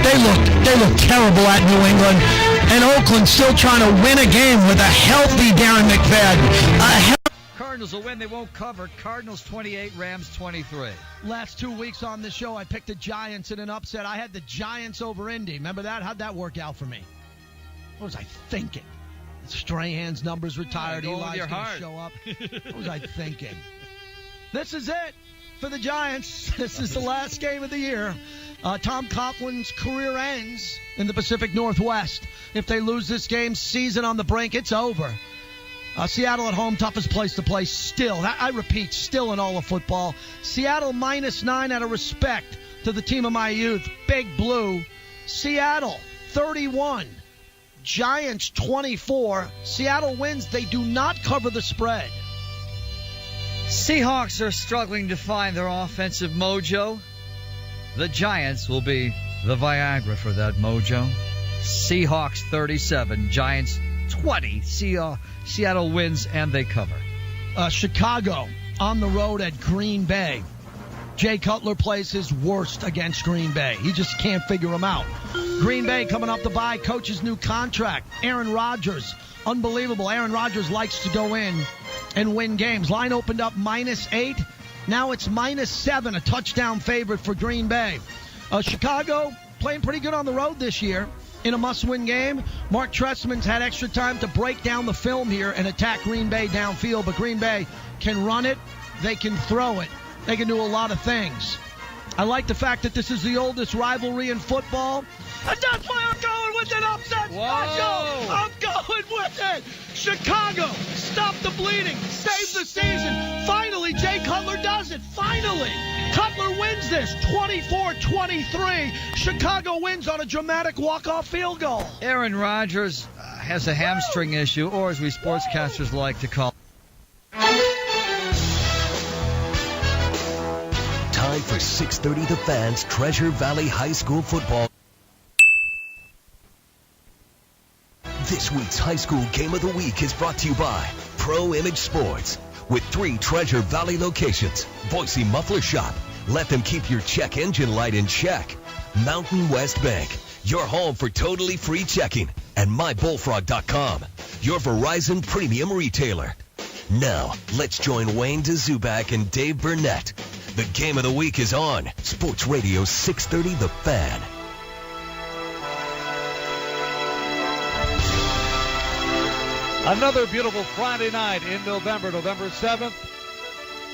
They look terrible at New England. And Oakland still trying to win a game with a healthy Darren McFadden. Cardinals will win. They won't cover. Cardinals 28, Rams 23. Last 2 weeks on this show, I picked the Giants in an upset. I had the Giants over Indy. Remember that? How'd that work out for me? What was I thinking? Strahan's numbers retired. Eli's going to show up. What was I thinking? This is it for the Giants. This is the last game of the year. Tom Coughlin's career ends in the Pacific Northwest. If they lose this game, season on the brink, it's over. Seattle at home, toughest place to play still. I repeat, still in all of football. Seattle -9 out of respect to the team of my youth. Big Blue. Seattle 31. Giants 24. Seattle wins. They do not cover the spread. Seahawks are struggling to find their offensive mojo. The Giants will be the Viagra for that mojo. Seahawks 37, Giants 20. Seattle wins and they cover. Chicago on the road at Green Bay. Jay Cutler plays his worst against Green Bay. He just can't figure them out. Green Bay coming up to buy coach's new contract. Aaron Rodgers, unbelievable. Aaron Rodgers likes to go in and win games. Line opened up -8. Now it's -7, a touchdown favorite for Green Bay. Chicago playing pretty good on the road this year in a must-win game. Mark Trestman's had extra time to break down the film here and attack Green Bay downfield, but Green Bay can run it. They can throw it. They can do a lot of things. I like the fact that this is the oldest rivalry in football. And that's why I'm going with an upset special. I'm going with it. Chicago, stop the bleeding. Save the season. Finally, Jay Cutler does it. Finally. Cutler wins this 24-23. Chicago wins on a dramatic walk-off field goal. Aaron Rodgers has a hamstring issue, or as we sportscasters like to call it. Time for 6:30 The Fan's Treasure Valley High School football. This week's high school game of the week is brought to you by Pro Image Sports. With 3 Treasure Valley locations, Boise Muffler Shop, let them keep your check engine light in check. Mountain West Bank, your home for totally free checking. And MyBullfrog.com, your Verizon premium retailer. Now, let's join Wayne DeZubak and Dave Burnett. The game of the week is on Sports Radio 630 The Fan. Another beautiful Friday night in November 7th,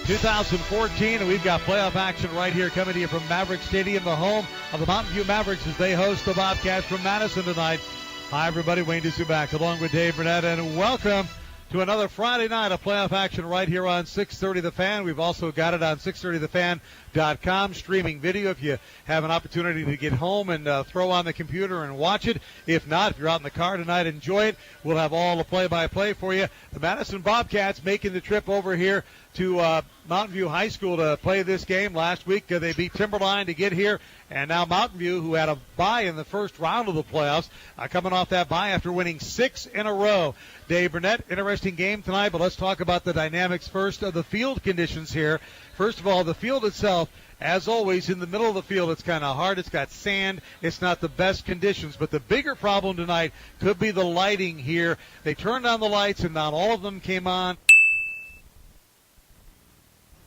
2014, and we've got playoff action right here coming to you from Maverick Stadium, the home of the Mountain View Mavericks, as they host the Bobcats from Madison tonight. Hi, everybody. Wayne DeZubak along with Dave Burnett, and welcome to another Friday night of playoff action right here on 630 The Fan. We've also got it on 630thefan.com, streaming video if you have an opportunity to get home and throw on the computer and watch it. If not, if you're out in the car tonight, enjoy it. We'll have all the play-by-play for you. The Madison Bobcats making the trip over here to Mountain View High School to play this game. Last week they beat Timberline to get here, and now Mountain View, who had a bye in the first round of the playoffs, coming off that bye after winning 6 in a row. Dave Burnett, interesting game tonight, but let's talk about the dynamics first of the field conditions here. First of all, the field itself, as always, in the middle of the field, it's kind of hard. It's got sand. It's not the best conditions. But the bigger problem tonight could be the lighting here. They turned on the lights, and not all of them came on.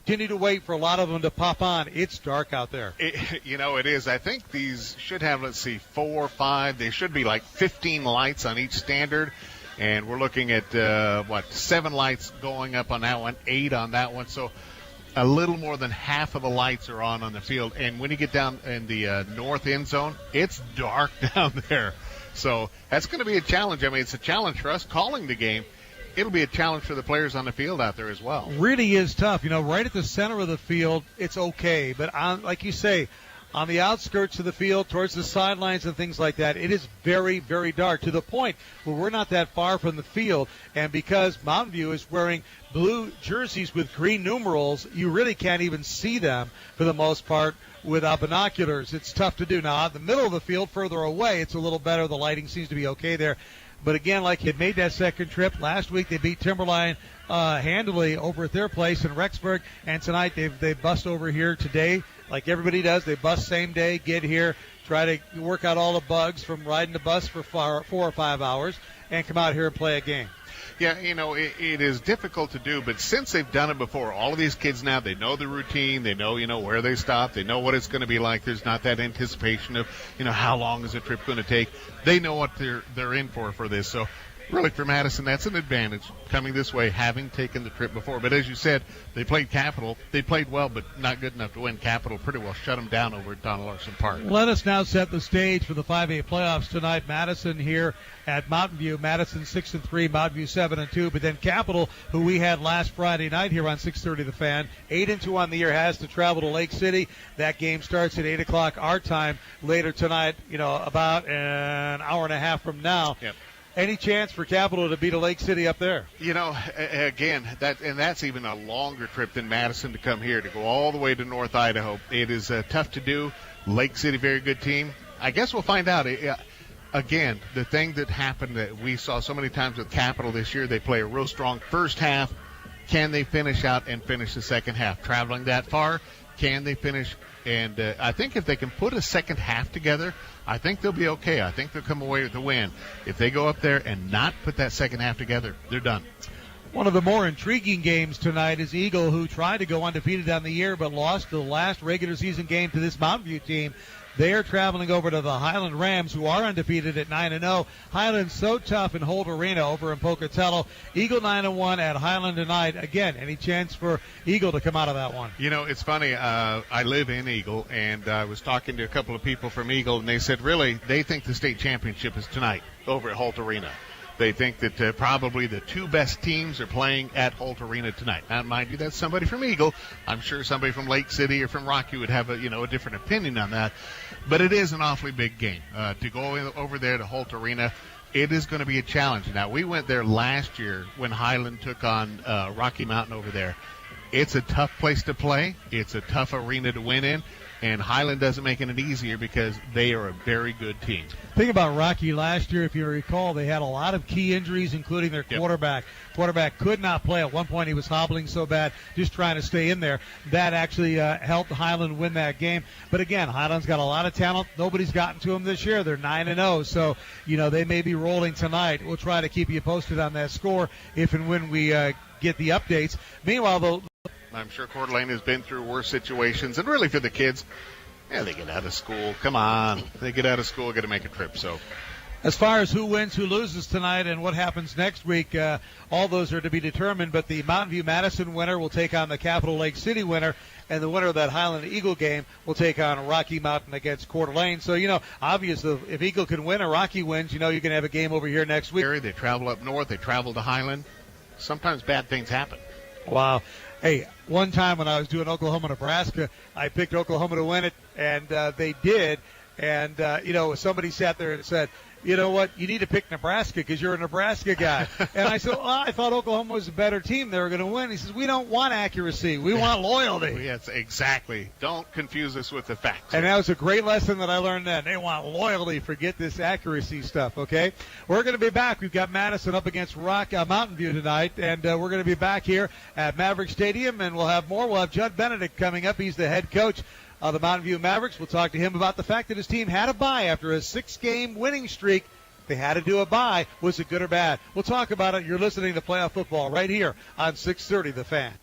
Continue to wait for a lot of them to pop on. It's dark out there. It is. I think these should have, 4 or 5. They should be like 15 lights on each standard. And we're looking at, 7 lights going up on that one, 8 on that one. So a little more than half of the lights are on the field. And when you get down in the north end zone, it's dark down there. So that's going to be a challenge. I mean, it's a challenge for us calling the game. It'll be a challenge for the players on the field out there as well. Really is tough. Right at the center of the field, it's okay. But like you say, on the outskirts of the field, towards the sidelines and things like that, it is very, very dark, to the point where we're not that far from the field. And because Mountain View is wearing blue jerseys with green numerals, you really can't even see them for the most part without binoculars. It's tough to do. Now, out in the middle of the field, further away, it's a little better. The lighting seems to be okay there. But again, like they made that second trip. Last week they beat Timberline handily over at their place in Rexburg. And tonight they bust over here today like everybody does. They bust same day, get here, try to work out all the bugs from riding the bus for 4 or 5 hours, and come out here and play a game. Yeah, it is difficult to do, but since they've done it before, all of these kids now, they know the routine, they know, where they stop, they know what it's going to be like. There's not that anticipation of, how long is the trip going to take. They know what they're in for this. So really for Madison, that's an advantage coming this way, having taken the trip before. But as you said, they played Capital. They played well, but not good enough to win. Capital pretty well shut them down over at Don Larson Park. Let us now set the stage for the 5A playoffs tonight. Madison here at Mountain View. Madison 6-3, Mountain View 7-2. But then Capital, who we had last Friday night here on 6:30 The Fan, 8-2 on the year, has to travel to Lake City. That game starts at 8 o'clock our time later tonight. About an hour and a half from now. Yep. Any chance for Capital to beat a Lake City up there? Again, that's even a longer trip than Madison to come here, to go all the way to North Idaho. It is tough to do. Lake City, very good team. I guess we'll find out. Again, the thing that happened that we saw so many times with Capital this year, they play a real strong first half. Can they finish out and finish the second half? Traveling that far, can they finish? And I think if they can put a second half together, I think they'll be okay. I think they'll come away with the win. If they go up there and not put that second half together, they're done. One of the more intriguing games tonight is Eagle, who tried to go undefeated on the year but lost the last regular season game to this Mountain View team. They are traveling over to the Highland Rams, who are undefeated at 9-0. Highland's so tough in Holt Arena over in Pocatello. Eagle 9-1 at Highland tonight. Again, any chance for Eagle to come out of that one? It's funny. I live in Eagle, and I was talking to a couple of people from Eagle, and they said really they think the state championship is tonight over at Holt Arena. They think that probably the two best teams are playing at Holt Arena tonight. Now, mind you, that's somebody from Eagle. I'm sure somebody from Lake City or from Rocky would have a different opinion on that. But it is an awfully big game. To go over there to Holt Arena, it is going to be a challenge. Now, we went there last year when Highland took on Rocky Mountain over there. It's a tough place to play. It's a tough arena to win in. And Highland doesn't make it easier because they are a very good team. Think about Rocky last year. If you recall, they had a lot of key injuries, including their quarterback. Quarterback could not play. At one point, he was hobbling so bad, just trying to stay in there. That actually helped Highland win that game. But again, Highland's got a lot of talent. Nobody's gotten to them this year. They're 9-0, so they may be rolling tonight. We'll try to keep you posted on that score if and when we get the updates. Meanwhile, though, I'm sure Coeur d'Alene has been through worse situations, and really for the kids, they get out of school. Come on. They get out of school, got to make a trip. So, as far as who wins, who loses tonight, and what happens next week, all those are to be determined. But the Mountain View Madison winner will take on the Capital Lake City winner, and the winner of that Highland Eagle game will take on Rocky Mountain against Coeur d'Alene. So, obviously, if Eagle can win or Rocky wins, you can have a game over here next week. They travel up north. They travel to Highland. Sometimes bad things happen. Wow. Hey, one time when I was doing Oklahoma-Nebraska, I picked Oklahoma to win it, and they did. And, somebody sat there and said, you know what, you need to pick Nebraska because you're a Nebraska guy. And I said, I thought Oklahoma was a better team. They were going to win. He says, we don't want accuracy. We want loyalty. Yes, exactly. Don't confuse us with the facts. And that was a great lesson that I learned then. They want loyalty. Forget this accuracy stuff, okay? We're going to be back. We've got Madison up against Mountain View tonight, and we're going to be back here at Maverick Stadium, and we'll have more. We'll have Judd Benedict coming up. He's the head coach of the Mountain View Mavericks. We'll talk to him about the fact that his team had a bye after a 6-game winning streak. They had to do a bye. Was it good or bad? We'll talk about it. You're listening to Playoff Football right here on 630 The Fan.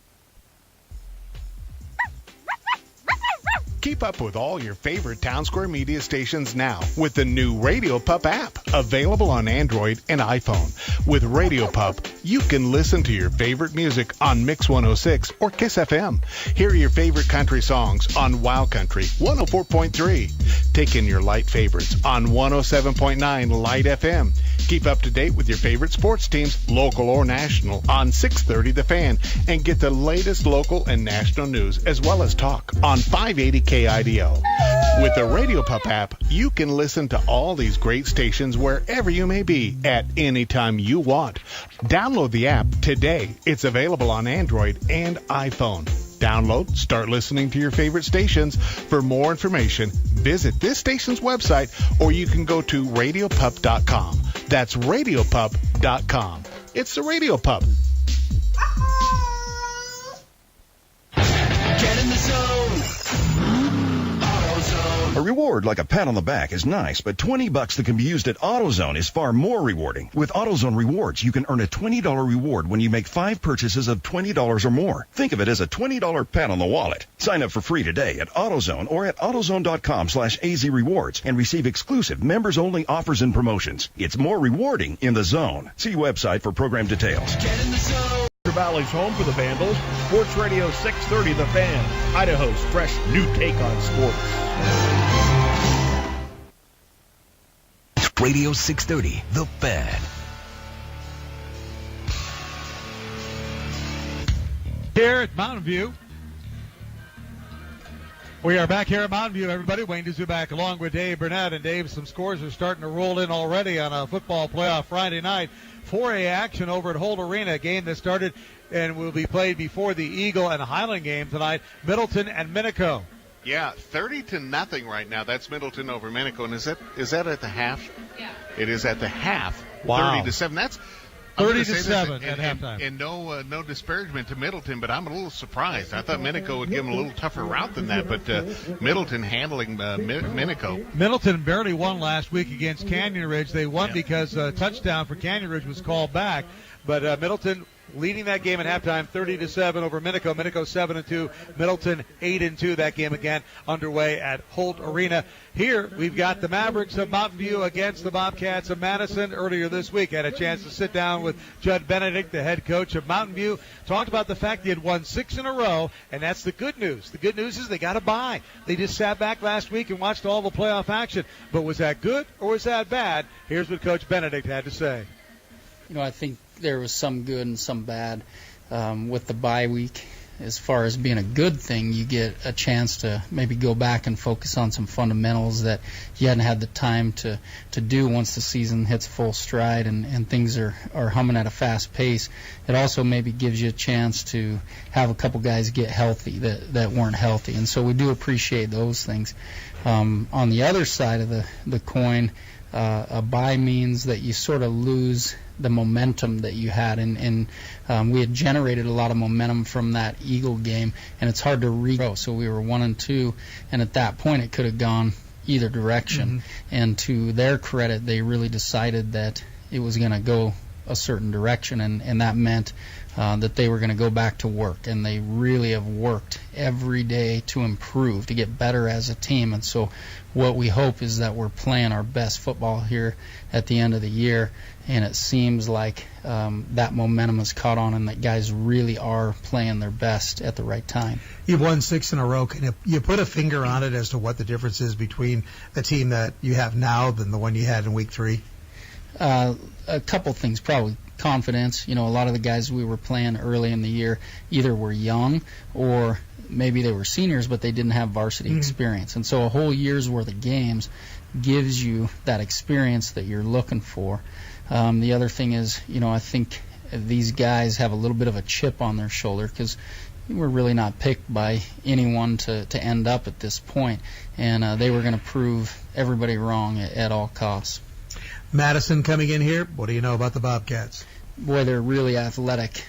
Keep up with all your favorite Town Square media stations now with the new Radio Pup app, available on Android and iPhone. With Radio Pup, you can listen to your favorite music on Mix 106 or Kiss FM. Hear your favorite country songs on Wow Country 104.3. Take in your light favorites on 107.9 Light FM. Keep up to date with your favorite sports teams, local or national, on 630 The Fan. And get the latest local and national news, as well as talk, on 580 KIDO. With the Radio Pup app, you can listen to all these great stations wherever you may be, at any time you want. Download the app today. It's available on Android and iPhone. Download, start listening to your favorite stations. For more information, visit this station's website, or you can go to radiopup.com. That's radiopup.com. It's the Radio Pup. Get in the zone. AutoZone. A reward like a pat on the back is nice, but $20 that can be used at AutoZone is far more rewarding. With AutoZone Rewards, you can earn a $20 reward when you make 5 purchases of $20 or more. Think of it as a $20 pat on the wallet. Sign up for free today at AutoZone or at AutoZone.com/AZRewards and receive exclusive members-only offers and promotions. It's more rewarding in the zone. See website for program details. Get in the zone. Valley's home for the Vandals. Sports Radio 630 The Fan. Idaho's fresh new take on sports. Radio 630 The Fan. Here at Mountain View. We are back here at Mountain View, everybody. Wayne Dzuback along with Dave Burnett. And Dave, some scores are starting to roll in already on a football playoff Friday night. 4A action over at Holt Arena, a game that started and will be played before the Eagle and Highland game tonight. Middleton and Minico. Yeah, 30-0 right now. That's Middleton over Minico. And is that at the half? Yeah. It is at the half. Wow. 30-7. That's 30-7 at halftime. And no disparagement to Middleton, but I'm a little surprised. I thought Minico would give them a little tougher route than that, but Middleton handling Minico. Middleton barely won last week against Canyon Ridge. They won because a touchdown for Canyon Ridge was called back, but Middleton leading that game at halftime 30-7 over Minico. Minico 7-2, Middleton 8-2. That game again underway at Holt Arena. Here we've got the Mavericks of Mountain View against the Bobcats of Madison. Earlier this week, I had a chance to sit down with Judd Benedict, the head coach of Mountain View. Talked about the fact he had won 6 in a row, and that's the good news. The good news is they got a bye. They just sat back last week and watched all the playoff action. But was that good or was that bad? Here's what Coach Benedict had to say. I think there was some good and some bad with the bye week. As far as being a good thing, you get a chance to maybe go back and focus on some fundamentals that you hadn't had the time to do once the season hits full stride and things are humming at a fast pace. It also maybe gives you a chance to have a couple guys get healthy that weren't healthy, and so we do appreciate those things. On the other side of the coin, a bye means that you sort of lose the momentum that you had, and we had generated a lot of momentum from that Eagle game, and it's hard to regrow. So we were 1-2, and at that point it could have gone either direction. Mm-hmm. And to their credit, they really decided that it was going to go a certain direction, and that meant that they were going to go back to work, and they really have worked every day to improve, to get better as a team. And so what we hope is that we're playing our best football here at the end of the year, and it seems like that momentum has caught on and that guys really are playing their best at the right time. You've won 6 in a row. Can you put a finger on it as to what the difference is between the team that you have now than the one you had in week 3? A couple things, probably confidence. A lot of the guys we were playing early in the year either were young or maybe they were seniors, but they didn't have varsity experience. And so a whole year's worth of games gives you that experience that you're looking for. The other thing is, I think these guys have a little bit of a chip on their shoulder because we're really not picked by anyone to end up at this point, and they were going to prove everybody wrong at all costs. Madison coming in here, what do you know about the Bobcats? Boy, they're really athletic.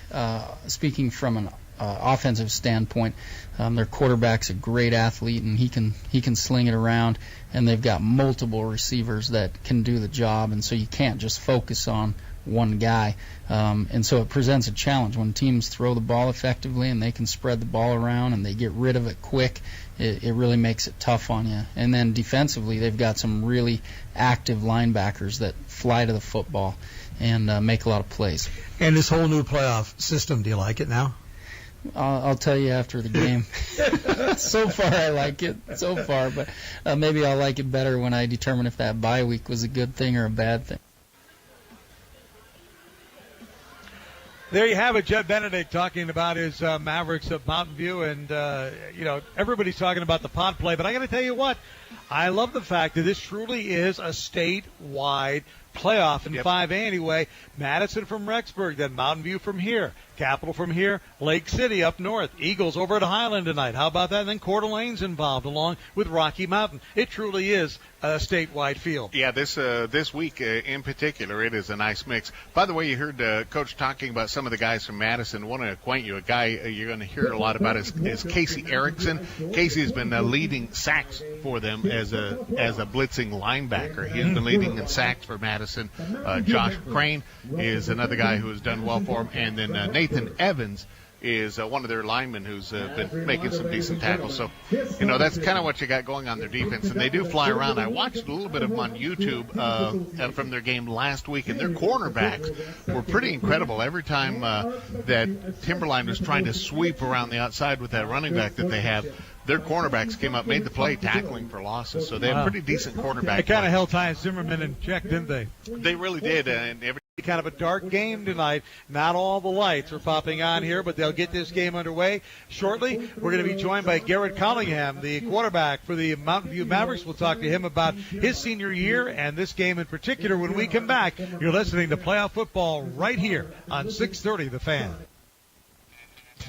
Speaking from an offensive standpoint, their quarterback's a great athlete, and he can sling it around, and they've got multiple receivers that can do the job, and so you can't just focus on one guy. And so it presents a challenge when teams throw the ball effectively and they can spread the ball around and they get rid of it quick. It really makes it tough on you. And then defensively, they've got some really active linebackers that fly to the football and make a lot of plays. And this whole new playoff system, do you like it now? I'll tell you after the game. So far, I like it. So far, but maybe I'll like it better when I determine if that bye week was a good thing or a bad thing. There you have it, Judd Benedict talking about his Mavericks of Mountain View, and everybody's talking about the pod play, but I got to tell you what, I love the fact that this truly is a statewide playoff in 5A anyway. Madison from Rexburg, then Mountain View from here, Capital from here, Lake City up north, Eagles over at Highland tonight. How about that? And then Coeur d'Alene's involved along with Rocky Mountain. It truly is a statewide field. Yeah, this week in particular, it is a nice mix. By the way, you heard Coach talking about some of the guys from Madison. I want to acquaint you. A guy you're going to hear a lot about is Casey Erickson. Casey has been leading sacks for them as a blitzing linebacker. He has been leading in sacks for Madison. Josh Crane is another guy who has done well for him. And then Nathan Evans is one of their linemen who's been making some decent tackles. So, that's kind of what you got going on their defense. And they do fly around. I watched a little bit of them on YouTube from their game last week, and their cornerbacks were pretty incredible. Every time that Timberline was trying to sweep around the outside with that running back that they have, their cornerbacks came up, made the play, tackling for losses. So they have pretty decent cornerback. They kind of held Ty Zimmerman in check, didn't they? They really did. And kind of a dark game tonight. Not all the lights are popping on here, but they'll get this game underway shortly. We're going to be joined by Garrett Collingham, the quarterback for the Mountain View Mavericks. We'll talk to him about his senior year and this game in particular when we come back. You're listening to Playoff Football right here on 630 The Fan.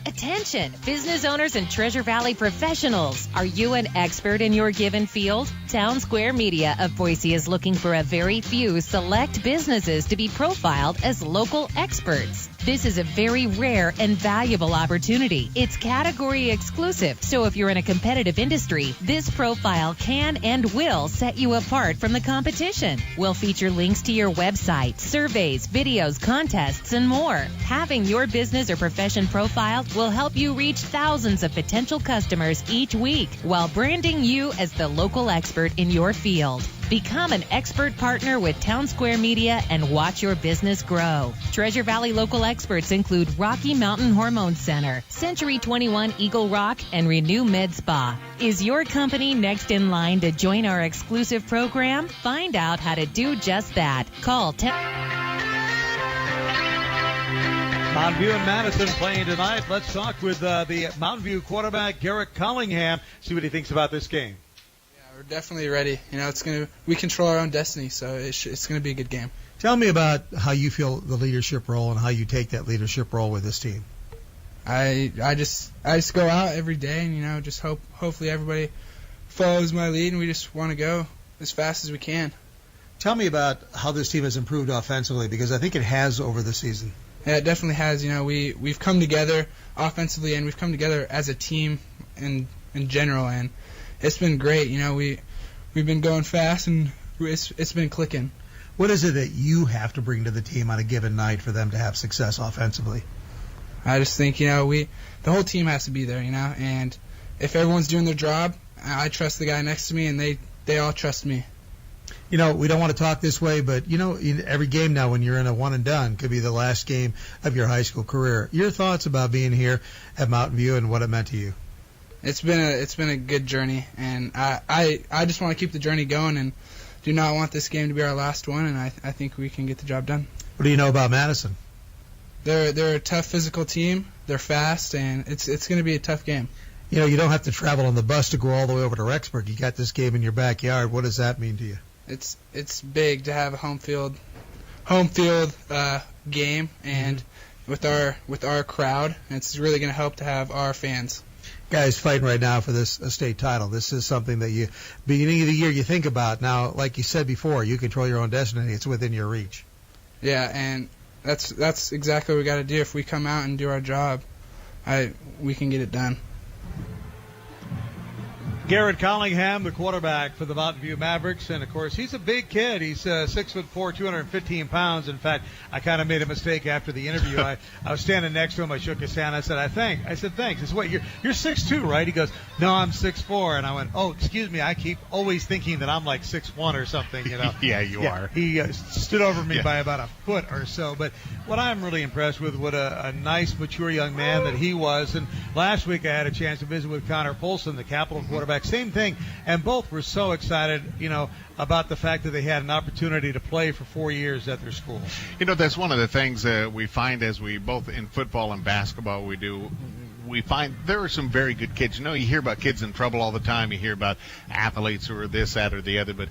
Attention, business owners and Treasure Valley professionals. Are you an expert in your given field? Town Square Media of Boise is looking for a very few select businesses to be profiled as local experts. This is a very rare and valuable opportunity. It's category exclusive, so if you're in a competitive industry, this profile can and will set you apart from the competition. We'll feature links to your website, surveys, videos, contests, and more. Having your business or profession profiled will help you reach thousands of potential customers each week while branding you as the local expert in your field. Become an expert partner with Town Square Media and watch your business grow. Treasure Valley local experts include Rocky Mountain Hormone Center, Century 21 Eagle Rock, and Renew Med Spa. Is your company next in line to join our exclusive program? Find out how to do just that. Call Mountain View and Madison playing tonight. Let's talk with the Mountain View quarterback, Garrett Collingham, see what he thinks about this game. We're definitely ready. We control our own destiny, so it's gonna be a good game. Tell me about how you feel the leadership role and how you take that leadership role with this team. I just go out every day and just hopefully everybody follows my lead, and we just want to go as fast as we can. Tell me about how this team has improved offensively, because I think it has over the season. Yeah, it definitely has. We've come together offensively, and we've come together as a team in general, and it's been great. We've been going fast, and it's been clicking. What is it that you have to bring to the team on a given night for them to have success offensively? I just think, the whole team has to be there, and if everyone's doing their job, I trust the guy next to me, and they all trust me. We don't want to talk this way, but, every game now when you're in a one and done could be the last game of your high school career. Your thoughts about being here at Mountain View and what it meant to you? It's been a good journey, and I just want to keep the journey going and do not want this game to be our last one, and I think we can get the job done. What do you know about Madison? They're a tough physical team. They're fast, and it's going to be a tough game. You don't have to travel on the bus to go all the way over to Rexburg. You got this game in your backyard. What does that mean to you? It's big to have a home field game, and with our crowd, it's really going to help to have our fans. Guys fighting right now for this state title. This is something that beginning of the year you think about. Now, like you said before, you control your own destiny. It's within your reach. Yeah, and that's exactly what we got to do. If we come out and do our job, we can get it done. Garrett Collingham, the quarterback for the Mountain View Mavericks, and of course he's a big kid. He's 6'4", 215 pounds. In fact, I kind of made a mistake after the interview. I was standing next to him. I shook his hand. I said, thanks. I said, wait, you're 6'2", right? He goes, no, I'm 6'4", and I went, oh, excuse me. I keep always thinking that I'm like 6'1" or something. Yeah, you are. He stood over me by about a foot or so. But what I'm really impressed with, what a nice, mature young man that he was. And last week I had a chance to visit with Connor Polson, the Capital quarterback. Same thing, and both were so excited, about the fact that they had an opportunity to play for 4 years at their school. That's one of the things that we find as we both in football and basketball we find there are some very good kids. You hear about kids in trouble all the time. You hear about athletes who are this, that, or the other. But,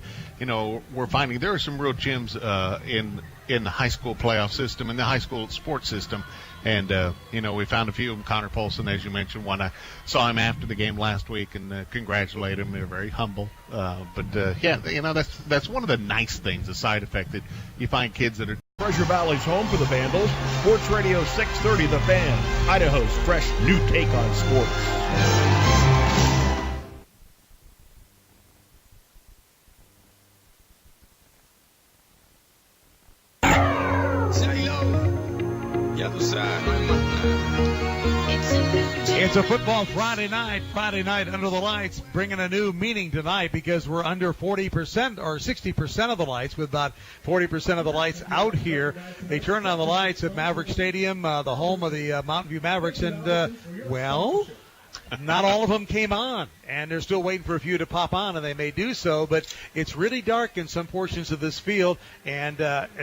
we're finding there are some real gems in the high school playoff system and the high school sports system. And, we found a few of them. Connor Polson, as you mentioned, one. I saw him after the game last week and congratulated him. They're very humble. That's one of the nice things, the side effect that you find kids that are. Treasure Valley's home for the Vandals. Sports Radio 630 The Fan. Idaho's fresh new take on sports. other side. It's a football Friday night under the lights, bringing a new meaning tonight because we're under 40% or 60% of the lights, with about 40% of the lights out here. They turned on the lights at Maverick Stadium, the home of the Mountain View Mavericks, and, not all of them came on, and they're still waiting for a few to pop on, and they may do so, but it's really dark in some portions of this field, and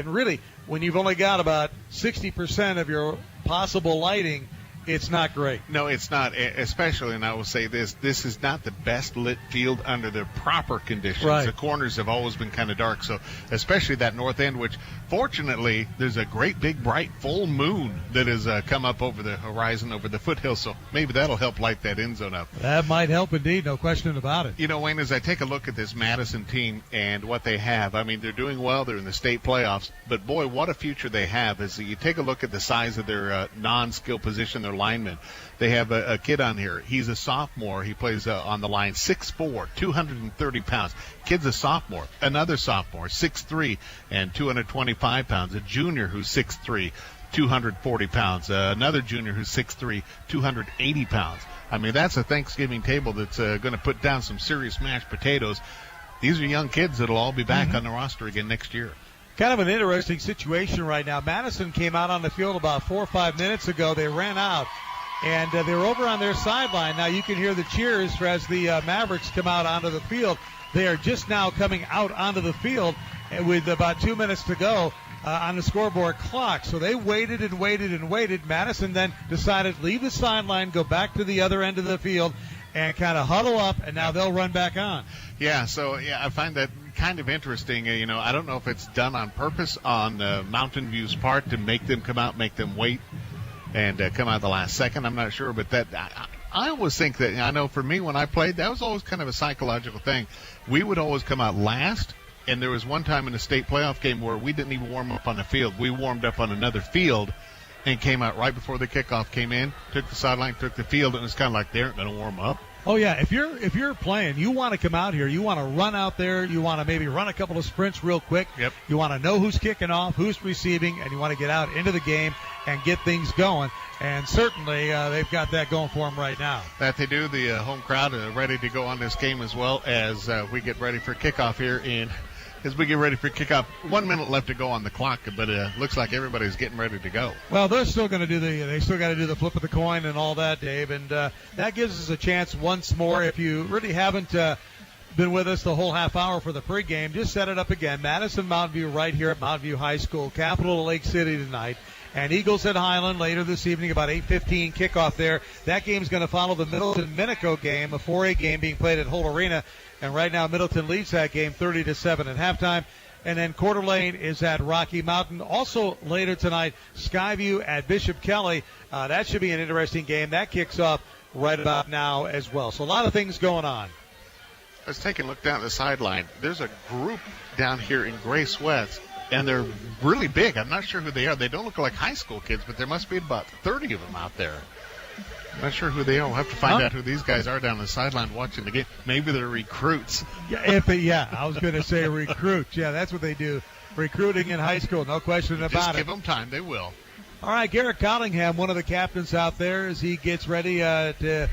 really, when you've only got about 60% of your possible lighting, it's not great. No, it's not, especially, and I will say this is not the best lit field under the proper conditions. Right. The corners have always been kind of dark, so especially that north end, which fortunately there's a great big bright full moon that has come up over the horizon, over the foothills, so maybe that'll help light that end zone up. That might help indeed, no question about it. You know, Wayne, as I take a look at this Madison team and what they have, I mean, they're doing well. They're in the state playoffs, but boy, what a future they have. As you take a look at the size of their non-skill position, their linemen. They have a kid on here. He's a sophomore. He plays on the line, 6'4", 230 pounds. Kid's a sophomore. Another sophomore, 6'3", and 225 pounds. A junior who's 6'3", 240 pounds. Another junior who's 6'3", 280 pounds. I mean, that's a Thanksgiving table that's going to put down some serious mashed potatoes. These are young kids that'll all be back on the roster again next year. Kind of an interesting situation right now. Madison came out on the field about 4 or 5 minutes ago. They ran out, and they were over on their sideline. Now you can hear the cheers as the Mavericks come out onto the field. They are just now coming out onto the field with about 2 minutes to go on the scoreboard clock. So they waited and waited and waited. Madison then decided leave the sideline, go back to the other end of the field, and kind of huddle up, and now they'll run back on. Yeah, so I find that kind of interesting. I don't know if it's done on purpose on Mountain View's part to make them come out, make them wait, and come out the last second. I'm not sure, but that I always think that, I know for me when I played, that was always kind of a psychological thing. We would always come out last, and there was one time in a state playoff game where we didn't even warm up on the field. We warmed up on another field and came out right before the kickoff came in, took the sideline, took the field, and it's kind of like they aren't going to warm up. Oh, yeah, if you're playing, you want to come out here. You want to run out there. You want to maybe run a couple of sprints real quick. Yep. You want to know who's kicking off, who's receiving, and you want to get out into the game and get things going. And certainly they've got that going for them right now. That they do. The home crowd ready to go on this game as well as we get ready for kickoff here as we get ready for kickoff. 1 minute left to go on the clock, but it looks like everybody's getting ready to go. Well, they're still going to they still got to do the flip of the coin and all that, Dave, and that gives us a chance once more. If you really haven't been with us the whole half hour for the pregame, just set it up again. Madison Mountain View right here at Mountain View High School, capital of Lake City tonight. And Eagles at Highland later this evening, about 8:15 kickoff there. That game's going to follow the Middleton-Minico game, a 4A game being played at Holt Arena. And right now Middleton leads that game 30-7 at halftime. And then Coeur d'Alene is at Rocky Mountain. Also later tonight, Skyview at Bishop Kelly. That should be an interesting game. That kicks off right about now as well. So a lot of things going on. I was taking a look down the sideline. There's a group down here in gray sweats, and they're really big. I'm not sure who they are. They don't look like high school kids, but there must be about 30 of them out there. I'm not sure who they are. We'll have to find out who these guys are down the sideline watching the game. Maybe they're recruits. Yeah, I was going to say recruits. Yeah, that's what they do. Recruiting in high school, no question about it. Just give them time. They will. All right, Garrett Collingham, one of the captains out there, as he gets ready they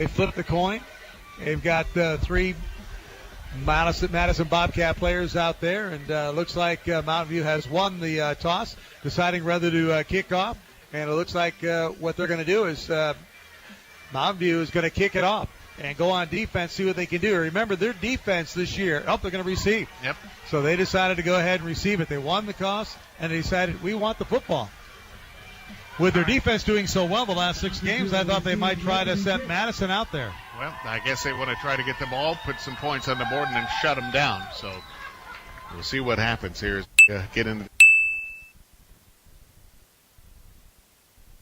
flip the coin. They've got three Madison Bobcat players out there, and looks like Mountain View has won the toss, deciding whether to kick off. And it looks like what they're going to do is Mountain View is going to kick it off and go on defense, see what they can do. Remember, their defense this year, they're going to receive. Yep. So they decided to go ahead and receive it. They won the toss, and they decided, we want the football. With their defense doing so well the last 6 games, I thought they might try to set Madison out there. Well, I guess they want to try to get the ball, put some points on the board, and then shut them down. So we'll see what happens here as get into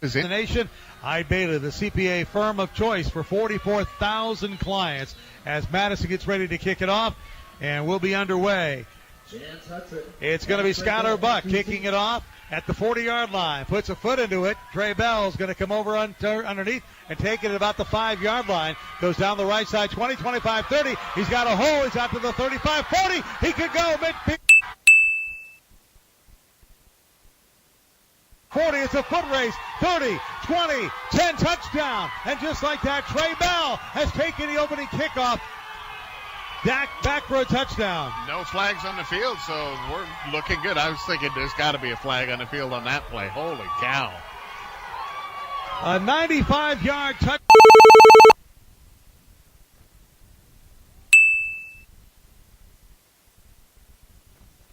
the nation. Bailey, the CPA firm of choice for 44,000 clients, as Madison gets ready to kick it off, and we'll be underway. It's going to be Skylar Buck kicking it off at the 40-yard line. Puts a foot into it. Trey Bell's going to come over underneath and take it at about the 5-yard line. Goes down the right side, 20, 25, 30. He's got a hole. He's out to the 35, 40. He could go. 40. It's a foot race. 30, 20, 10, touchdown. And just like that, Trey Bell has taken the opening kickoff. Back for a touchdown. No flags on the field, so we're looking good. I was thinking there's got to be a flag on the field on that play. Holy cow. A 95-yard touchdown.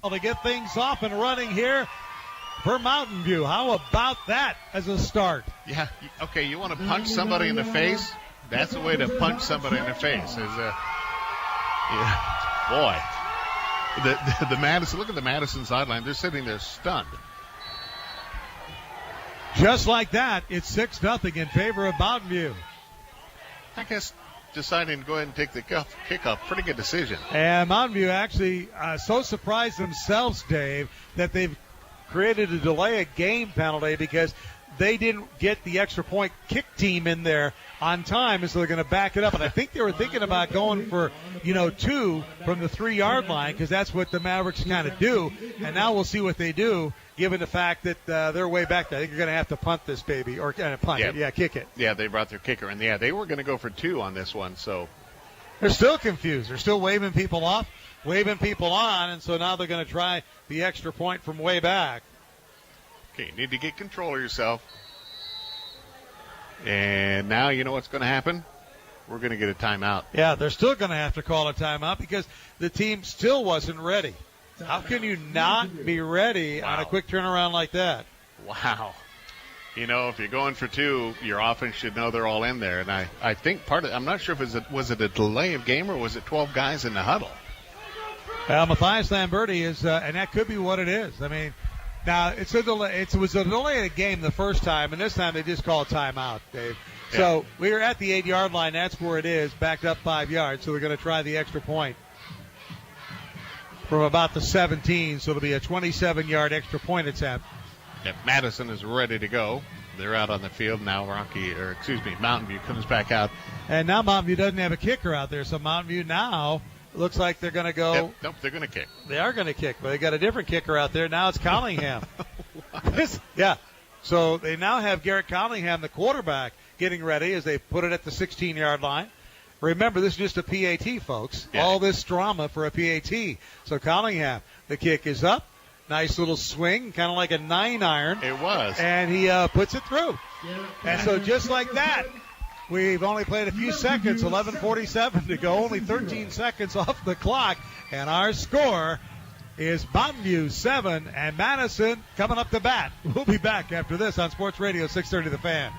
To get things off and running here for Mountain View. How about that as a start? Yeah, okay, you want to punch somebody in the face? That's the way to punch somebody in the face. Boy. The Madison, look at the Madison sideline. They're sitting there stunned. Just like that, it's 6-0 in favor of Mountain View. I guess deciding to go ahead and take the kickoff, pretty good decision. And Mountain View actually so surprised themselves, Dave, that they've created a delay of game penalty because they didn't get the extra point kick team in there on time, and so they're going to back it up. And I think they were thinking about going for, 2 from the 3-yard line because that's what the Mavericks kind of do. And now we'll see what they do, given the fact that they're way back there. I think you're going to have to punt this baby, or punt it. Yeah, kick it. Yeah, they brought their kicker, and yeah, they were going to go for 2 on this one. So they're still confused. They're still waving people off, waving people on, and so now they're going to try the extra point from way back. Okay, you need to get control of yourself. And now you know what's going to happen? We're going to get a timeout. Yeah, they're still going to have to call a timeout because the team still wasn't ready. How can you not be ready on a quick turnaround like that? Wow. If you're going for 2, your offense should know they're all in there. And I think I'm not sure if was it a delay of game or was it 12 guys in the huddle? Well, Matthias Lamberti is, and that could be what it is. I mean, now, it's a delay. It was a delay in a game the first time, and this time they just call a timeout, Dave. Yeah. So we are at the 8-yard line. That's where it is, backed up 5 yards. So we're going to try the extra point from about the 17. So it'll be a 27-yard extra point attempt. Yep, Madison is ready to go. They're out on the field now. Mountain View comes back out. And now Mountain View doesn't have a kicker out there. So Mountain View now looks like they're going to go. Yep. Nope, they're going to kick. They are going to kick, but they got a different kicker out there. Now it's Collingham. Yeah. So they now have Garrett Collingham, the quarterback, getting ready as they put it at the 16-yard line. Remember, this is just a PAT, folks. Yeah. All this drama for a PAT. So Collingham, the kick is up. Nice little swing, kind of like a 9-iron. It was. And he puts it through. And so just like that, we've only played a few seconds, 11:47 to go, only 13 seconds off the clock, and our score is Mountain View 7 and Madison coming up to bat. We'll be back after this on Sports Radio 630 The Fan.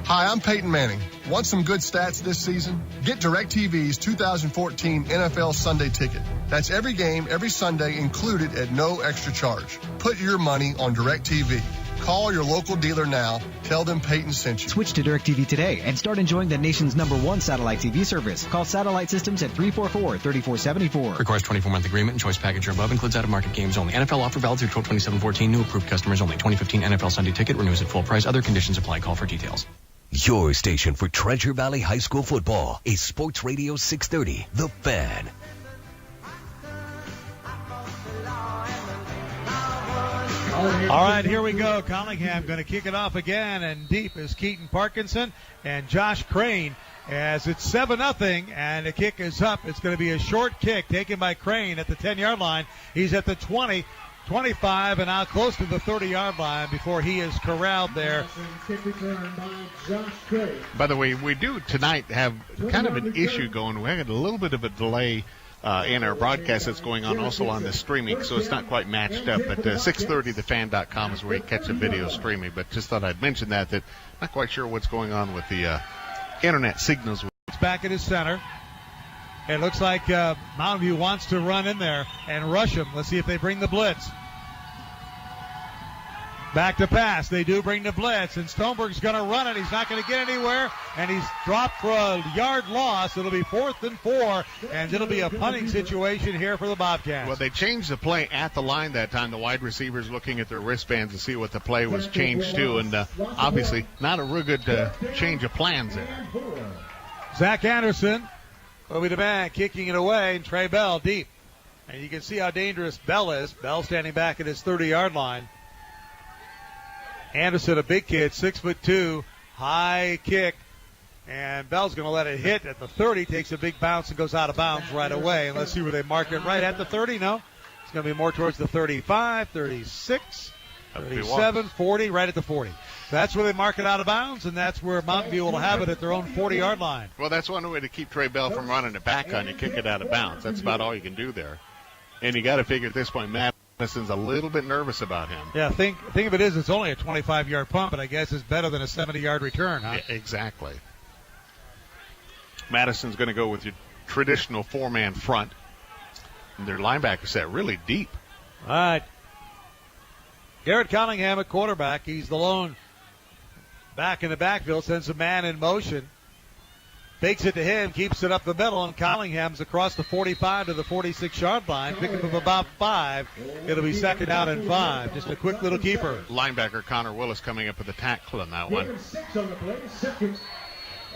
Hi, I'm Peyton Manning. Want some good stats this season? Get DirecTV's 2014 NFL Sunday Ticket. That's every game, every Sunday included at no extra charge. Put your money on DirecTV. Call your local dealer now. Tell them Peyton sent you. Switch to DirecTV today and start enjoying the nation's #1 satellite TV service. Call Satellite Systems at 344-3474. Requires 24-month agreement and choice package or above. Includes out-of-market games only. NFL offer valid through 12/27/14. New approved customers only. 2015 NFL Sunday Ticket renews at full price. Other conditions apply. Call for details. Your station for Treasure Valley High School football is Sports Radio 630, The Fan. All right, here we go. Collingham going to kick it off again, and deep is Keaton Parkinson and Josh Crane as it's 7-0, and the kick is up. It's going to be a short kick taken by Crane at the 10-yard line. He's at the 20, 25, and now close to the 30-yard line before he is corralled there. By the way, we do tonight have kind of an issue going. We had a little bit of a delay in our broadcast that's going on also on the streaming, so it's not quite matched up. But 630thefan.com is where you catch the video streaming. But just thought I'd mention that not quite sure what's going on with the internet signals. It's back at his center. It looks like Mountain View wants to run in there and rush him. Let's see if they bring the blitz. Back to pass. They do bring the blitz, and Stoneberg's going to run it. He's not going to get anywhere, and he's dropped for a yard loss. It'll be 4th and 4, and it'll be a punting situation here for the Bobcats. Well, they changed the play at the line that time. The wide receivers looking at their wristbands to see what the play was changed to, and obviously not a real good change of plans there. Zach Anderson will be the man kicking it away, and Trey Bell deep. And you can see how dangerous Bell is. Bell standing back at his 30-yard line. Anderson, a big kid, 6'2", high kick. And Bell's going to let it hit at the 30, takes a big bounce and goes out of bounds right away. And let's see where they mark it. Right at the 30, no. It's going to be more towards the 35, 36, 37, 40, right at the 40. That's where they mark it out of bounds, and that's where Mountain View will have it at their own 40-yard line. Well, that's one way to keep Trey Bell from running it back on you, kick it out of bounds. That's about all you can do there. And you got to figure at this point, Madison's a little bit nervous about him. Yeah, think of it as it's only a 25-yard punt, but I guess it's better than a 70-yard return, huh? Yeah, exactly. Madison's going to go with your traditional four-man front. And their linebacker set really deep. All right. Garrett Cunningham at quarterback. He's the lone back in the backfield, sends a man in motion. Fakes it to him, keeps it up the middle, and Cunningham's across the 45 to the 46-yard line. Pick up about 5. It'll be second down and 5. Just a quick little keeper. Linebacker Connor Willis coming up with the tackle on that one.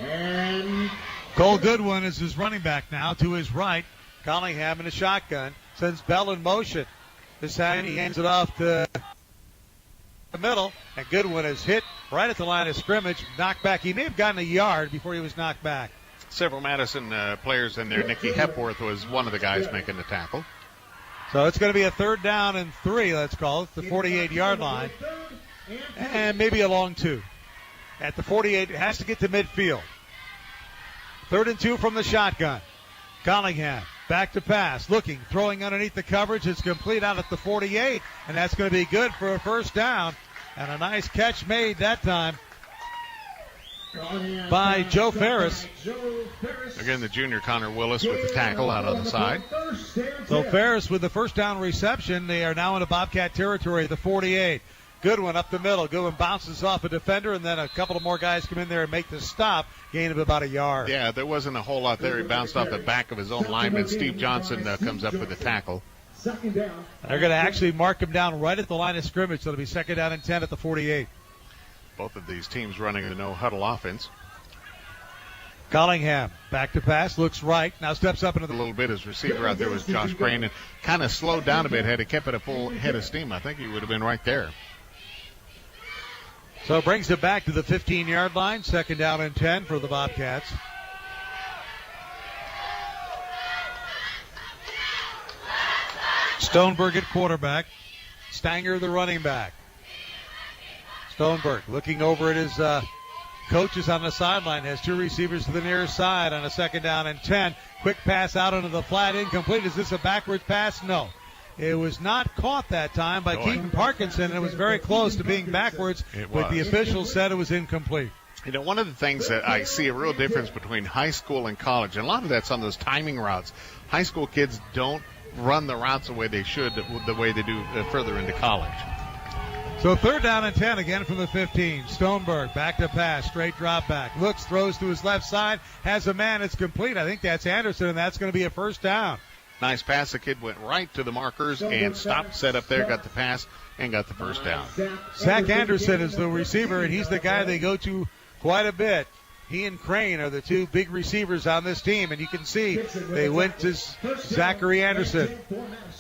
And Cole Goodwin is his running back now to his right. Cunningham in a shotgun. Sends Bell in motion. This time he hands it off to the middle. And Goodwin is hit right at the line of scrimmage. Knocked back. He may have gotten a yard before he was knocked back. Several Madison players in there. Nicky Hepworth was one of the guys making the tackle. So it's going to be a third down and 3, let's call it, the 48-yard line. And maybe a long 2. At the 48, it has to get to midfield. 3rd and 2 from the shotgun. Cunningham back to pass, looking, throwing underneath the coverage. It's complete out at the 48, and that's going to be good for a first down. And a nice catch made that time by Joe Ferris. Again, the junior Connor Willis with the tackle out on the side. So Ferris with the first down reception. They are now into Bobcat territory at the 48. Goodwin up the middle. Goodwin bounces off a defender, and then a couple of more guys come in there and make the stop. Gain of about a yard. Yeah, there wasn't a whole lot there. He bounced off the back of his own lineman. Steve Johnson comes up with the tackle. They're going to actually mark him down right at the line of scrimmage, so it'll be second down and 10 at the 48. Both of these teams running the no-huddle offense. Cunningham back to pass, looks right, now steps up into a little bit. His receiver out there was Josh Crane, and kind of slowed down a bit. Had he kept it a full head of steam, I think he would have been right there. So it brings it back to the 15-yard line. Second down and 10 for the Bobcats. Stoneberg at quarterback. Stanger the running back. Stoneberg looking over at his coaches on the sideline. Has 2 receivers to the near side on a second down and 10. Quick pass out into the flat, incomplete. Is this a backwards pass? No. It was not caught that time by Keaton Parkinson. It was very close to being backwards, but the officials said it was incomplete. You know, one of the things that I see a real difference between high school and college, and a lot of that's on those timing routes. High school kids don't run the routes the way they should, the way they do further into college. So third down and 10 again from the 15. Stoneberg back to pass, straight drop back. Looks, throws to his left side, has a man. It's complete. I think that's Anderson, and that's going to be a first down. Nice pass. The kid went right to the markers and stopped, set up there, got the pass, and got the first down. Zach Anderson is the receiver, and he's the guy they go to quite a bit. He and Crane are the 2 big receivers on this team, and you can see they went to Zachary Anderson.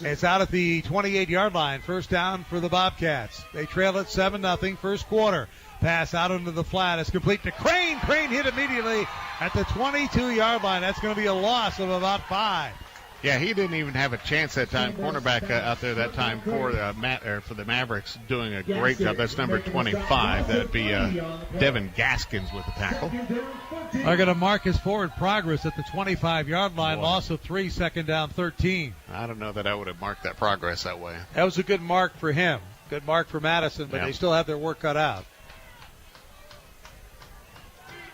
It's out at the 28-yard line. First down for the Bobcats. They trail at 7-0 first quarter. Pass out into the flat. It's complete to Crane. Crane hit immediately at the 22-yard line. That's going to be a loss of about 5. Yeah, he didn't even have a chance that time. Cornerback out there that time for the Mavericks doing a great job. That's number 25. That'd be Devin Gaskins with the tackle. They're going to mark his forward progress at the 25-yard line. Loss of 3, second down, 13. I don't know that I would have marked that progress that way. That was a good mark for him. Good mark for Madison, but they still have their work cut out.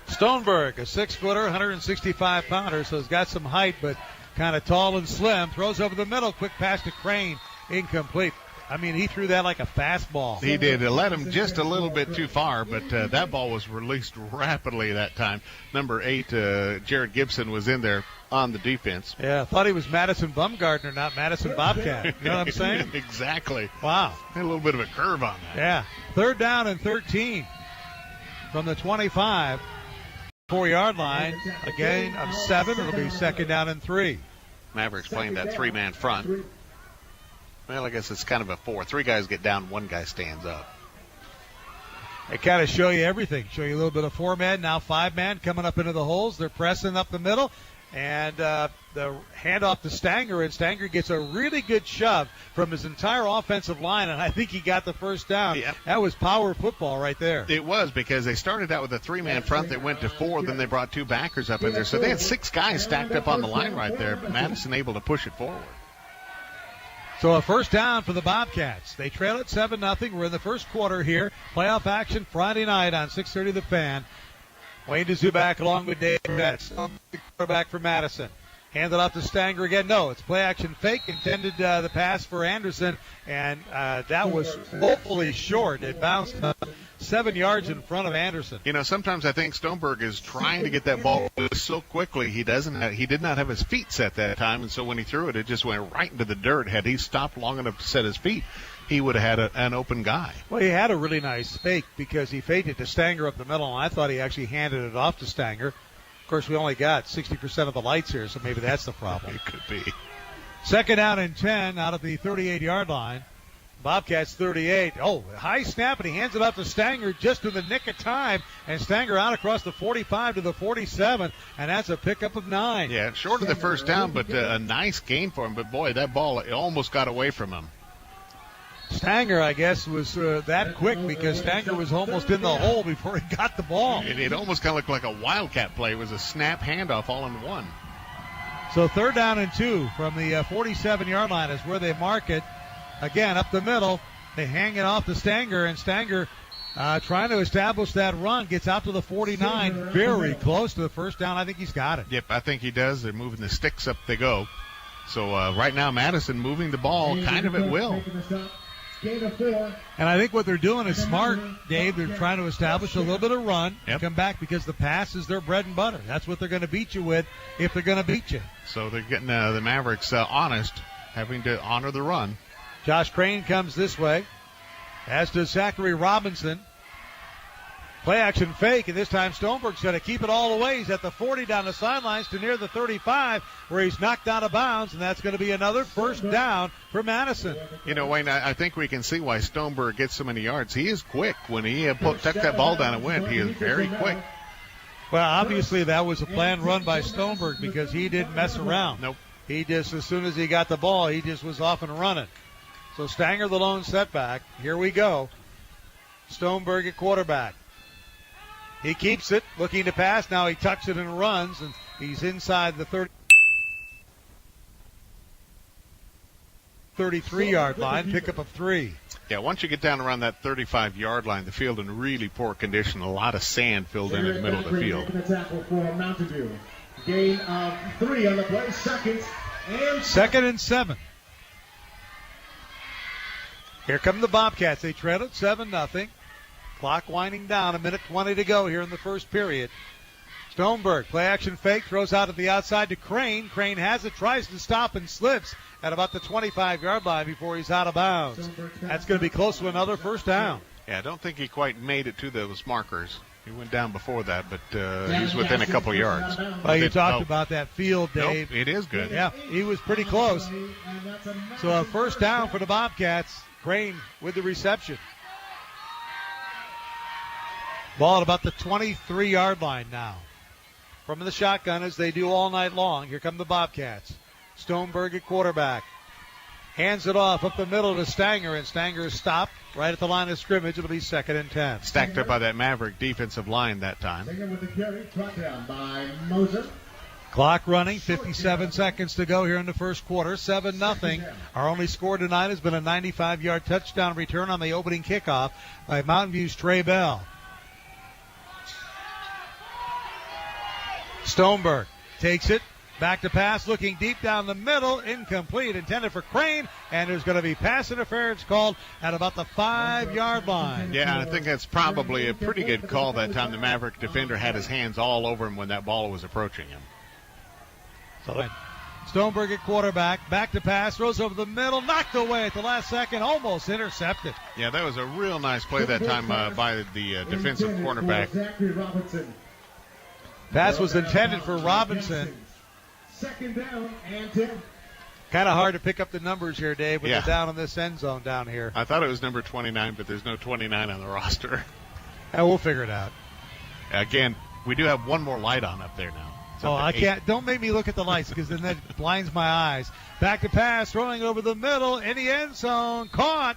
Stoneberg, a 6-footer, 165-pounder, so he's got some height, but kind of tall and slim. Throws over the middle. Quick pass to Crane. Incomplete. I mean, he threw that like a fastball. He did. It led him just a little bit too far, but that ball was released rapidly that time. Number 8, Jared Gibson, was in there on the defense. Yeah, I thought he was Madison Bumgardner, not Madison Bobcat. You know what I'm saying? Exactly. Wow. Had a little bit of a curve on that. Yeah. Third down and 13 from the 25. 4-yard line. A gain of 7. It'll be second down and 3. Mavericks playing that 3-man front. Well, I guess it's kind of a 4. 3 guys get down, 1 guy stands up. They kind of show you everything. Show you a little bit of 4-man, now 5-man coming up into the holes. They're pressing up the middle. And the handoff to Stanger, and Stanger gets a really good shove from his entire offensive line, and I think he got the first down. Yep. That was power football right there. It was, because they started out with a 3-man front that went to 4, then they brought 2 backers up in there. So they had 6 guys stacked up on the line right there, but Madison able to push it forward. So a first down for the Bobcats. They trail it 7-0. We're in the first quarter here. Playoff action Friday night on 6:30 The Fan. Wayne Zubak along with Dave Betts. Quarterback for Madison. Hand it off to Stanger again. No, it's play action fake. Intended the pass for Anderson, and that was woefully short. It bounced 7 yards in front of Anderson. You know, sometimes I think Stoneberg is trying to get that ball so quickly he did not have his feet set that time, and so when he threw it, it just went right into the dirt. Had he stopped long enough to set his feet, he would have had an open guy. Well, he had a really nice fake because he faked it to Stanger up the middle, and I thought he actually handed it off to Stanger. Of course, we only got 60% of the lights here, so maybe that's the problem. It could be. Second down and 10 out of the 38-yard line. Bobcats 38. Oh, high snap, and he hands it off to Stanger just in the nick of time, and Stanger out across the 45 to the 47, and that's a pickup of 9. Yeah, short of the first down, but a nice gain for him. But, boy, that ball it almost got away from him. Stanger, I guess, was that quick because Stanger was almost in the hole before he got the ball. It almost kind of looked like a wildcat play. It was a snap handoff all in one. So third down and 2 from the 47-yard line is where they mark it. Again, up the middle, they hang it off to Stanger, and Stanger trying to establish that run, gets out to the 49, very close to the first down. I think he's got it. Yep, I think he does. They're moving the sticks up they go. So right now, Madison moving the ball kind of at will. And I think what they're doing is smart, Dave. They're trying to establish a little bit of run and come back because the pass is their bread and butter. That's what they're going to beat you with if they're going to beat you. So they're getting the Mavericks honest, having to honor the run. Josh Crane comes this way, as does Zachary Robinson. Play action fake, and this time Stoneberg's going to keep it all the way. He's at the 40 down the sidelines to near the 35 where he's knocked out of bounds, and that's going to be another first down for Madison. You know, Wayne, I think we can see why Stoneberg gets so many yards. He is quick. When he tucked that ball down and went, he is very quick. Well, obviously that was a planned run by Stoneberg because he didn't mess around. Nope. He just, as soon as he got the ball, he just was off and running. So Stanger the lone setback. Here we go. Stoneberg at quarterback. He keeps it, looking to pass. Now he tucks it and runs, and he's inside the 33-yard line, pickup of 3. Yeah, once you get down around that 35-yard line, the field in really poor condition. A lot of sand filled in the middle of the field. Gain of 3 on the play, second and 7. Here come the Bobcats. They trail it 7-0. Clock winding down, 1:20 to go here in the first period. Stoneberg, play action fake, throws out at the outside to Crane. Crane has it, tries to stop and slips at about the 25-yard line before he's out of bounds. That's going to be close to another first down. Yeah, I don't think he quite made it to those markers. He went down before that, but he was within a couple yards. Well, you talked about that field, Dave. Nope, it is good. Yeah, he was pretty close. So a first down for the Bobcats. Crane with the reception. Ball at about the 23-yard line now. From the shotgun, as they do all night long. Here come the Bobcats. Stoneberg at quarterback. Hands it off up the middle to Stanger, and Stanger is stopped right at the line of scrimmage. It'll be 2nd and 10. Stacked up by that Maverick defensive line that time. With the carry, brought down by Moser. Clock running, 57 seconds to go here in the first quarter. 7-0. Our only score tonight has been a 95-yard touchdown return on the opening kickoff by Mountain View's Trey Bell. Stoneberg takes it, back to pass, looking deep down the middle, incomplete, intended for Crane, and there's going to be pass interference called at about the 5-yard line. Yeah, and I think that's probably a pretty good call that time. The Maverick defender had his hands all over him when that ball was approaching him. So Stoneberg at quarterback, back to pass, throws over the middle, knocked away at the last second, almost intercepted. Yeah, that was a real nice play that time by the defensive cornerback. Pass was intended for Robinson. Second down and 10. Kind of hard to pick up the numbers here, Dave, with Yeah. the down in this end zone down here. I thought it was number 29, but there's no 29 on the roster. And we'll figure it out. Again, we do have one more light on up there now. Oh, I can't. Don't make me look at the lights because then that blinds my eyes. Back to pass, throwing over the middle in the end zone. Caught.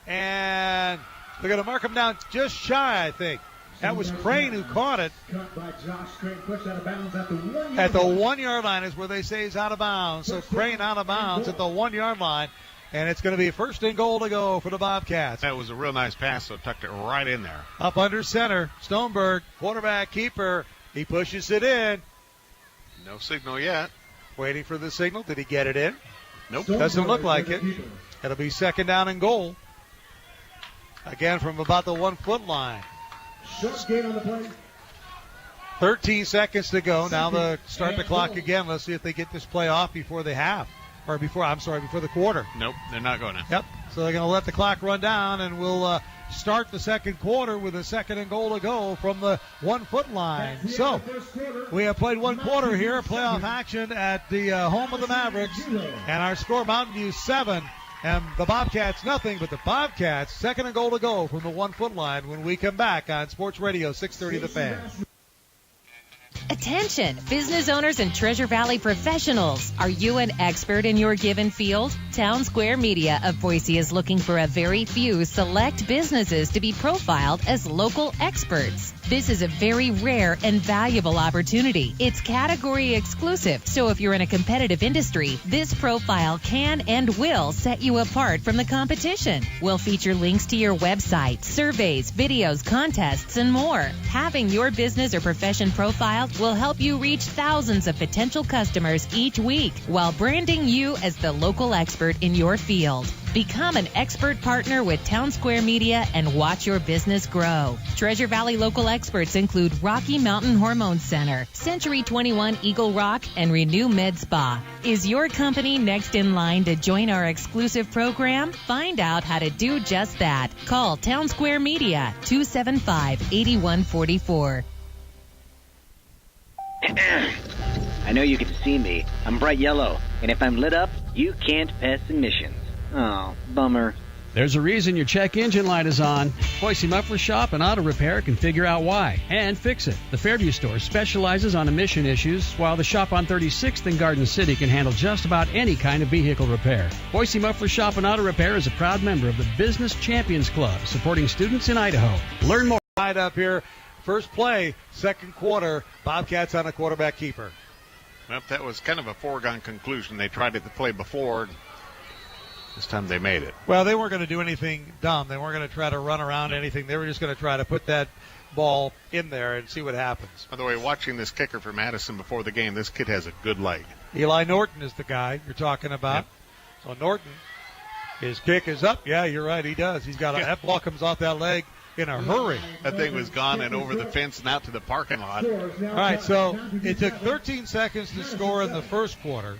And they're going to mark him down just shy, I think. That was Crane who caught it. Caught by Josh Crane, pushed out of bounds at the 1 yard line. At the 1 yard line is where they say he's out of bounds. So Crane out of bounds at the 1 yard line. And it's going to be first and goal to go for the Bobcats. That was a real nice pass, so tucked it right in there. Up under center, Stoneberg, quarterback keeper. He pushes it in. No signal yet. Waiting for the signal. Did he get it in? Nope. Doesn't look like it. It'll be second down and goal. Again from about the 1 foot line. Short gain on the play. 13 seconds to go. Now the start the clock again. Let's see if they get this play off before the half. Or before the quarter. Nope, they're not going to. Yep. So they're going to let the clock run down, and we'll start the second quarter with a second and goal to go from the 1 foot line. So we have played 1 quarter here, playoff action at the home of the Mavericks, and our score Mountain View 7 and the Bobcats nothing, but the Bobcats second and goal to go from the 1 foot line when we come back on Sports Radio 630 The Fan. Attention, business owners and Treasure Valley professionals. Are you an expert in your given field? Town Square Media of Boise is looking for a very few select businesses to be profiled as local experts. This is a very rare and valuable opportunity. It's category exclusive, so if you're in a competitive industry, this profile can and will set you apart from the competition. We'll feature links to your website, surveys, videos, contests, and more. Having your business or profession profiled will help you reach thousands of potential customers each week while branding you as the local expert in your field. Become an expert partner with Town Square Media and watch your business grow. Treasure Valley local experts include Rocky Mountain Hormone Center, Century 21 Eagle Rock, and Renew Med Spa. Is your company next in line to join our exclusive program? Find out how to do just that. Call Town Square Media, 275-8144. I know you can see me. I'm bright yellow, and if I'm lit up, you can't pass emissions. Oh, bummer. There's a reason your check engine light is on. Boise Muffler Shop and Auto Repair can figure out why and fix it. The Fairview store specializes on emission issues, while the shop on 36th in Garden City can handle just about any kind of vehicle repair. Boise Muffler Shop and Auto Repair is a proud member of the Business Champions Club, supporting students in Idaho. Learn more. Right up here, first play, second quarter, Bobcats on a quarterback keeper. Well, that was kind of a foregone conclusion. They tried it the play before. This time they made it. Well, they weren't going to do anything dumb. They weren't going to try to run around anything. They were just going to try to put that ball in there and see what happens. By the way, watching this kicker for Madison before the game, this kid has a good leg. Eli Norton is the guy you're talking about. Yep. So Norton, his kick is up. Yeah, you're right. He does. He's got that ball comes off that leg in a hurry. That thing was gone and over the fence and out to the parking lot. All right, so it took 13 seconds to score in the first quarter.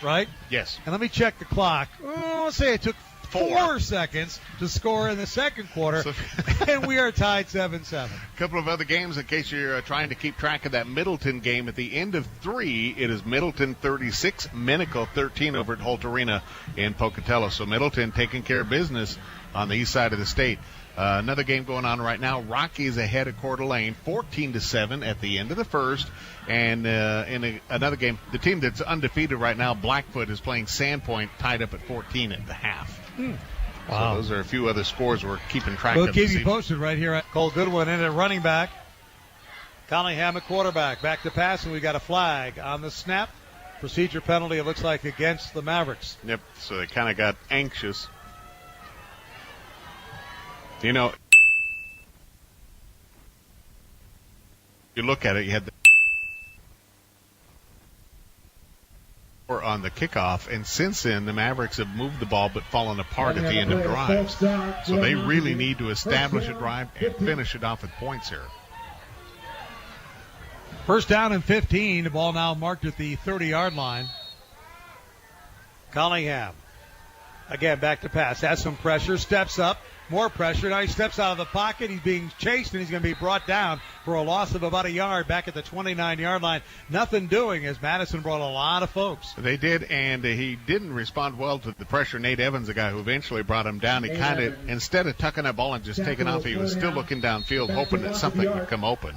Right? Yes. And let me check the clock. Let's say it took 4 seconds to score in the second quarter, and we are tied 7-7. A couple of other games in case you're trying to keep track of that Middleton game. At the end of 3, it is Middleton 36, Minico 13 over at Holt Arena in Pocatello. So Middleton taking care of business on the east side of the state. Another game going on right now. Rockies ahead of Coeur d'Alene, 14-7 at the end of the first. And another game, the team that's undefeated right now, Blackfoot, is playing Sandpoint, tied up at 14 at the half. Wow. So those are a few other scores we're keeping track of. We'll keep you posted right here at Cole Goodwin in at running back. Collingham at quarterback. Back to pass, and we got a flag on the snap. Procedure penalty, it looks like, against the Mavericks. Yep, so they kind of got anxious. You know, you look at it, you had the on the kickoff, and since then the Mavericks have moved the ball but fallen apart at the end of drives. So they really need to establish a drive and finish it off with points here. First down and 15. The ball now marked at the 30-yard line. Collingham Again, back to pass. Has some pressure. Steps up. More pressure. Now he steps out of the pocket. He's being chased, and he's going to be brought down for a loss of about a yard back at the 29-yard line. Nothing doing as Madison brought a lot of folks. They did, and he didn't respond well to the pressure. Nate Evans, the guy who eventually brought him down, he kind of, instead of tucking that ball and just taking off, he was still looking downfield, hoping that something would come open.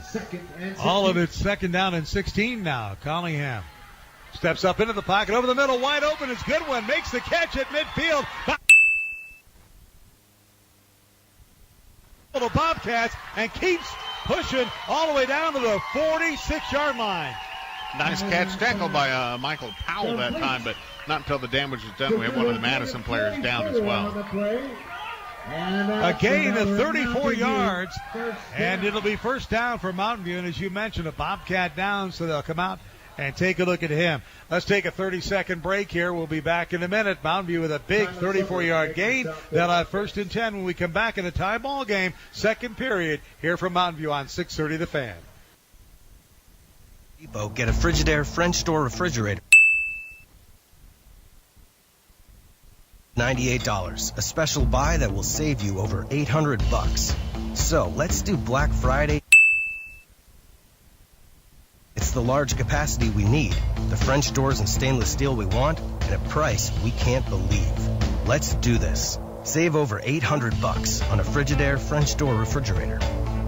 All of it's second down and 16 now. Collingham steps up into the pocket, over the middle, wide open. It's Goodwin, makes the catch at midfield. The Bobcats, and keeps pushing all the way down to the 46-yard line. Nice catch tackle by Michael Powell that time, but not until the damage was done. We have one of the Madison players down as well. A gain of 34 yards, and it'll be first down for Mountain View. And as you mentioned, a Bobcat down, so they'll come out and take a look at him. Let's take a 30-second break here. We'll be back in a minute. Mountain View with a big 34-yard gain. They'll have first and 10 when we come back in a tie ball game. Second period here from Mountain View on 630 The Fan. Depot, get a Frigidaire French door refrigerator. $98. A special buy that will save you over $800. So let's do Black Friday. It's the large capacity we need, the French doors and stainless steel we want, at a price we can't believe. Let's do this. Save over $800 on a Frigidaire French door refrigerator.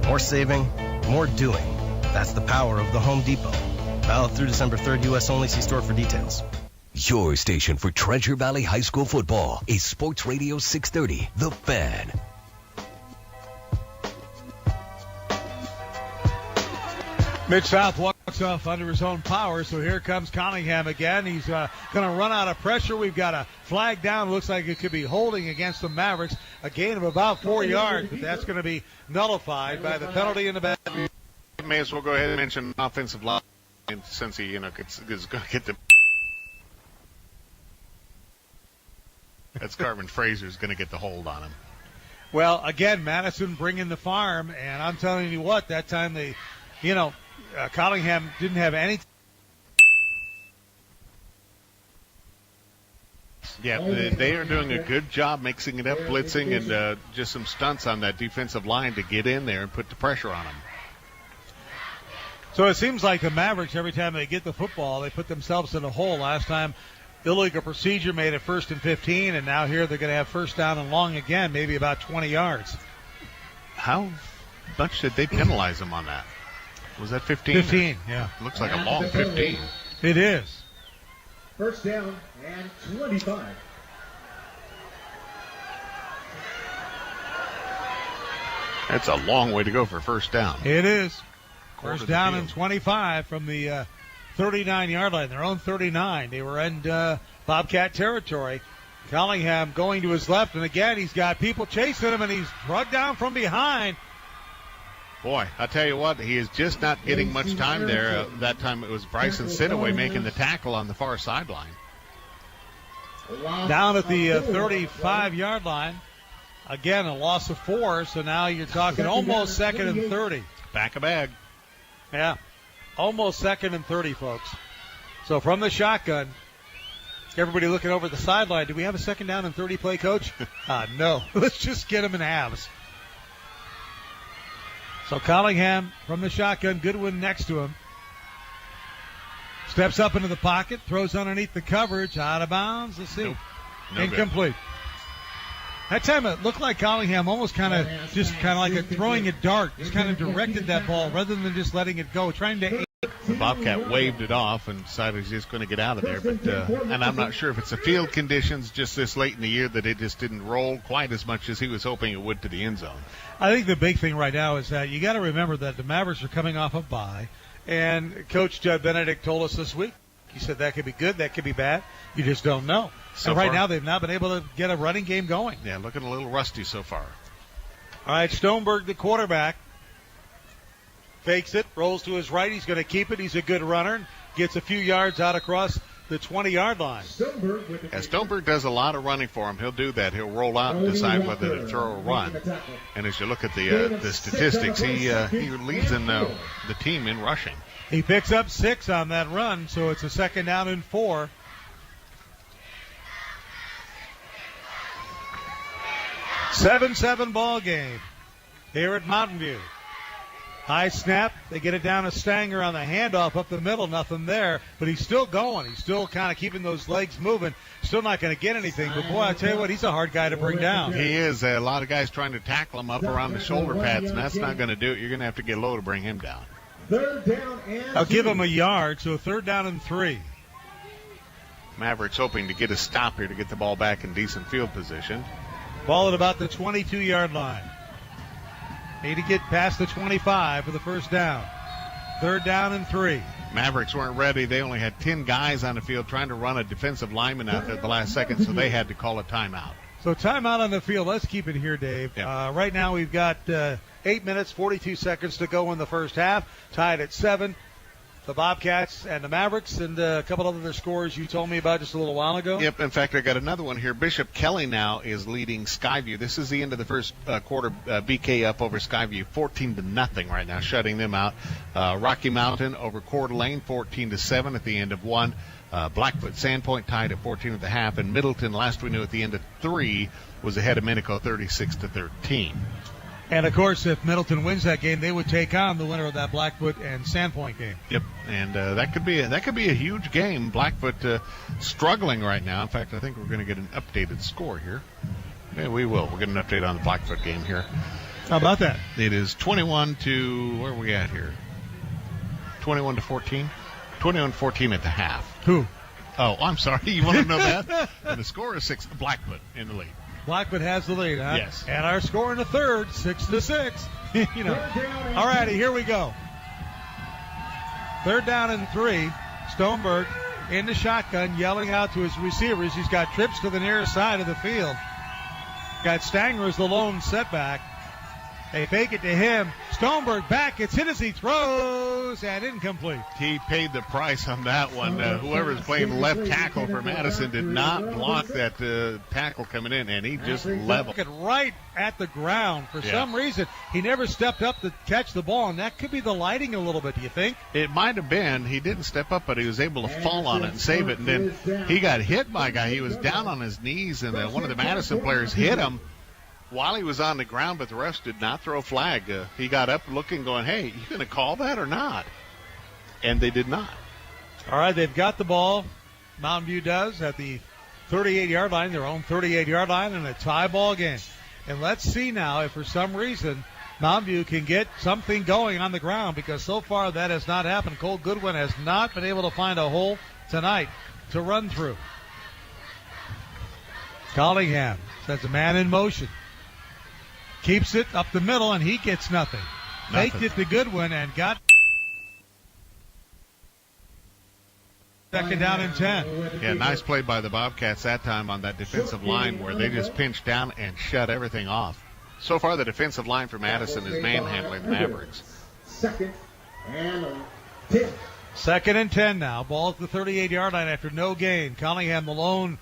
More saving, more doing. That's the power of the Home Depot. Valid through December 3rd, U.S. only. See store for details. Your station for Treasure Valley High School football is Sports Radio 630, The Fan. Mid-South walks off under his own power, so here comes Collingham again. He's going to run out of pressure. We've got a flag down. Looks like it could be holding against the Mavericks. A gain of about 4 yards, but that's going to be nullified by the penalty in the back. May as well go ahead and mention offensive line since he, is going to get the. That's Carmen Fraser's going to get the hold on him. Well, again, Madison bringing the farm, and I'm telling you what, that time they, Collingham didn't have any. Yeah, they are doing a good job mixing it up, blitzing, and just some stunts on that defensive line to get in there and put the pressure on them. So it seems like the Mavericks, every time they get the football, they put themselves in a hole. Last time, illegal procedure made it 1st and 15, and now here they're going to have first down and long again, maybe about 20 yards. How much did they penalize them on that? Was that 15? 15, yeah. Looks like a long 15. It is. First down and 25. That's a long way to go for first down. It is. First down and 25 from the 39-yard line, their own 39. They were in Bobcat territory. Collingham going to his left, and again, he's got people chasing him, and he's brought down from behind. Boy, I tell you what, he is just not getting much time there. That time it was Bryson Sidaway making the tackle on the far sideline. Down at the 35-yard line. Again, a loss of 4, so now you're talking almost 2nd and 30. Back a bag. Yeah, almost 2nd and 30, folks. So from the shotgun, everybody looking over the sideline. Do we have a 2nd down and 30 play, Coach? No. Let's just get them in halves. So Collingham from the shotgun, Goodwin next to him. Steps up into the pocket, throws underneath the coverage, out of bounds. Let's see. Nope. No incomplete. Good. That time it looked like Collingham almost kind of like throwing a dart, just kind of directed that ball rather than just letting it go, trying to. The Bobcat waved it off and decided he's just going to get out of there. But and I'm not sure if it's the field conditions just this late in the year that it just didn't roll quite as much as he was hoping it would to the end zone. I think the big thing right now is that you got to remember that the Mavericks are coming off a bye, and Coach Judd Benedict told us this week. He said that could be good, that could be bad. You just don't know. So right now they've not been able to get a running game going. Yeah, looking a little rusty so far. All right, Stoneberg, the quarterback, fakes it, rolls to his right. He's going to keep it. He's a good runner. Gets a few yards out across the 20-yard line. Stoneberg does a lot of running for him. He'll do that. He'll roll out and decide whether to throw or run. And as you look at the statistics, he leads in the team in rushing. He picks up 6 on that run, so it's a 2nd down and 4. 7-7 ball game here at Mountain View. High snap. They get it down to Stanger on the handoff up the middle. Nothing there, but he's still going. He's still kind of keeping those legs moving. Still not going to get anything. But, boy, I tell you what, he's a hard guy to bring down. He is. A lot of guys trying to tackle him up around the shoulder pads, and that's not going to do it. You're going to have to get low to bring him down. Third down and I'll give him a yard, so 3rd down and 3. Mavericks hoping to get a stop here to get the ball back in decent field position. Ball at about the 22-yard line. Need to get past the 25 for the first down. 3rd down and 3. Mavericks weren't ready. They only had 10 guys on the field trying to run a defensive lineman out at the last second, so they had to call a timeout. So timeout on the field. Let's keep it here, Dave. Yep. Right now we've got 8 minutes, 42 seconds to go in the first half. Tied at 7. The Bobcats and the Mavericks, and a couple of other scores you told me about just a little while ago. Yep, in fact, I got another one here. Bishop Kelly now is leading Skyview. This is the end of the first quarter. BK up over Skyview, 14-0 right now, shutting them out. Rocky Mountain over Coeur d'Alene, 14-7 at the end of 1. Blackfoot Sandpoint tied at 14 at the half, and Middleton, last we knew at the end of 3, was ahead of Minico 36-13. And, of course, if Middleton wins that game, they would take on the winner of that Blackfoot and Sandpoint game. Yep, and that could be a huge game. Blackfoot struggling right now. In fact, I think we're going to get an updated score here. Yeah, we will. We'll get an update on the Blackfoot game here. How about that? It is 21 to, where are we at here? 21-14? 21-14 at the half. Who? Oh, I'm sorry. You want to know that? And the score is 6. Blackfoot in the lead. Blackfoot has the lead, huh? Yes. And our score in the third, 6-6. You know. All righty, here we go. 3rd down and 3. Stoneberg in the shotgun, yelling out to his receivers. He's got trips to the near side of the field. Got Stanger as the lone setback. They fake it to him. Stoneberg back. It's hit as he throws, and incomplete. He paid the price on that one. Whoever's playing left tackle for Madison did not block that tackle coming in, and he just leveled. Right at the ground. For some reason, he never stepped up to catch the ball, and that could be the lighting a little bit, do you think? It might have been. He didn't step up, but he was able to fall on it and save it, and then he got hit by a guy. He was down on his knees, and one of the Madison players hit him while he was on the ground, but the refs did not throw a flag. He got up looking, going, hey, you going to call that or not? And they did not. All right, they've got the ball. Mountain View does at the 38-yard line, their own 38-yard line, in a tie ball game. And let's see now if for some reason Mountain View can get something going on the ground, because so far that has not happened. Cole Goodwin has not been able to find a hole tonight to run through. Collingham sends a man in motion. Keeps it up the middle, and he gets nothing. Faked it to Goodwin and got 2nd down and 10. Yeah, nice play by the Bobcats that time on that defensive line where they just pinched down and shut everything off. So far, the defensive line for Madison is manhandling the Mavericks. 2nd and 10. 2nd and 10 now. Ball at the 38-yard line after no gain. Collingham, the lone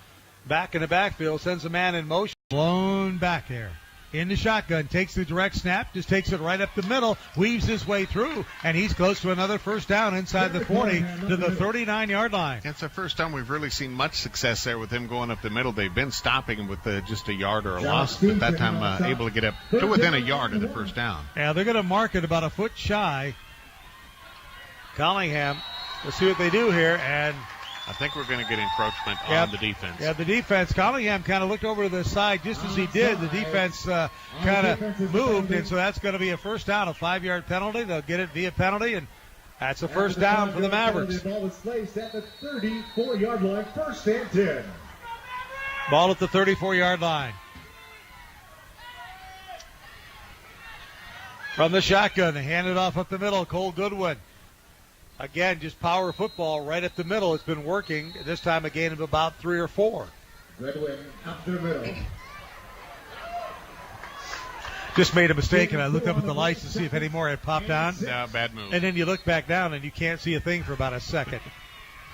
back in the backfield, sends a man in motion. Lone back there. In the shotgun, takes the direct snap, just takes it right up the middle, weaves his way through, and he's close to another first down inside the 40 to the 39-yard line. It's the first time we've really seen much success there with him going up the middle. They've been stopping him with just a yard or a loss, but that time able to get up to within a yard of the first down. Yeah, they're going to mark it about a foot shy. Collingham, let's see what they do here, and I think we're going to get encroachment on the defense. Yeah, the defense. Collingham kind of looked over to the side just as he did. The defense kind of moved, and so that's going to be a first down, a 5-yard penalty. They'll get it via penalty, and that's a first down for the Mavericks. The ball is placed at the 34-yard line, 1st and 10. Ball at the 34-yard line. From the shotgun, they hand it off up the middle. Cole Goodwin. Again, just power football right up the middle. It's been working. This time a gain of about 3 or 4. Goodwin up the middle. Just made a mistake, and I looked up at the lights to see if any more had popped on. No, bad move. And then you look back down, and you can't see a thing for about a second.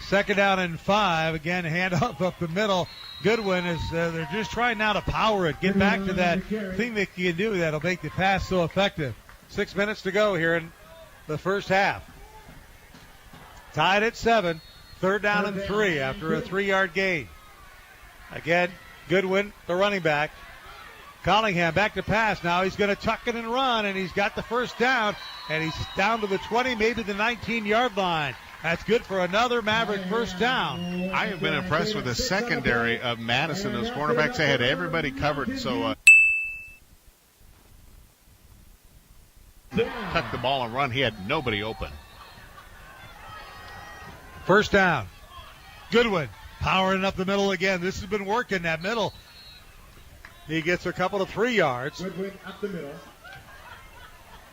2nd down and 5. Again, handoff up the middle. Goodwin is they're just trying now to power it, get back to that thing that you can do that'll make the pass so effective. 6 minutes to go here in the first half. Tied at 7, 3rd down and 3 after a 3-yard gain. Again, Goodwin, the running back. Collingham back to pass. Now he's going to tuck it and run, and he's got the first down, and he's down to the 20, maybe the 19-yard line. That's good for another Maverick first down. I have been impressed with the secondary of Madison. Those cornerbacks, they had everybody covered, so tuck the ball and run. He had nobody open. First down. Goodwin powering up the middle again. This has been working, that middle. He gets a couple of 3 yards. Goodwin up the middle.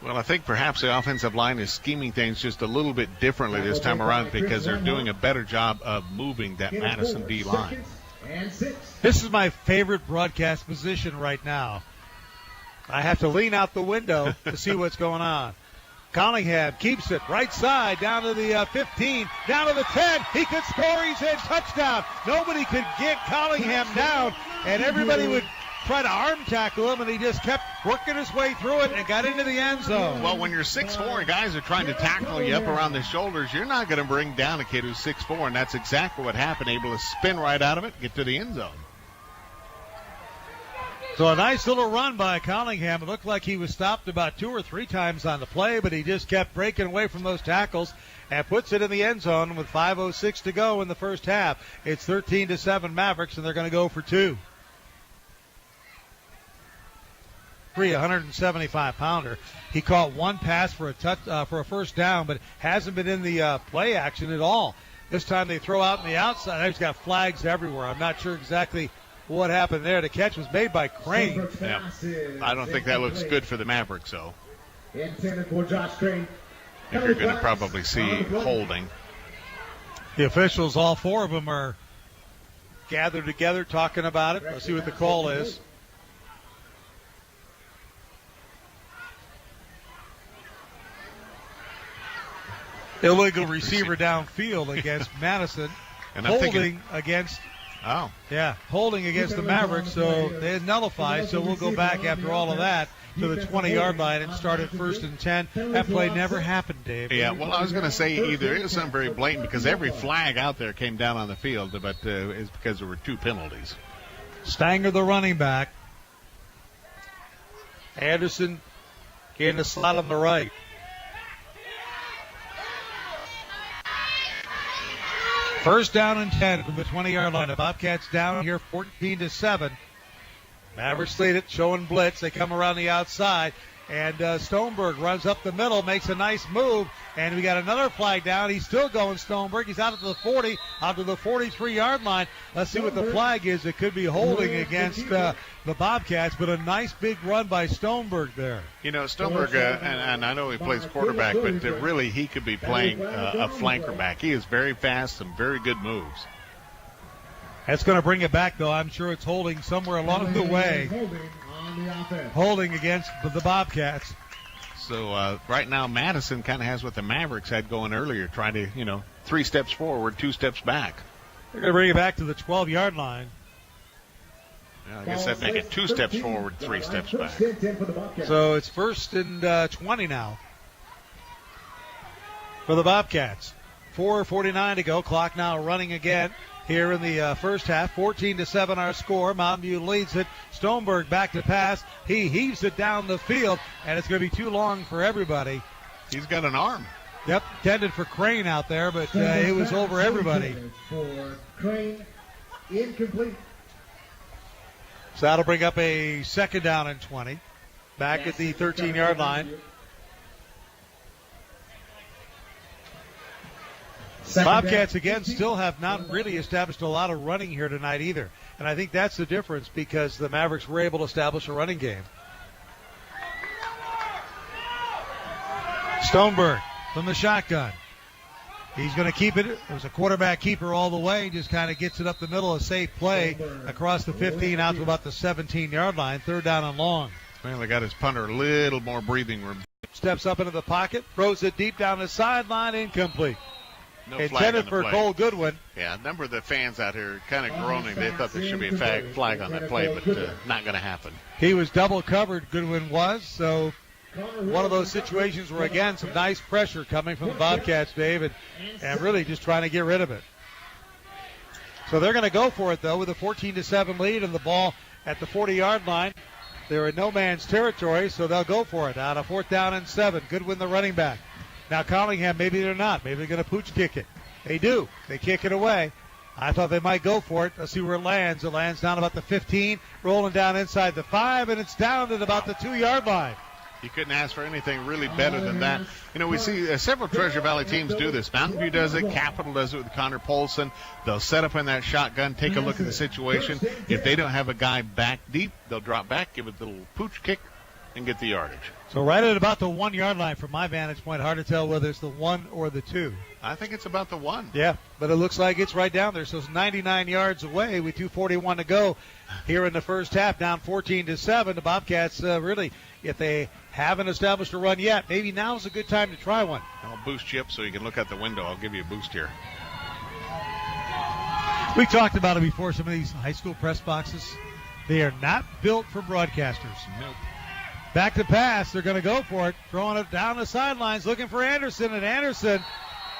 Well, I think perhaps the offensive line is scheming things just a little bit differently this time around because they're doing a better job of moving that Madison D line. This is my favorite broadcast position right now. I have to lean out the window to see what's going on. Collingham keeps it right side down to the 15, down to the 10. He could score. He's in. Touchdown. Nobody could get Collingham down, and everybody would try to arm tackle him, and he just kept working his way through it and got into the end zone. Well, when you're 6'4" and guys are trying to tackle you up around the shoulders, you're not going to bring down a kid who's 6'4", and that's exactly what happened. Able to spin right out of it, get to the end zone. So a nice little run by Collingham. It looked like he was stopped about 2 or 3 times on the play, but he just kept breaking away from those tackles and puts it in the end zone with 5:06 to go in the first half. It's 13-7 Mavericks, and they're going to go for 2. 175-pounder. He caught one pass for a first down, but hasn't been in the play action at all. This time they throw out on the outside. They've got flags everywhere. I'm not sure exactly what happened there. The catch was made by Crane. Yeah. I don't think that looks good for the Mavericks, though. Intended for Josh Crane. I think you're going to probably see holding. The officials, all 4 of them, are gathered together talking about it. Let's see what the call is. Illegal receiver downfield against Madison. And holding against the Mavericks, so they nullify. So we'll go back after all of that to the 20-yard line and start at 1st and 10. That play never happened, Dave. Yeah, well, I was going to say either it was something very blatant because every flag out there came down on the field, but it's because there were 2 penalties. Stanger, the running back. Anderson in the slot on the right. First down and 10 from the 20-yard line. The Bobcats down here 14-7. Mavericks lead it, showing blitz. They come around the outside, and Stoneberg runs up the middle, makes a nice move, and we got another flag down. He's still going, Stoneberg. He's out to the 40, out to the 43-yard line. Let's see what the flag is. It could be holding against the Bobcats, but a nice big run by Stoneberg there. You know, Stoneberg, and I know he plays quarterback, but really he could be playing a flanker back. He is very fast, some very good moves. That's going to bring it back, though. I'm sure it's holding somewhere along the way. Holding against the Bobcats. So right now Madison kind of has what the Mavericks had going earlier, trying to, 3 steps forward, 2 steps back. They're going to bring it back to the 12-yard line. Yeah, I guess that'd make it 2 steps forward, 3 steps back. So it's 1st and 20 now for the Bobcats. 4:49 to go. Clock now running again here in the first half. 14-7 our score. Mountain View leads it. Stoneberg back to pass. He heaves it down the field, and it's going to be too long for everybody. He's got an arm. Yep, intended for Crane out there, but it was over everybody. For Crane, incomplete. So that'll bring up a 2nd down and 20. Back at the 13-yard line. Bobcats, again, still have not really established a lot of running here tonight either. And I think that's the difference because the Mavericks were able to establish a running game. Stoneberg from the shotgun. He's going to keep it. It was a quarterback keeper all the way. Just kind of gets it up the middle, a safe play across the 15 out to about the 17-yard line. 3rd down and long. Well, they got his punter a little more breathing room. Steps up into the pocket, throws it deep down the sideline, incomplete. No intended for play. Cole Goodwin. Yeah, a number of the fans out here kind of groaning. They thought there should be a flag on that play, but not going to happen. He was double covered, Goodwin was, so one of those situations where, again, some nice pressure coming from the Bobcats, Dave, and really just trying to get rid of it. So they're going to go for it, though, with a 14-7 lead and the ball at the 40-yard line. They're in no man's territory, so they'll go for it. On a 4th down and 7. Goodwin, the running back. Now Collingham, maybe they're not. Maybe they're going to pooch kick it. They do. They kick it away. I thought they might go for it. Let's see where it lands. It lands down about the 15, rolling down inside the 5, and it's down at about the 2-yard line. You couldn't ask for anything really better than that. You know, we see several Treasure Valley teams do this. Mountain View does it. Capital does it with Connor Polson. They'll set up in that shotgun, take a look at the situation. If they don't have a guy back deep, they'll drop back, give it a little pooch kick, and get the yardage. So right at about the 1-yard line from my vantage point. Hard to tell whether it's the 1 or the 2. I think it's about the 1. Yeah, but it looks like it's right down there. So it's 99 yards away with 2:41 to go here in the first half, down 14-7. The Bobcats really, if they haven't established a run yet, maybe now's a good time to try one. I'll boost you up so you can look out the window. I'll give you a boost here. We talked about it before. Some of these high school press boxes, they are not built for broadcasters. Nope. Back to pass. They're going to go for it. Throwing it down the sidelines, looking for Anderson, and Anderson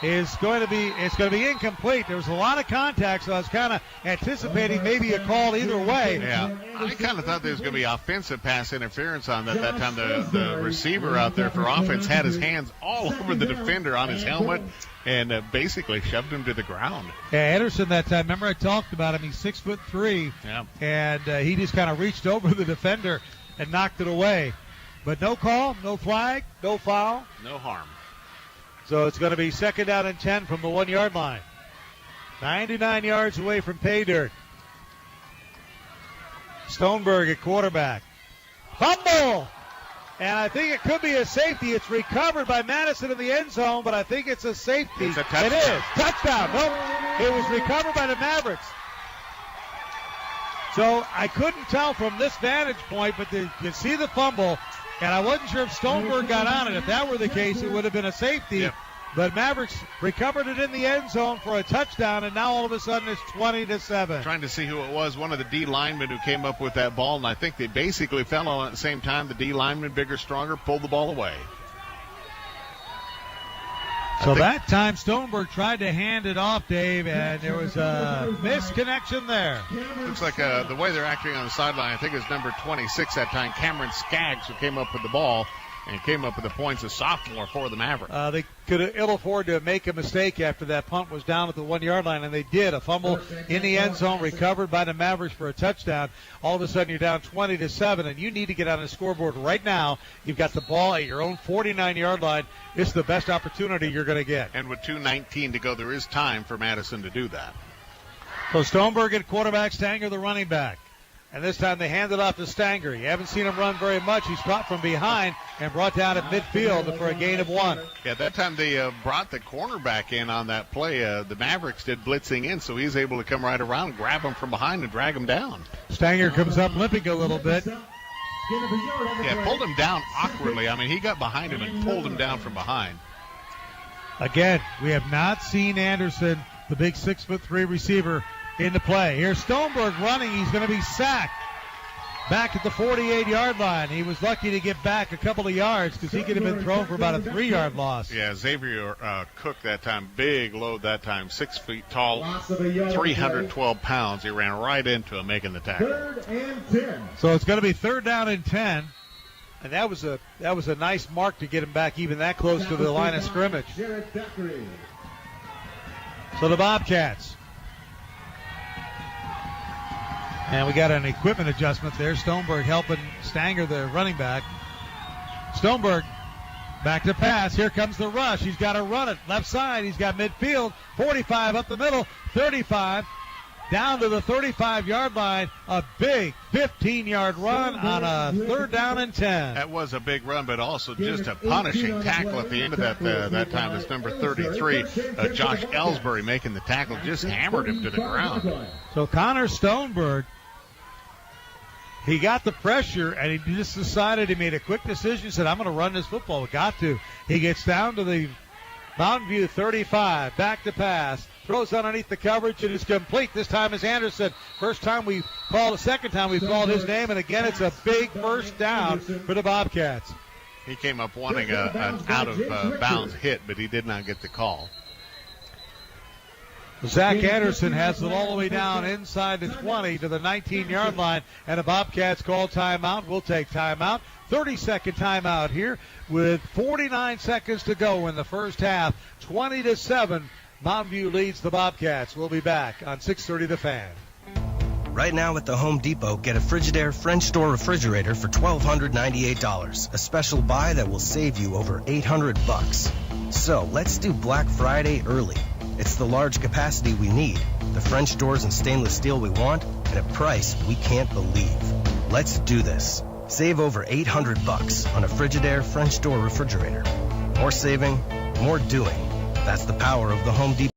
is going to be incomplete. There was a lot of contact, so I was kind of anticipating maybe a call either way. Yeah, I kind of thought there was going to be offensive pass interference on that. That time the receiver out there for offense had his hands all over the defender on his helmet and basically shoved him to the ground. Yeah, Anderson that time, remember I talked about him, he's 6'3", yeah, and he just kind of reached over the defender and knocked it away. But no call, no flag, no foul. No harm. So it's going to be 2nd down and 10 from the 1-yard line. 99 yards away from pay dirt. Stoneberg at quarterback. Fumble! And I think it could be a safety. It's recovered by Madison in the end zone, but I think it's a safety. It's a touchdown. It is. Touchdown. Nope. It was recovered by the Mavericks. So I couldn't tell from this vantage point, but you can see the fumble. And I wasn't sure if Stoneberg got on it. If that were the case, it would have been a safety. Yep. But Mavericks recovered it in the end zone for a touchdown, and now all of a sudden it's 20-7. Trying to see who it was. One of the D linemen who came up with that ball, and I think they basically fell on it at the same time. The D lineman, bigger, stronger, pulled the ball away. So that time Stoneberg tried to hand it off, Dave, and there was a misconnection there. Looks like the way they're acting on the sideline, I think it's number 26 that time, Cameron Skaggs, who came up with the ball and came up with the points, a sophomore for the Mavericks. They could have ill afford to make a mistake after that punt was down at the 1-yard line, and they did. A fumble in the end zone recovered by the Mavericks for a touchdown. All of a sudden you're down 20-7, and you need to get on the scoreboard right now. You've got the ball at your own 49-yard line. This is the best opportunity you're going to get. And with 2:19 to go, there is time for Madison to do that. So Stoneberg at quarterback, Stanger the running back. And this time they hand it off to Stanger. You haven't seen him run very much. He's caught from behind and brought down at midfield for a gain of 1. Yeah, that time they brought the cornerback in on that play. The Mavericks did blitzing in, so he's able to come right around, grab him from behind, and drag him down. Stanger comes up limping a little bit. Yeah, pulled him down awkwardly. I mean, he got behind him and pulled him down from behind. Again, we have not seen Anderson, the big 6'3" receiver, into play. Here's Stoneberg running. He's going to be sacked back at the 48-yard line. He was lucky to get back a couple of yards because he could have been thrown for about a 3-yard loss. Yeah, Xavier Cook that time, big load that time, 6 feet tall, 312 pounds. He ran right into him, making the tackle. 3rd and 10. So it's going to be 3rd down and 10. And that was a nice mark to get him back even that close to the line of scrimmage. So the Bobcats. And we got an equipment adjustment there. Stoneberg helping Stanger, the running back. Stoneberg back to pass. Here comes the rush. He's got to run it. Left side. He's got midfield. 45 up the middle. 35 down to the 35-yard line. A big 15-yard run on a 3rd down and 10. That was a big run, but also just a punishing tackle at the end of that time. It's number 33, Josh Ellsbury, making the tackle. Just hammered him to the ground. So Connor Stoneberg, he got the pressure, and he just decided, he made a quick decision, said, I'm going to run this football. We got to. He gets down to the Mountain View 35, back to pass, throws underneath the coverage, and it's complete. This time is Anderson. First time we called, the second time we called his name, and again it's a big first down for the Bobcats. He came up wanting an out-of-bounds hit, but he did not get the call. Zach Anderson has it all the way down inside the 20 to the 19-yard line, and the Bobcats call timeout. We'll take timeout. 30-second timeout here with 49 seconds to go in the first half. 20-7. Mountain View leads the Bobcats. We'll be back on 630 The Fan. Right now at the Home Depot, get a Frigidaire French door refrigerator for $1,298. A special buy that will save you over $800. So let's do Black Friday early. It's the large capacity we need, the French doors and stainless steel we want, at a price we can't believe. Let's do this. Save over $800 on a Frigidaire French door refrigerator. More saving, more doing. That's the power of the Home Depot.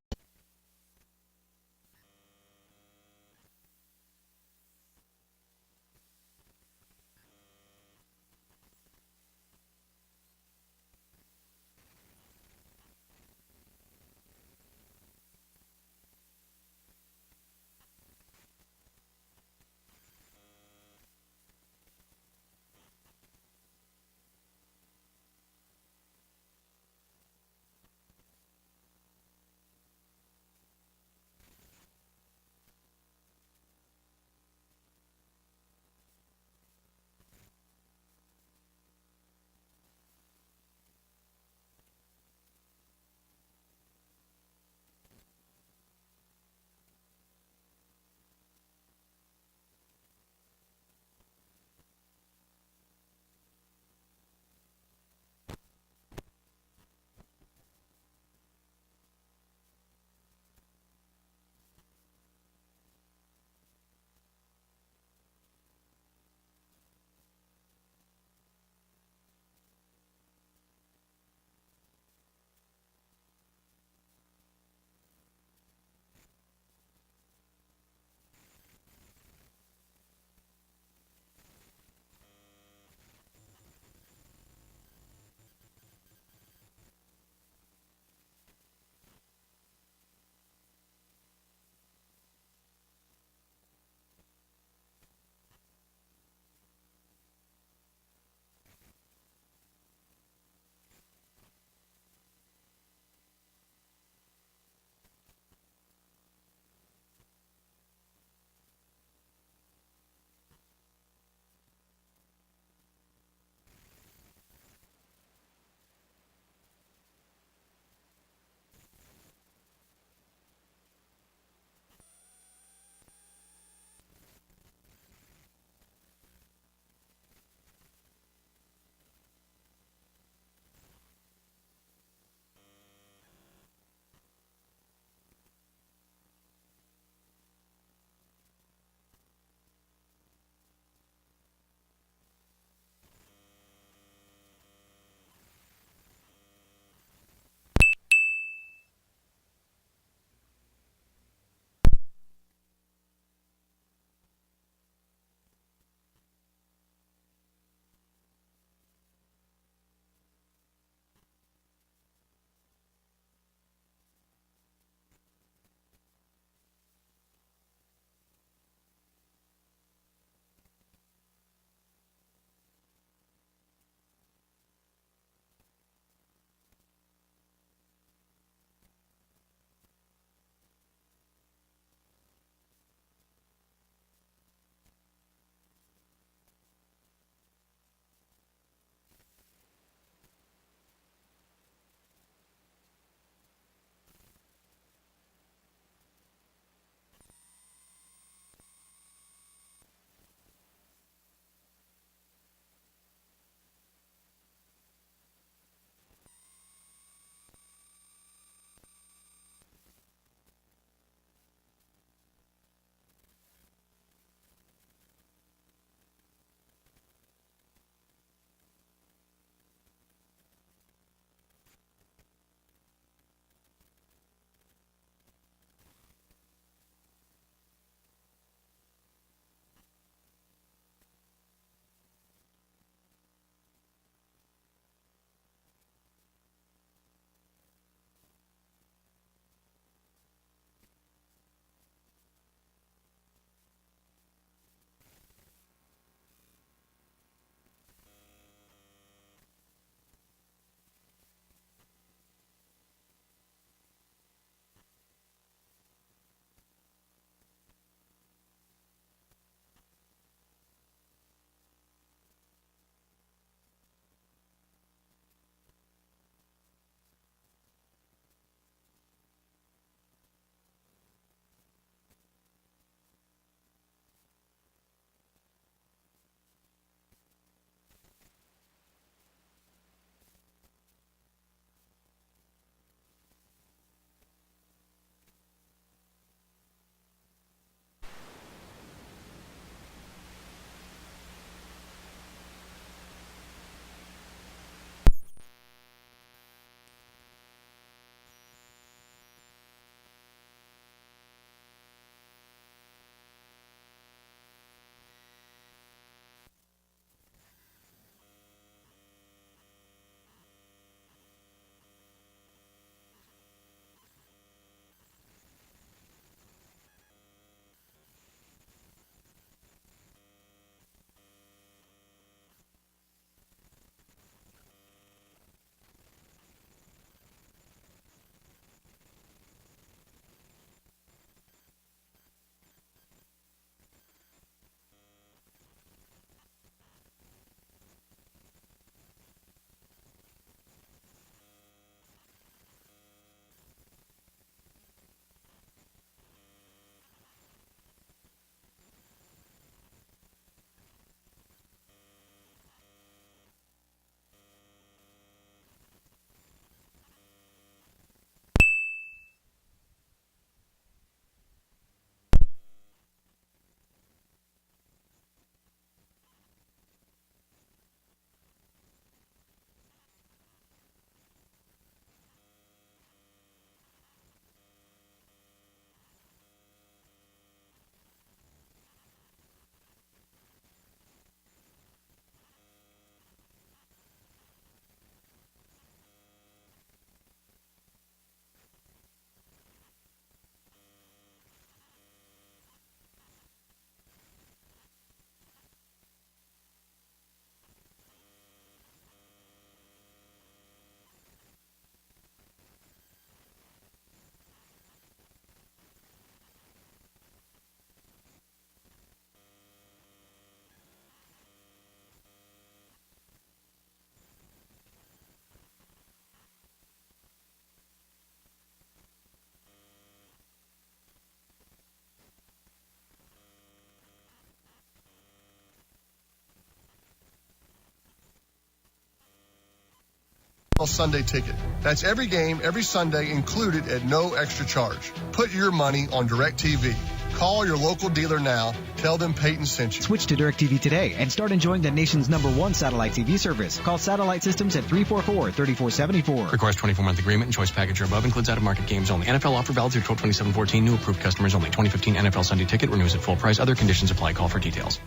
Sunday ticket. That's every game, every Sunday included at no extra charge. Put your money on DirecTV. Call your local dealer now. Tell them Peyton sent you. Switch to DirecTV today and start enjoying the nation's #1 satellite TV service. Call Satellite Systems at 344-3474. Requires 24-month agreement and choice package or above. Includes out-of-market games only. NFL offer valid through 12/27/14. New approved customers only. 2015 NFL Sunday ticket renews at full price. Other conditions apply. Call for details.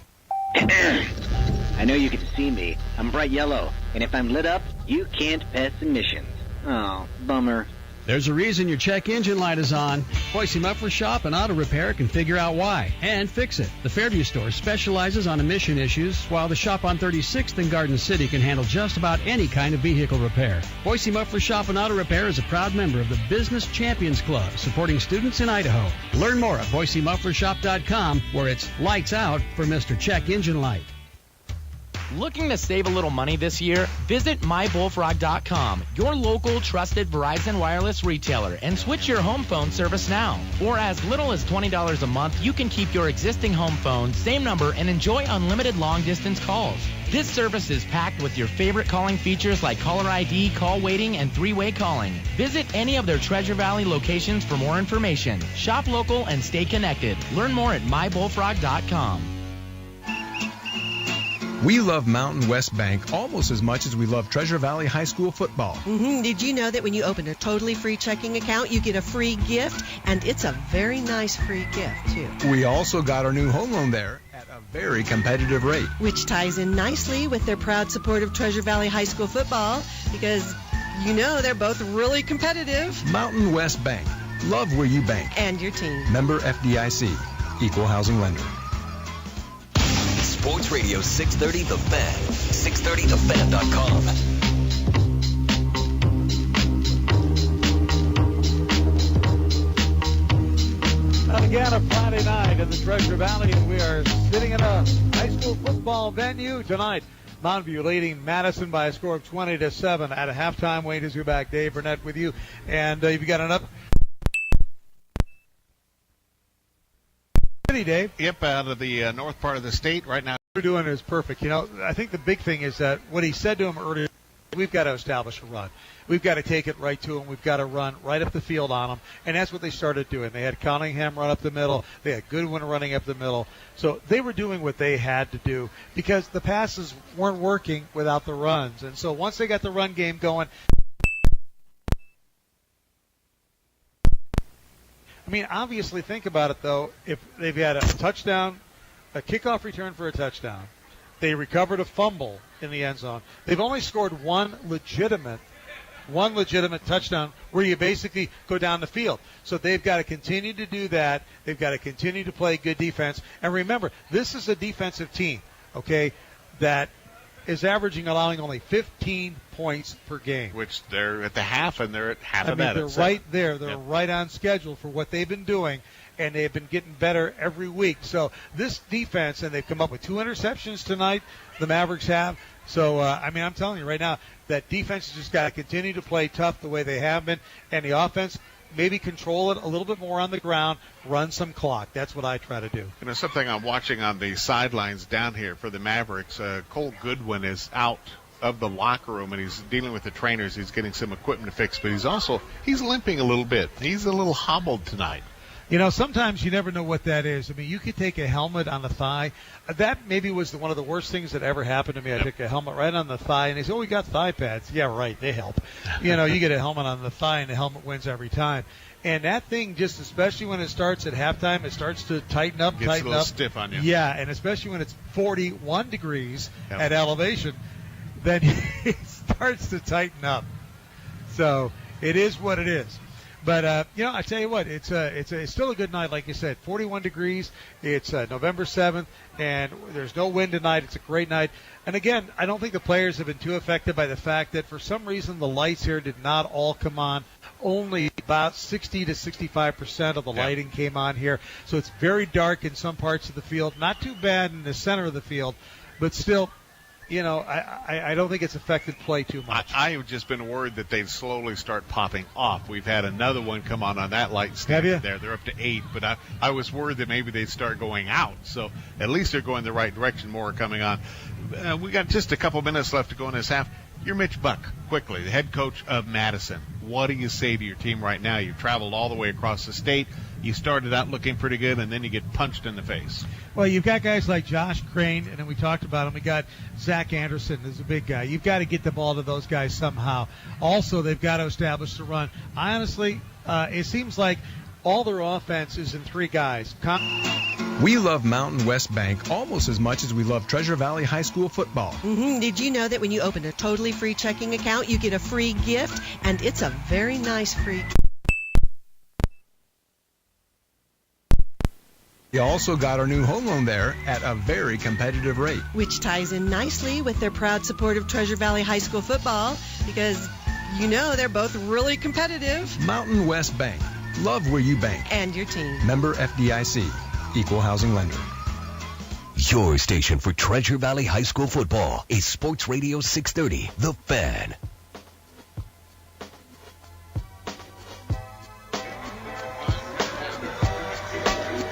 I know you can see me. I'm bright yellow, and if I'm lit up, you can't pass emissions. Oh, bummer. There's a reason your check engine light is on. Boise Muffler Shop and Auto Repair can figure out why and fix it. The Fairview store specializes on emission issues, while the shop on 36th in Garden City can handle just about any kind of vehicle repair. Boise Muffler Shop and Auto Repair is a proud member of the Business Champions Club, supporting students in Idaho. Learn more at BoiseMufflerShop.com, where it's lights out for Mr. Check Engine Light. Looking to save a little money this year? Visit MyBullfrog.com, your local trusted Verizon wireless retailer, and switch your home phone service now. For as little as $20 a month, you can keep your existing home phone, same number, and enjoy unlimited long-distance calls. This service is packed with your favorite calling features like caller ID, call waiting, and three-way calling. Visit any of their Treasure Valley locations for more information. Shop local and stay connected. Learn more at MyBullfrog.com. We love Mountain West Bank almost as much as we love Treasure Valley High School football. Did you know that when you open a totally free checking account, you get a free gift? And it's a very nice free gift, too. We also got our new home loan there at a very competitive rate. Which ties in nicely with their proud support of Treasure Valley High School football, because, you know, they're both really competitive. Mountain West Bank. Love where you bank. And your team. Member FDIC. Equal housing lender. Sports Radio 630 The Fan. 630thefan.com. And again, a Friday night in the Treasure Valley, and we are sitting in a high school football venue tonight. Mountain View leading Madison by a score of 20-7 at a halftime. Wayne Zuback, Dave Burnett with you, and you've got another. Dave. Yep, out of the north part of the state right now. What we're doing is perfect. You know, I think the big thing is that what he said to him earlier, we've got to establish a run. We've got to take it right to them. We've got to run right up the field on them. And that's what they started doing. They had Cunningham run up the middle. They had Goodwin running up the middle. So they were doing what they had to do because the passes weren't working without the runs. And so once they got the run game going, I mean, obviously, think about it, though. If they've had a touchdown, a kickoff return for a touchdown, they recovered a fumble in the end zone. They've only scored one legitimate touchdown where you basically go down the field. So they've got to continue to do that. They've got to continue to play good defense. And remember, this is a defensive team, okay, that is allowing only 15 points per game. Which they're at the half, and they're at half of that. They're right there. They're right on schedule for what they've been doing, and they've been getting better every week. So this defense, and they've come up with 2 interceptions tonight, the Mavericks have. So, I mean, I'm telling you right now, that defense has just got to continue to play tough the way they have been, and the offense maybe control it a little bit more on the ground, run some clock. That's what I try to do. You know, something I'm watching on the sidelines down here for the Mavericks, Cole Goodwin is out of the locker room, and he's dealing with the trainers. He's getting some equipment fixed, but he's limping a little bit. He's a little hobbled tonight. You know, sometimes you never know what that is. I mean, you could take a helmet on the thigh. That maybe was one of the worst things that ever happened to me. I took a helmet right on the thigh, and they said, oh, we got thigh pads. Yeah, right, they help. You know, you get a helmet on the thigh, and the helmet wins every time. And that thing, just especially when it starts at halftime, it starts to tighten up, Gets a little stiff on you. Yeah, and especially when it's 41 degrees at elevation, then it starts to tighten up. So it is what it is. But, you know, I tell you what, it's still a good night, like you said. 41 degrees. It's November 7th, and there's no wind tonight. It's a great night. And, again, I don't think the players have been too affected by the fact that for some reason the lights here did not all come on. Only about 60 to 65% of the lighting came on here. So it's very dark in some parts of the field. Not too bad in the center of the field, but still, you know, I don't think it's affected play too much. I've just been worried that they'd slowly start popping off. We've had another one come on that light stand there. They're up to 8, but I was worried that maybe they'd start going out. So at least they're going the right direction. More are coming on. We got just a couple minutes left to go in this half. You're Mitch Buck, quickly, the head coach of Madison. What do you say to your team right now? You've traveled all the way across the state. You started out looking pretty good, and then you get punched in the face. Well, you've got guys like Josh Crane, and then we talked about him. We got Zach Anderson is a big guy. You've got to get the ball to those guys somehow. Also, they've got to establish the run. Honestly, it seems like all their offense is in three guys. We love Mountain West Bank almost as much as we love Treasure Valley High School football. Did you know that when you open a totally free checking account, you get a free gift? And it's a very nice free gift. We also got our new home loan there at a very competitive rate. Which ties in nicely with their proud support of Treasure Valley High School football because, you know, they're both really competitive. Mountain West Bank. Love where you bank. And your team. Member FDIC. Equal housing lender. Your station for Treasure Valley High School football is Sports Radio 630, The Fan.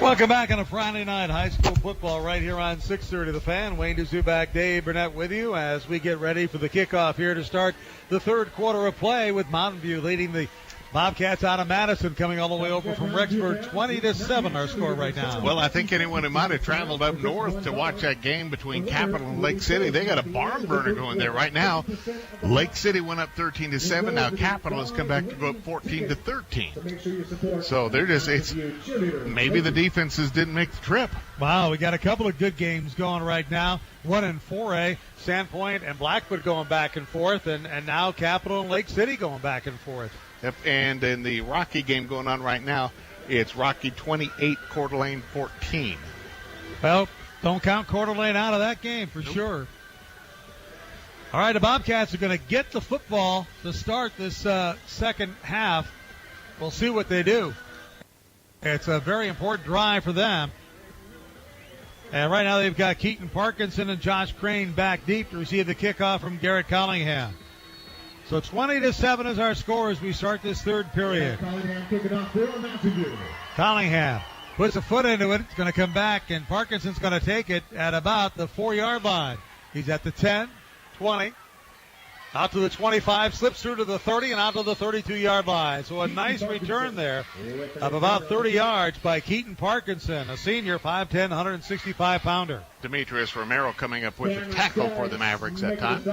Welcome back on a Friday night high school football right here on 630 The Fan. Wayne DeZubak, Dave Burnett with you as we get ready for the kickoff here to start the third quarter of play with Mountain View leading the Bobcats out of Madison, coming all the way over from Rexburg, 20-7 our score right now. Well, I think anyone who might have traveled up north to watch that game between Capital and Lake City, they got a barn burner going there right now. Lake City went up 13-7. Now Capital has come back to go up 14-13. So they're just, maybe the defenses didn't make the trip. Wow, we got a couple of good games going right now. One in 4A, Sandpoint and Blackfoot going back and forth, and now Capital and Lake City going back and forth. Yep, and in the Rocky game going on right now, it's Rocky 28, Coeur d'Alene 14. Well, don't count Coeur d'Alene out of that game for sure. All right, the Bobcats are going to get the football to start this second half. We'll see what they do. It's a very important drive for them. And right now they've got Keaton Parkinson and Josh Crane back deep to receive the kickoff from Garrett Collingham. So 20-7 is our score as we start this third period. Collingham puts a foot into it. It's going to come back, and Parkinson's going to take it at about the 4-yard line. He's at the 10, 20, out to the 25, slips through to the 30, and out to the 32-yard line. So a nice return there of about 30 yards by Keaton Parkinson, a senior, 5'10", 165-pounder. Demetrius Romero coming up with the tackle for the Mavericks that time.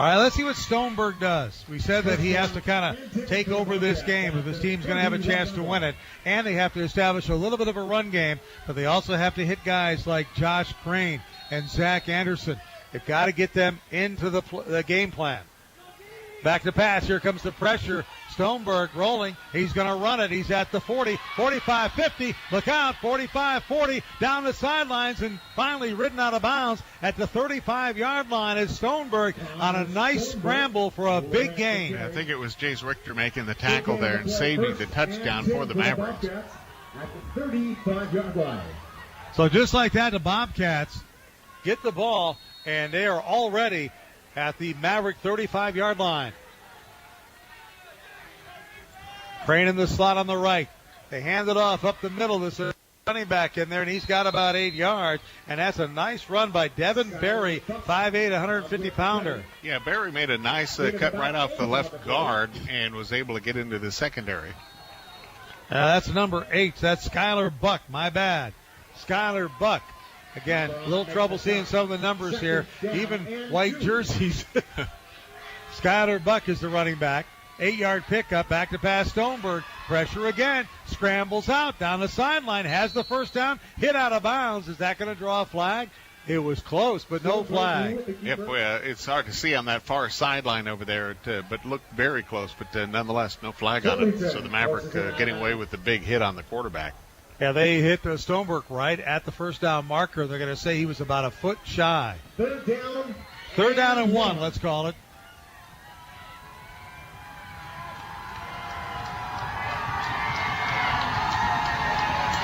All right, let's see what Stoneberg does. We said that he has to kind of take over this game if his team's going to have a chance to win it, and they have to establish a little bit of a run game, but they also have to hit guys like Josh Crane and Zach Anderson. They've got to get them into the game plan. Back to pass. Here comes the pressure. Stoneberg rolling. He's going to run it. He's at the 40, 45, 50. Look out, 45, 40. Down the sidelines and finally ridden out of bounds at the 35-yard line is Stoneberg on a nice scramble for a big gain. I think it was Jace Richter making the tackle there and saving the touchdown for the Mavericks. At the 35-yard line. So just like that, the Bobcats get the ball, and they are already at the Maverick 35-yard line. Crane in the slot on the right. They hand it off up the middle. There's a running back in there, and he's got about 8 yards. And that's a nice run by Devin Berry, 5'8", 150-pounder. Yeah, Berry made a nice cut right off the left guard and was able to get into the secondary. That's number 8. That's Skylar Buck. My bad. Skylar Buck. Again, a little trouble seeing some of the numbers here. Even white jerseys. Skylar Buck is the running back. 8-yard pickup, back to pass Stoneberg. Pressure again. Scrambles out down the sideline. Has the first down. Hit out of bounds. Is that going to draw a flag? It was close, but no flag. Yep, it's hard to see on that far sideline over there, but looked very close. But nonetheless, no flag on it. So the Maverick getting away with the big hit on the quarterback. Yeah, they hit Stoneberg right at the first down marker. They're going to say he was about a foot shy. Third down and 1, let's call it.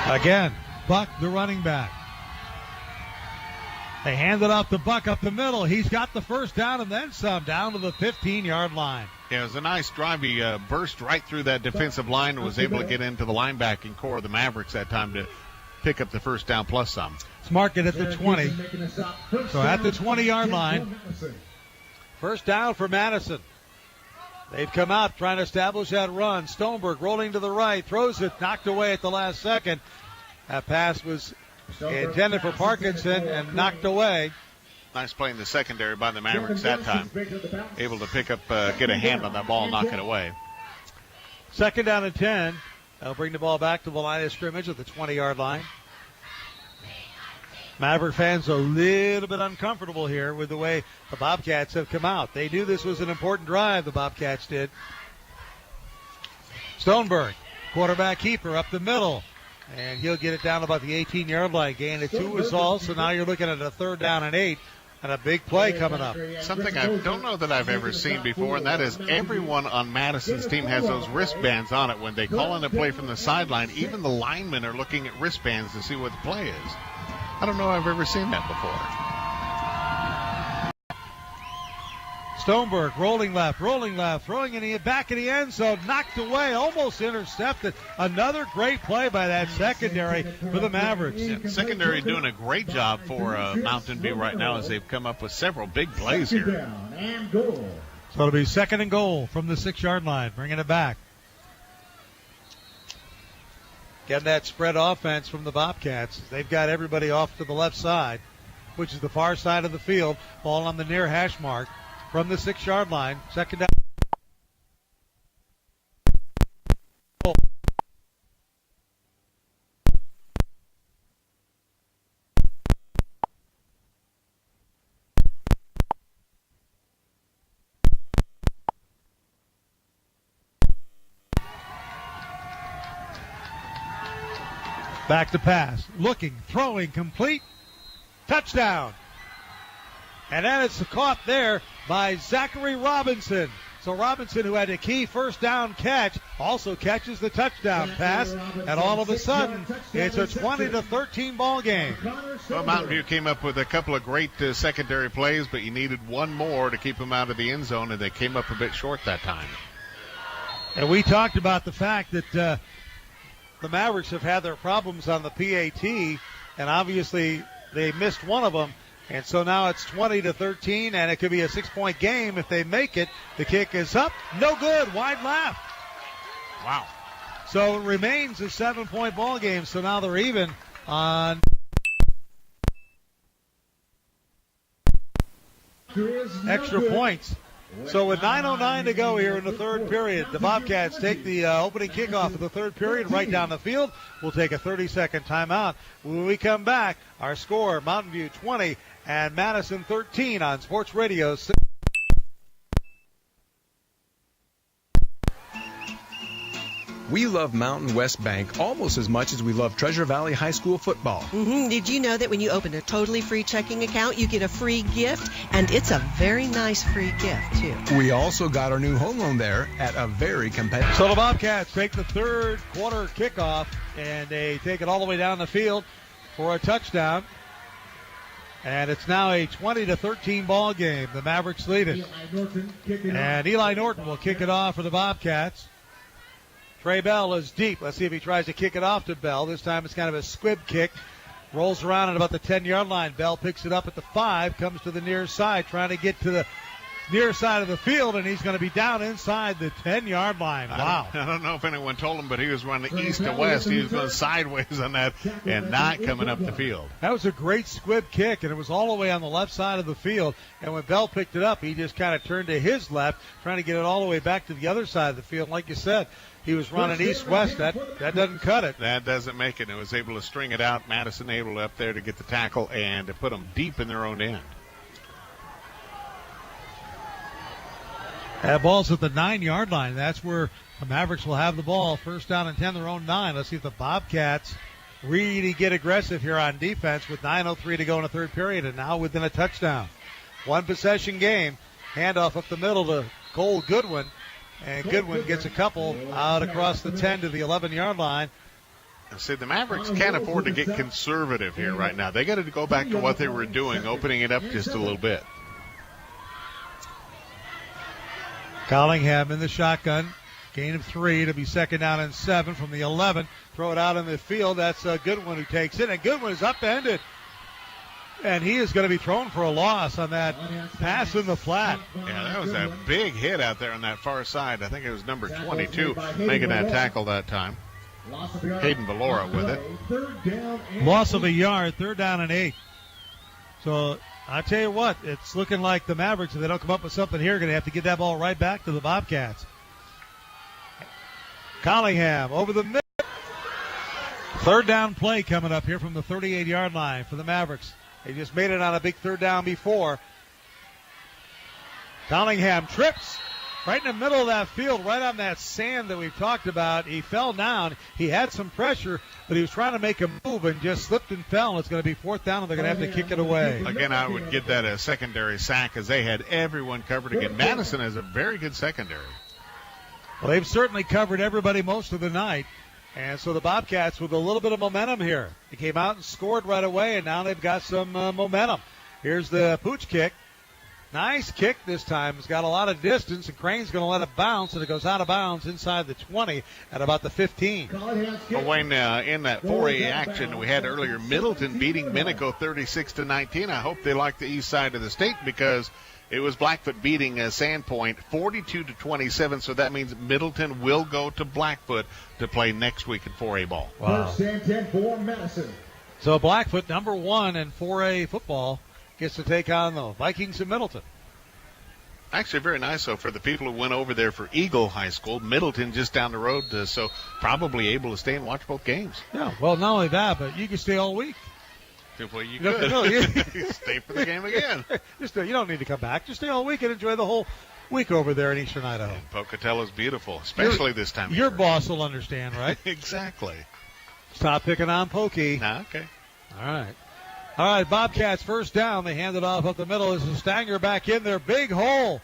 Again, Buck, the running back. They hand it off to Buck up the middle. He's got the first down and then some, down to the 15-yard line. Yeah, it was a nice drive. He burst right through that defensive line and was able to get into the linebacking core of the Mavericks that time to pick up the first down plus some. It's marked at the 20. So at the 20-yard line, first down for Madison. They've come out trying to establish that run. Stoneberg rolling to the right, throws it, knocked away at the last second. That pass was intended for Parkinson and knocked away. Nice play in the secondary by the Mavericks that time. Able to pick up, get a hand on that ball and knock it away. Second down and 10. They'll bring the ball back to the line of scrimmage at the 20-yard line. Maverick fans are a little bit uncomfortable here with the way the Bobcats have come out. They knew this was an important drive, the Bobcats did. Stoneberg, quarterback keeper up the middle. And he'll get it down about the 18-yard line. Gain of 2 is all, so now you're looking at a third down and 8. And a big play coming up. Something I don't know that I've ever seen before, and that is everyone on Madison's team has those wristbands on it. When they call in a play from the sideline, even the linemen are looking at wristbands to see what the play is. I don't know I've ever seen that before. Stoneberg rolling left, throwing it back in the end zone, knocked away, almost intercepted. Another great play by that secondary for the Mavericks. Yeah, secondary doing a great job for Mountain View right now as they've come up with several big plays here. So it'll be second and goal from the 6-yard line, bringing it back. Getting that spread offense from the Bobcats. They've got everybody off to the left side, which is the far side of the field. Ball on the near hash mark from the 6-yard line. Second down. Back to pass. Looking, throwing, complete. Touchdown. And then it's caught there by Zachary Robinson. So Robinson, who had a key first down catch, also catches the touchdown pass. And all of a sudden, it's a 20-13 ball game. Well, Mountain View came up with a couple of great secondary plays, but you needed one more to keep them out of the end zone, and they came up a bit short that time. And we talked about the fact that the Mavericks have had their problems on the PAT, and obviously they missed one of them. And so now it's 20-13, and it could be a 6-point game if they make it. The kick is up. No good. Wide left. Wow. So it remains a 7-point ball game. So now they're even on extra points. So with 9:09 to go here in the third period, the Bobcats take the opening kickoff of the third period right down the field. We'll take a 30-second timeout. When we come back, our score, Mountain View 20 and Madison 13 on Sports Radio 6. We love Mountain West Bank almost as much as we love Treasure Valley High School football. Did you know that when you open a totally free checking account, you get a free gift? And it's a very nice free gift, too. We also got our new home loan there at a very competitive. So the Bobcats take the third quarter kickoff, and they take it all the way down the field for a touchdown. And it's now a 20-13 ball game. The Mavericks lead it. And Eli Norton will kick it off for the Bobcats. Trey Bell is deep. Let's see if he tries to kick it off to Bell. This time it's kind of a squib kick. Rolls around at about the 10-yard line. Bell picks it up at the 5, comes to the near side, trying to get to the near side of the field, and he's going to be down inside the 10-yard line. Wow. I don't know if anyone told him, but he was running east to west. He was going sideways on that and not coming up the field. That was a great squib kick, and it was all the way on the left side of the field. And when Bell picked it up, he just kind of turned to his left, trying to get it all the way back to the other side of the field. Like you said, he was running east-west. That doesn't cut it. That doesn't make it. It was able to string it out. Madison able up there to get the tackle and to put them deep in their own end. That ball's at the 9-yard line. That's where the Mavericks will have the ball. First down and 10, their own 9. Let's see if the Bobcats really get aggressive here on defense with 9:03 to go in the third period, and now within a touchdown. One possession game. Handoff up the middle to Cole Goodwin. And Goodwin gets a couple out across the 10 to the 11-yard line. I said the Mavericks can't afford to get conservative here right now. They got to go back to what they were doing, opening it up just a little bit. Collingham in the shotgun. Gain of 3 to be second down and 7 from the 11. Throw it out in the field. That's a Goodwin who takes it, and Goodwin is upended. And he is going to be thrown for a loss on that pass in the flat. Yeah, that was a big hit out there on that far side. I think it was number 22 making that tackle that time. Hayden Valora with it. Loss of a yard, 3rd down and 8. So I tell you what, it's looking like the Mavericks, if they don't come up with something here, are going to have to get that ball right back to the Bobcats. Collingham over the middle. 3rd down play coming up here from the 38-yard line for the Mavericks. They just made it on a big 3rd down before. Collingham trips right in the middle of that field, right on that sand that we've talked about. He fell down. He had some pressure, but he was trying to make a move and just slipped and fell. And it's going to be 4th down, and they're going to have to kick it away. Again, I would give that a secondary sack as they had everyone covered again. Madison has a very good secondary. Well, they've certainly covered everybody most of the night. And so the Bobcats with a little bit of momentum here. They came out and scored right away, and now they've got some momentum. Here's the pooch kick. Nice kick this time. It's got a lot of distance, and Crane's going to let it bounce, and it goes out of bounds inside the 20 at about the 15. Well, Wayne, in that 4A action we had earlier, Middleton beating Minico 36-19. I hope they like the east side of the state because it was Blackfoot beating Sandpoint 42-27, so that means Middleton will go to Blackfoot to play next week in 4A ball. Wow. 1st and 10 for Madison. So Blackfoot, number 1 in 4A football, gets to take on the Vikings of Middleton. Actually, very nice, though, for the people who went over there for Eagle High School. Middleton just down the road, so probably able to stay and watch both games. Yeah, well, not only that, but you can stay all week. Well, you could. Stay for the game again. You don't need to come back. Just stay all week and enjoy the whole week over there in Eastern Idaho. And Pocatello's beautiful, especially this time of year. Your boss will understand, right? Exactly. Stop picking on Pokey. Okay. All right, Bobcats 1st down. They hand it off up the middle. This is Stanger back in there. Big hole.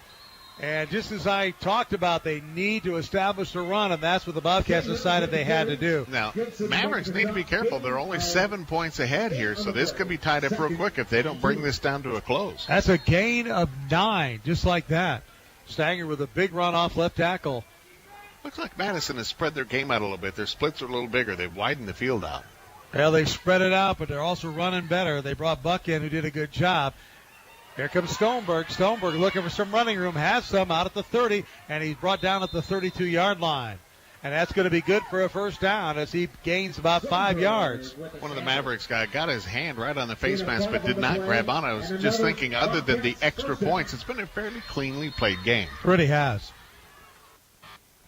And just as I talked about, they need to establish a run, and that's what the Bobcats decided they had to do. Now, Mavericks need to be careful. They're only 7 points ahead here, so this could be tied up real quick if they don't bring this down to a close. That's a gain of 9, just like that. Stanger with a big run off left tackle. Looks like Madison has spread their game out a little bit. Their splits are a little bigger. They've widened the field out. Well, they spread it out, but they're also running better. They brought Buck in, who did a good job. Here comes Stoneberg. Stoneberg looking for some running room, has some out at the 30, and he's brought down at the 32-yard line. And that's going to be good for a 1st down as he gains about 5 yards. One of the Mavericks guy got his hand right on the face mask but did not grab on it. I was just thinking, other than the extra points, it's been a fairly cleanly played game. Really has.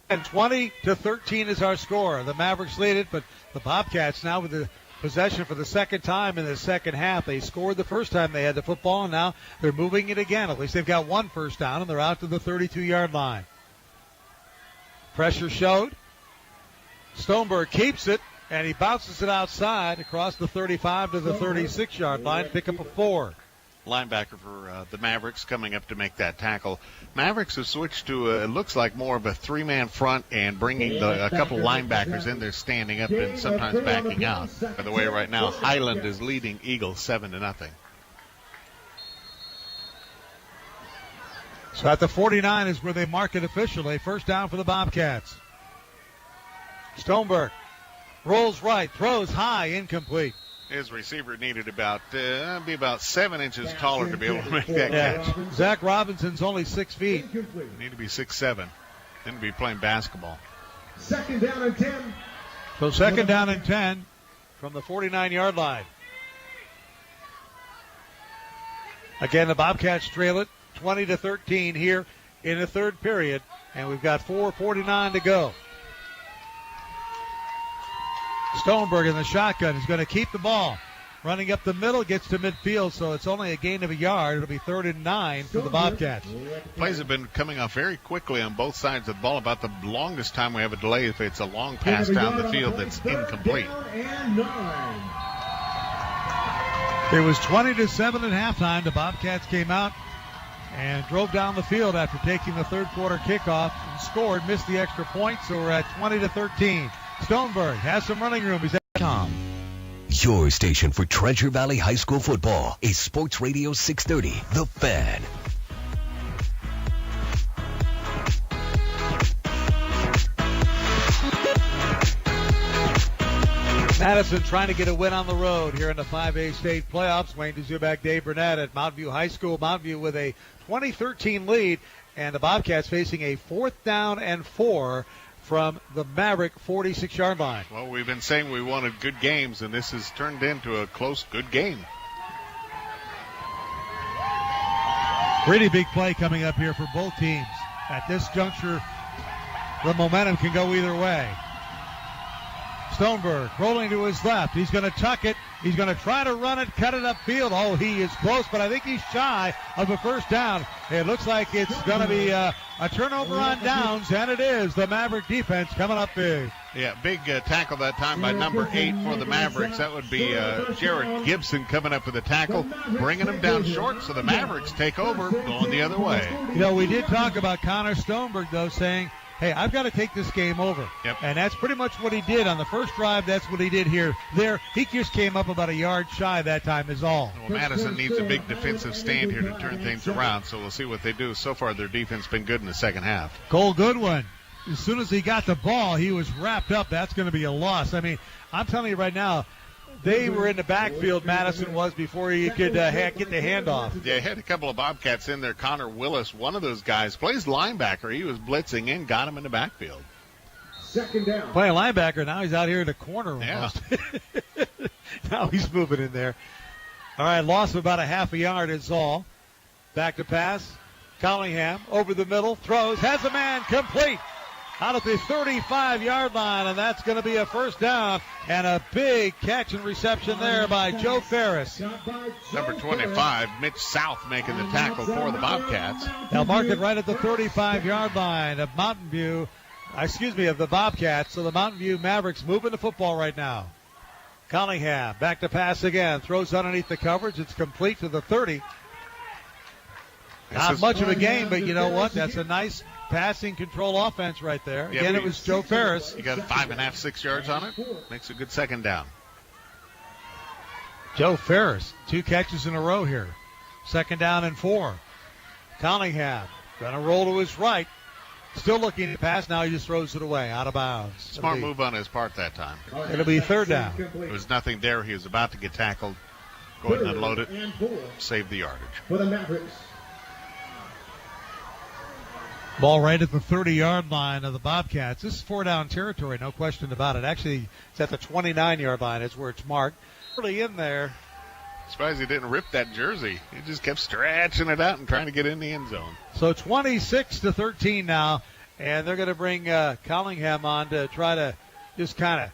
And 20-13 is our score. The Mavericks lead it, but the Bobcats now with the possession for the 2nd time in the 2nd half. They scored the 1st time they had the football, and now they're moving it again. At least they've got 1 first down, and they're out to the 32-yard line. Pressure showed. Stoneberg keeps it, and he bounces it outside across the 35 to the 36-yard line, pick up a 4. Linebacker for the Mavericks coming up to make that tackle. Mavericks have switched to, it looks like more of a 3-man front and bringing a couple linebackers in there standing up and sometimes backing out. By the way, right now, Highland is leading Eagles 7-0. So at the 49 is where they mark it officially. 1st down for the Bobcats. Stoneberg rolls right, throws high, incomplete. His receiver needed about 7 inches taller to be able to make that catch. Zach Robinson's only 6 feet. Need to be 6'7", then to be playing basketball. 2nd down and 10. So 2nd down and 10 from the 49-yard line. Again, the Bobcats trail it 20-13 here in the 3rd period, and we've got 4:49 to go. Stoneberg in the shotgun is going to keep the ball. Running up the middle, gets to midfield, so it's only a gain of a yard. It'll be 3rd and 9 for the Bobcats. Plays have been coming off very quickly on both sides of the ball. About the longest time we have a delay if it's a long pass down the field that's incomplete. It was 20-7 at halftime. The Bobcats came out and drove down the field after taking the 3rd quarter kickoff and scored, missed the extra point, so we're at 20-13. Stoneberg has some running room. He's at Tom. Your station for Treasure Valley High School football is Sports Radio 630, The Fan. Madison trying to get a win on the road here in the 5A state playoffs. Wayne Duzubak, Dave Burnett at Mountain View High School. Mountain View with a 20-13 lead, and the Bobcats facing a 4th down and 4 from the Maverick 46-yard line. Well, we've been saying we wanted good games, and this has turned into a close, good game. Pretty big play coming up here for both teams. At this juncture, the momentum can go either way. Stoneberg rolling to his left. He's going to tuck it. He's going to try to run it, cut it upfield. Oh, he is close, but I think he's shy of a first down. It looks like it's going to be a turnover on downs, and it is. The Maverick defense coming up big. Yeah, big tackle that time by number 8 for the Mavericks. That would be Jared Gibson coming up with the tackle, bringing him down short, so the Mavericks take over, going the other way. You know, we did talk about Connor Stoneberg, though, saying, hey, I've got to take this game over. Yep. And that's pretty much what he did on the first drive. That's what he did here. There, he just came up about a yard shy that time is all. Well, Madison needs a big defensive stand here to turn things around, so we'll see what they do. So far, their defense been good in the second half. Cole Goodwin, as soon as he got the ball, he was wrapped up. That's going to be a loss. I mean, I'm telling you right now, they were in the backfield, Madison was, before he could get the handoff. Yeah, had a couple of Bobcats in there. Connor Willis, one of those guys, plays linebacker. He was blitzing in, got him in the backfield. Second down. Playing linebacker, now he's out here in the corner almost. Yeah. Now he's moving in there. All right, loss of about a half a yard is all. Back to pass. Collingham over the middle, throws, has a man, complete. Out at the 35-yard line, and that's going to be a first down, and a big catch and reception there by Joe Ferris. Number 25, Mitch South, making the tackle for the Bobcats. They'll mark it right at the 35-yard line of of the Bobcats. So the Mountain View Mavericks moving the football right now. Collingham back to pass again, throws underneath the coverage. It's complete to the 30. Not much of a game, but you know what? That's a nice passing control offense right there. Again, it was Joe Ferris. You got 5.5, 6 yards on it. Makes a good second down. Joe Ferris, 2 catches in a row here. Second down and 4. Collingham going to roll to his right. Still looking to pass. Now he just throws it away, out of bounds. Smart move on his part that time. It'll be third down. There was nothing there. He was about to get tackled. Go ahead and unload it. Save the yardage. For the Mavericks. Ball right at the 30-yard line of the Bobcats. This is 4-down territory, no question about it. Actually, it's at the 29-yard line. It's where it's marked. Early in there. Surprised he didn't rip that jersey. He just kept stretching it out and trying to get in the end zone. So 26-13 now, and they're going to bring Collingham on to try to just kind of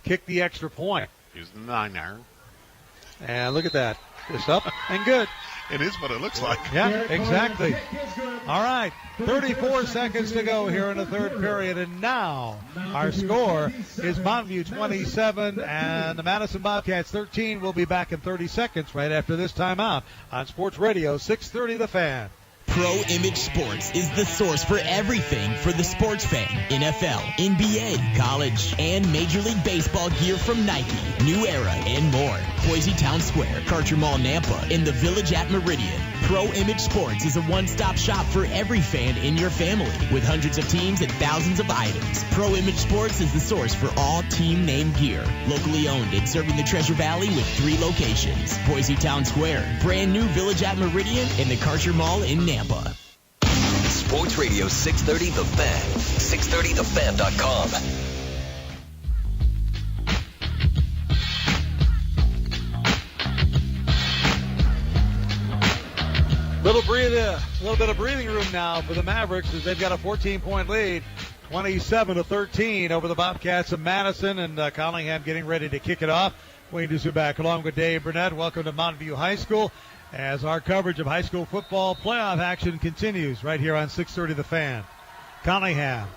kick the extra point. Using the 9-iron. And look at that. Just up and good. It is what it looks like. Yeah, exactly. All right, 34 seconds to go here in the third period, and now our score is Mountain View 27 and the Madison Bobcats 13. We'll be back in 30 seconds right after this timeout on Sports Radio 630 The Fan. Pro Image Sports is the source for everything for the sports fan. NFL, NBA, college, and Major League Baseball gear from Nike, New Era, and more. Boise Town Square, Karcher Mall, Nampa, and the Village at Meridian. Pro Image Sports is a one-stop shop for every fan in your family, with hundreds of teams and thousands of items. Pro Image Sports is the source for all team name gear. Locally owned and serving the Treasure Valley with 3 locations. Boise Town Square, brand new Village at Meridian, and the Karcher Mall in Nampa. Sports Radio 630 The Fan. 630thefan.com. Little bit of breathing room now for the Mavericks as they've got a 14-point lead, 27-13 over the Bobcats of Madison, and Collingham getting ready to kick it off. Wayne Duzubak along with Dave Burnett. Welcome to Mountain View High School as our coverage of high school football playoff action continues right here on 630 The Fan. Collingham,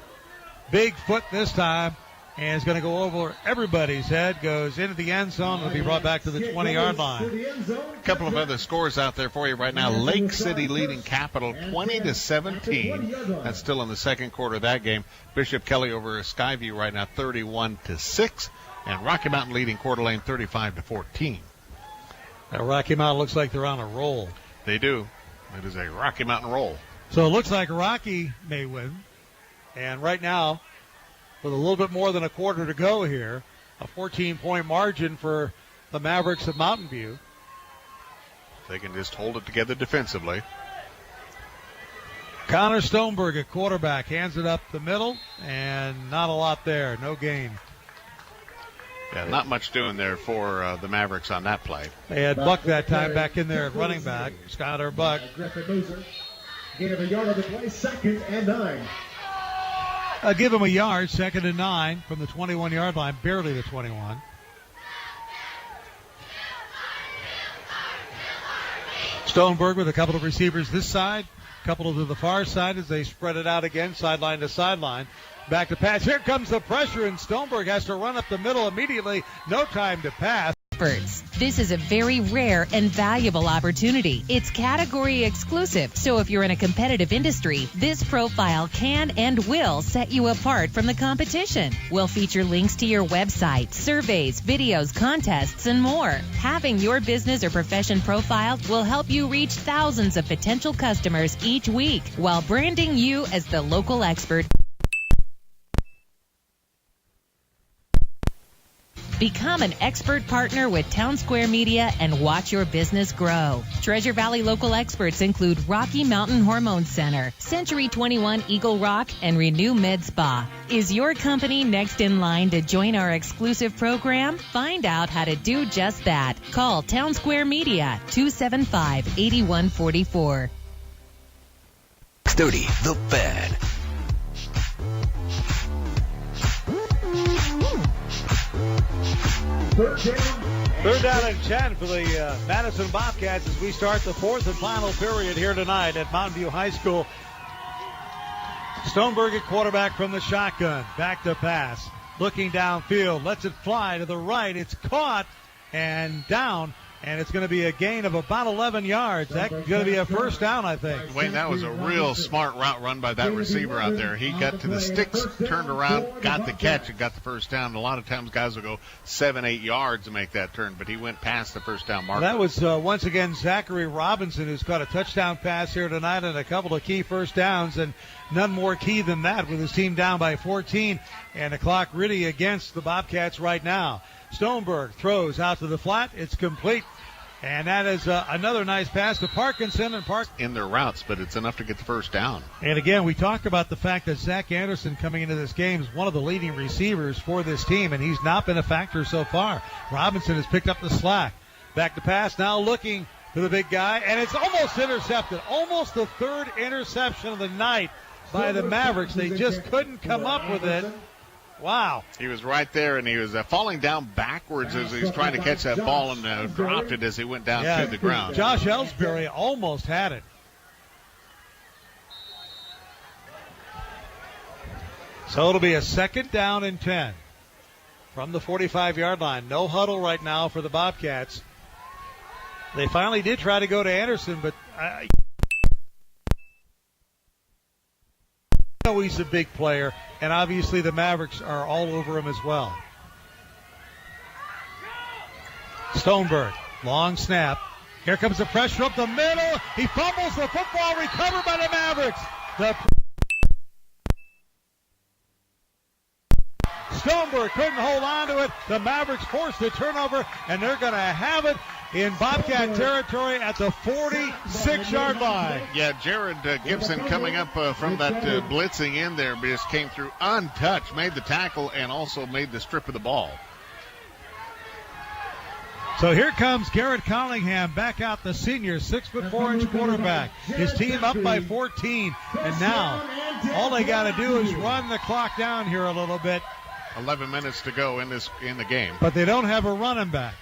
big foot this time, and is going to go over everybody's head, goes into the end zone, will be brought back to the 20-yard line. A couple of other scores out there for you right now. Lake City leading Capital 20-17. That's still in the second quarter of that game. Bishop Kelly over Skyview right now 31-6. And Rocky Mountain leading Coeur d'Alene 35-14. Now Rocky Mountain looks like they're on a roll. They do. It is a Rocky Mountain roll. So it looks like Rocky may win. And right now, with a little bit more than a quarter to go here, a 14-point margin for the Mavericks of Mountain View. They can just hold it together defensively. Connor Stoneberg at quarterback hands it up the middle, and not a lot there. No gain. Yeah, not much doing there for the Mavericks on that play. They had Buck that time back in there at running back. Skylar Buck. Gain of a yard on the play, 2nd and 9. Give him a yard, 2nd and 9 from the 21-yard line, barely the 21. Stoneberg with a couple of receivers this side, a couple to the far side as they spread it out again, sideline to sideline. Back to pass. Here comes the pressure, and Stoneberg has to run up the middle immediately. No time to pass. This is a very rare and valuable opportunity. It's category exclusive, so if you're in a competitive industry, this profile can and will set you apart from the competition. We'll feature links to your website, surveys, videos, contests, and more. Having your business or profession profiled will help you reach thousands of potential customers each week while branding you as the local expert. Become an expert partner with Town Square Media and watch your business grow. Treasure Valley local experts include Rocky Mountain Hormone Center, Century 21 Eagle Rock, and Renew Med Spa. Is your company next in line to join our exclusive program? Find out how to do just that. Call Town Square Media, 275-8144. 30, The Fan. Third down and 10 for the Madison Bobcats as we start the 4th and final period here tonight at Mountain View High School. Stoneberg at quarterback from the shotgun. Back to pass. Looking downfield. Lets it fly to the right. It's caught and down. And it's going to be a gain of about 11 yards. That's going to be a first down, I think. Wayne, that was a real smart route run by that receiver out there. He got to the sticks, turned around, got the catch, and got the first down. A lot of times guys will go 7-8 yards to make that turn, but he went past the first down marker. That was, once again, Zachary Robinson, who's got a touchdown pass here tonight and a couple of key first downs, and none more key than that with his team down by 14, and the clock really against the Bobcats right now. Stoneberg throws out to the flat. It's complete. And that is another nice pass to Parkinson. And in their routes, but it's enough to get the first down. And again, we talked about the fact that Zach Anderson coming into this game is one of the leading receivers for this team, and he's not been a factor so far. Robinson has picked up the slack. Back to pass, now looking to the big guy, and it's almost intercepted. Almost the third interception of the night by the Mavericks. They just couldn't come up with it. Wow. He was right there, and he was falling down backwards as he was trying to catch that ball and dropped it as he went down to the ground. Josh Ellsbury almost had it. So it'll be a 2nd down and 10 from the 45-yard line. No huddle right now for the Bobcats. They finally did try to go to Anderson, but I know he's a big player, and obviously the Mavericks are all over him as well. Stoneberg, long snap. Here comes the pressure up the middle. He fumbles the football, recovered by the Mavericks. Stoneberg couldn't hold on to it. The Mavericks forced the turnover, and they're going to have it in Bobcat territory at the 46-yard line. Yeah, Jared Gibson coming up from that blitzing in there, but just came through untouched, made the tackle, and also made the strip of the ball. So here comes Garrett Collingham back out, the senior, 6'4" quarterback. His team up by 14, and now all they got to do is run the clock down here a little bit. 11 minutes to go in the game. But they don't have a running back.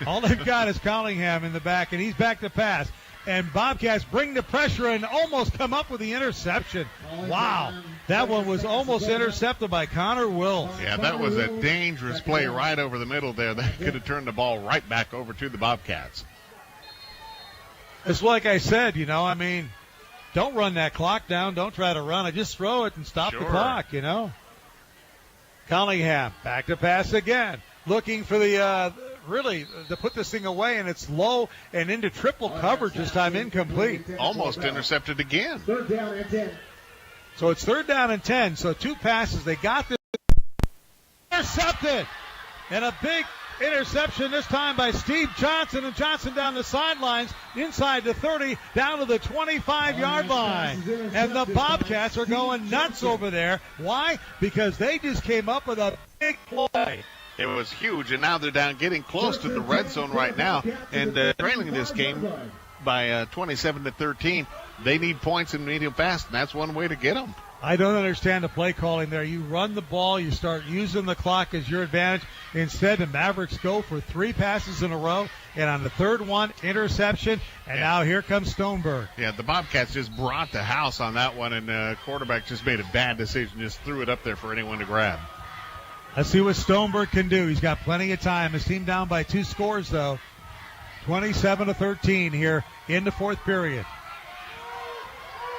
All they've got is Collingham in the back, and he's back to pass. And Bobcats bring the pressure and almost come up with the interception. Wow. That one was almost intercepted by Connor Wills. Yeah, that was a dangerous play right over the middle there. That could have turned the ball right back over to the Bobcats. It's like I said, don't run that clock down. Don't try to run it. Just throw it and stop the clock, Collingham back to pass again. Looking for the really to put this thing away, and it's low and into triple coverage this time, incomplete. Almost intercepted again. 3rd down and 10. So it's 3rd down and 10. So 2 passes. They got this intercepted. And a big interception this time by Steve Johnson, and Johnson down the sidelines, inside the 30, down to the 25-yard line. And the Bobcats are going nuts over there. Why? Because they just came up with a big play. It was huge, and now they're down getting close to the red zone right now and trailing this game by 27-13. They need points in medium fast, and that's one way to get them. I don't understand the play calling there. You run the ball, you start using the clock as your advantage. Instead, the Mavericks go for 3 passes in a row, and on the third one, interception, and now here comes Stoneberg. Yeah, the Bobcats just brought the house on that one, and the quarterback just made a bad decision, just threw it up there for anyone to grab. Let's see what Stoneberg can do. He's got plenty of time. His team down by 2 scores, though. 27-13 here in the fourth period.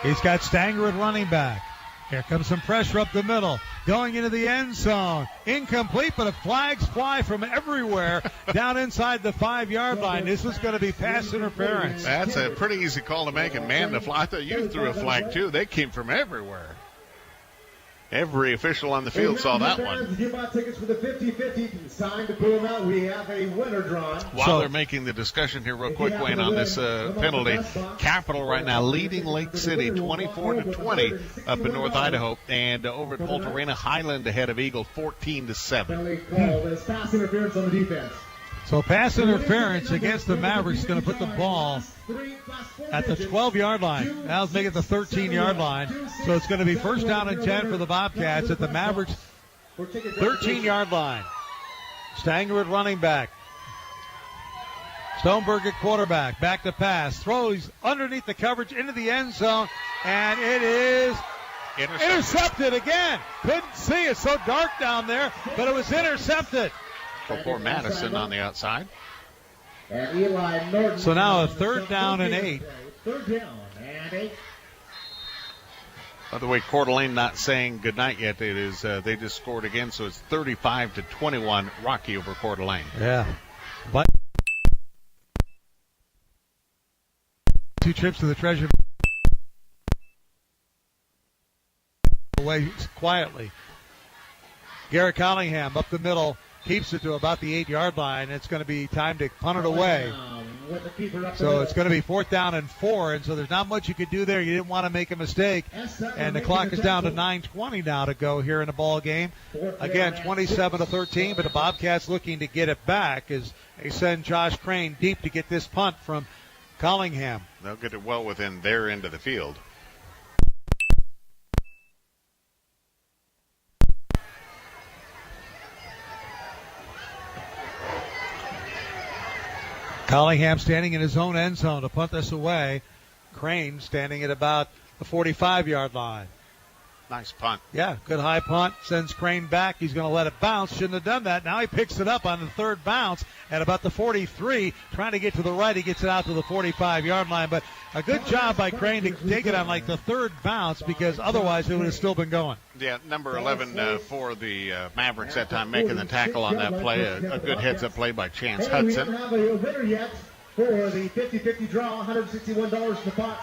He's got Stanger at running back. Here comes some pressure up the middle. Going into the end zone. Incomplete, but flags fly from everywhere down inside the 5-yard line. This is going to be pass interference. That's a pretty easy call to make. And, man, the flag, I thought you threw a flag, too. They came from everywhere. Every official on the field saw that one. If you bought tickets for the 50-50, it's time to pull them out. We have a winner drawn. While they're making the discussion here real quick, Wayne, on this penalty, Capital right now leading Lake City 24-20 up in North Idaho. And over at Polk Arena, Highland ahead of Eagle 14-7. Penalty call. There's pass interference on the defense. So pass interference against the Mavericks, going to put the ball at the 12-yard line. Now let's make it the 13-yard line. So it's going to be first down and 10 for the Bobcats at the Mavericks 13-yard line. Stanger at running back. Stoneberg at quarterback. Back to pass. Throws underneath the coverage into the end zone. And it is intercepted again. Couldn't see. It's so dark down there, but it was intercepted. For Madison on the outside. So now a third down and 8. Third down and 8. By the way, Coeur d'Alene not saying goodnight yet. It is they just scored again, so it's 35-21 Rocky over Coeur d'Alene. Yeah. But 2 trips to the Treasure away quietly. Garrett Collingham up the middle. Keeps it to about the 8-yard line. It's going to be time to punt it away. So it's going to be 4th down and 4, and so there's not much you could do there. You didn't want to make a mistake. And the clock is down to 9:20 now to go here in the ball game. Again, 27-13, but the Bobcats looking to get it back as they send Josh Crane deep to get this punt from Collingham. They'll get it well within their end of the field. Collingham standing in his own end zone to punt this away. Crane standing at about the 45-yard line. Nice punt. Yeah, good high punt. Sends Crane back. He's going to let it bounce. Shouldn't have done that. Now he picks it up on the third bounce at about the 43. Trying to get to the right. He gets it out to the 45-yard line. But a good job by Crane to take it on like the third bounce because otherwise it would have still been going. Yeah, number 11 for the Mavericks that time making the tackle on that play. A good heads-up play by Chance Hudson. We don't have a winner yet for the 50-50 draw. $161 in the pot.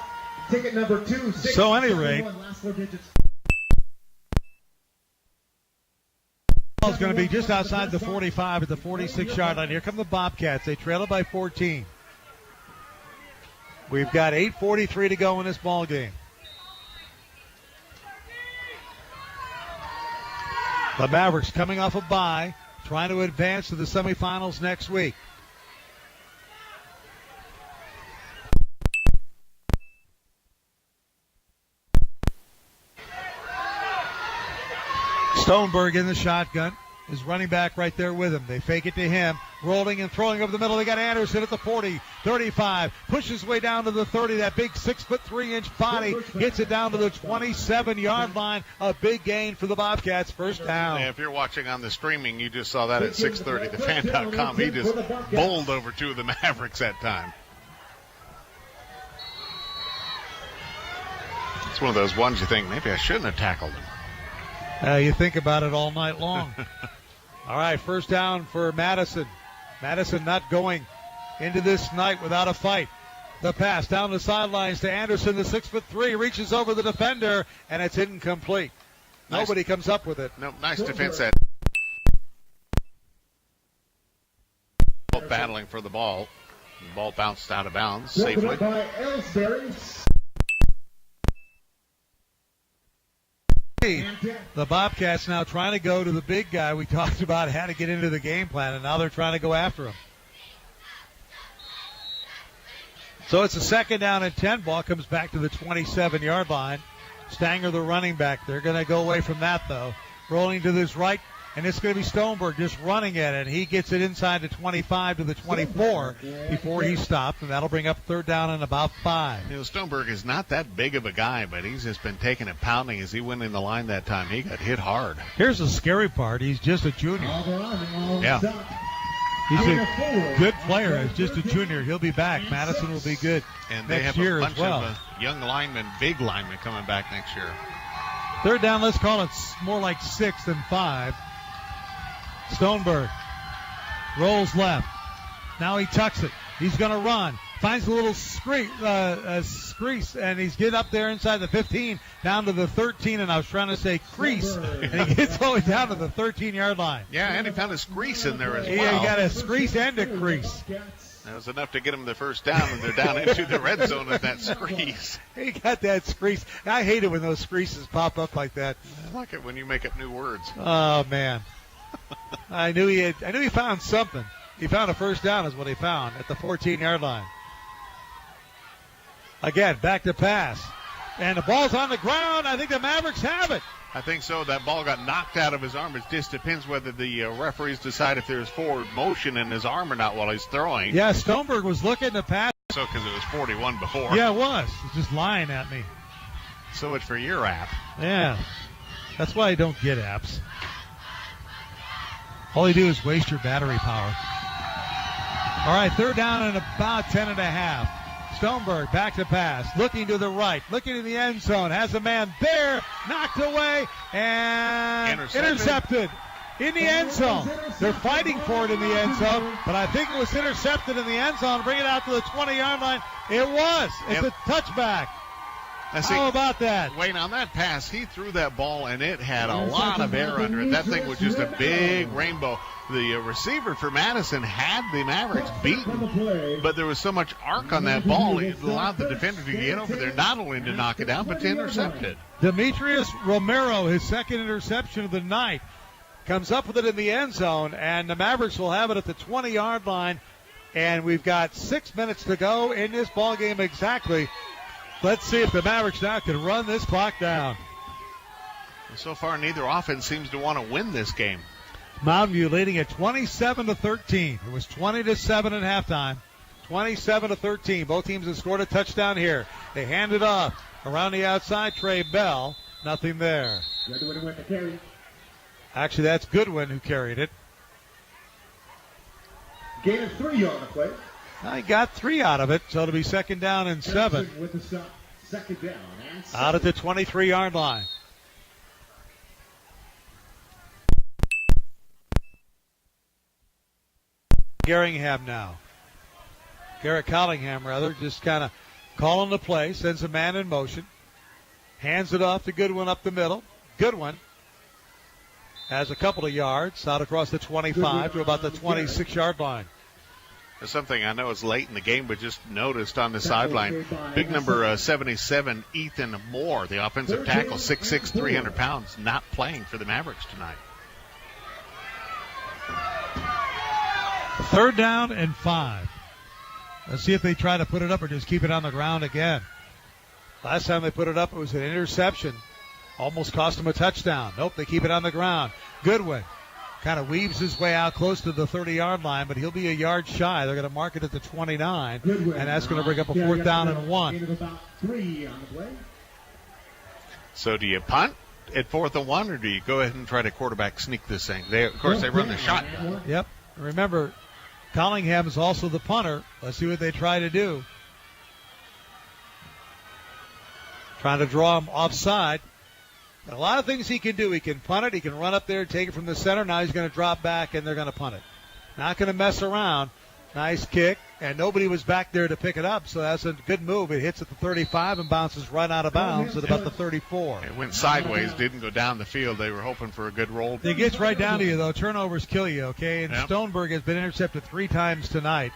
Ticket number 2. So at any rate, last 4 digits. Is going to be just outside the 45 at the 46-yard line. Here come the Bobcats. They trail it by 14. We've got 8:43 to go in this ball game. The Mavericks coming off a bye, trying to advance to the semifinals next week. Stoneberg in the shotgun. His running back right there with him. They fake it to him. Rolling and throwing over the middle. They got Anderson at the 40, 35. Pushes his way down to the 30. That big 6'3" body gets it down to the 27-yard line. A big gain for the Bobcats. First down. Yeah, if you're watching on the streaming, you just saw that at 6:30. The fan.com, he just bowled over 2 of the Mavericks that time. It's one of those ones you think, maybe I shouldn't have tackled him. You think about it all night long. All right, first down for Madison. Madison not going into this night without a fight. The pass down the sidelines to Anderson, the 6'3", reaches over the defender, and it's incomplete. Nobody comes up with it. No, nice defense. both battling for the ball. The ball bounced out of bounds safely. By Ellsbury. The Bobcats now trying to go to the big guy. We talked about how to get into the game plan, and now they're trying to go after him. So it's a 2nd down and 10. Ball comes back to the 27-yard line. Stanger, the running back. They're going to go away from that, though. Rolling to this right, and it's going to be Stoneberg just running at it. He gets it inside the 25 to the 24 before he stopped, and that'll bring up 3rd down and about 5. You know, Stoneberg is not that big of a guy, but he's just been taking a pounding as he went in the line that time. He got hit hard. Here's the scary part. He's just a junior. Yeah. He's a good player. He's just a junior. He'll be back. Madison will be good and they next have year a bunch as well. of young linemen, big linemen coming back next year. 3rd down, let's call it more like 6 than 5. Stoneberg rolls left. Now he tucks it. He's going to run. Finds a little crease, and he's getting up there inside the 15, down to the 13, and I was trying to say crease, and he gets all the way down to the 13-yard line. Yeah, and he found a crease in there as well. Yeah, he got a crease and a crease. That was enough to get them the first down, and they're down into the red zone with that screase. He got that screase. I hate it when those screeses pop up like that. I like it when you make up new words. Oh man, I knew he found something. He found a first down is what he found at the 14-yard line. Again, back to pass, and the ball's on the ground. I think the Mavericks have it. I think so. That ball got knocked out of his arm. It just depends whether the referees decide if there's forward motion in his arm or not while he's throwing. Yeah, Stoneberg was looking to pass. So because it was 41 before. Yeah, it was. It's just lying at me. So much for your app. Yeah, that's why I don't get apps. All you do is waste your battery power. All right, 3rd down and about 10.5. Stoneberg back to pass, looking to the right, looking in the end zone, has a man there, knocked away, and intercepted in the end zone. They're fighting for it in the end zone, but I think it was intercepted in the end zone. Bring it out to the 20-yard line. It was. It's a touchback. How about that? Wayne, on that pass, he threw that ball, and it had a lot of air under it. That thing was just a big rainbow. The receiver for Madison had the Mavericks beaten, but there was so much arc on that ball, it allowed the defender to get over there, not only to knock it down, but to intercept it. Demetrius Romero, his 2nd interception of the night, comes up with it in the end zone, and the Mavericks will have it at the 20-yard line, and we've got 6 minutes to go in this ball game exactly. Let's see if the Mavericks now can run this clock down. So far, neither offense seems to want to win this game. Mountain View leading at 27-13. It was 20-7 at halftime. 27-13. Both teams have scored a touchdown here. They hand it off around the outside. Trey Bell, nothing there. Actually, that's Goodwin who carried it. Gain of 3 on the play. I got 3 out of it, so it'll be 2nd down and 7. With the stop. 2nd down and 7. Out at the 23-yard line. Garrett Collingham, just kind of calling the play, sends a man in motion, hands it off to Goodwin up the middle. Goodwin has a couple of yards out across the 25 to about the 26-yard line. There's something I know is late in the game, but just noticed on the sideline, big number 77, Ethan Moore, the offensive tackle, 6'6", 300 pounds, not playing for the Mavericks tonight. 3rd down and 5. Let's see if they try to put it up or just keep it on the ground again. Last time they put it up, it was an interception. Almost cost them a touchdown. Nope, they keep it on the ground. Goodwin kind of weaves his way out close to the 30-yard line, but he'll be a yard shy. They're going to mark it at the 29, and that's going to bring up a 4th down and 1. So do you punt at 4th and 1, or do you go ahead and try to quarterback sneak this thing? They run the shotgun. Yep. Remember, Collingham is also the punter. Let's see what they try to do. Trying to draw him offside. A lot of things he can do. He can punt it. He can run up there and take it from the center. Now he's going to drop back, and they're going to punt it. Not going to mess around. Nice kick, and nobody was back there to pick it up, so that's a good move. It hits at the 35 and bounces right out of bounds at about the 34. It went sideways, didn't go down the field. They were hoping for a good roll. It gets right down to you, though. Turnovers kill you, okay? And Yep. Stoneberg has been intercepted 3 times tonight.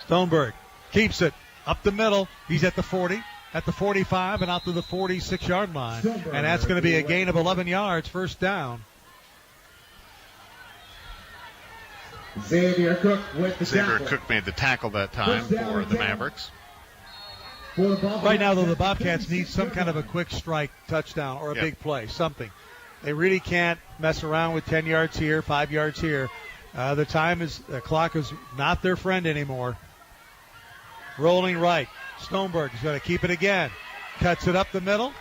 Stoneberg keeps it up the middle. He's at the 40, at the 45, and out to the 46-yard line. And that's going to be a gain of 11 yards, first down. Xavier Cook with the Xavier tackle. Cook made the tackle that time for the Mavericks. Right now, though, the Bobcats need some kind of a quick strike touchdown or a big play, something. They really can't mess around with 10 yards here, 5 yards here. The clock is not their friend anymore. Rolling right. Stoneberg is going to keep it again. Cuts it up the middle,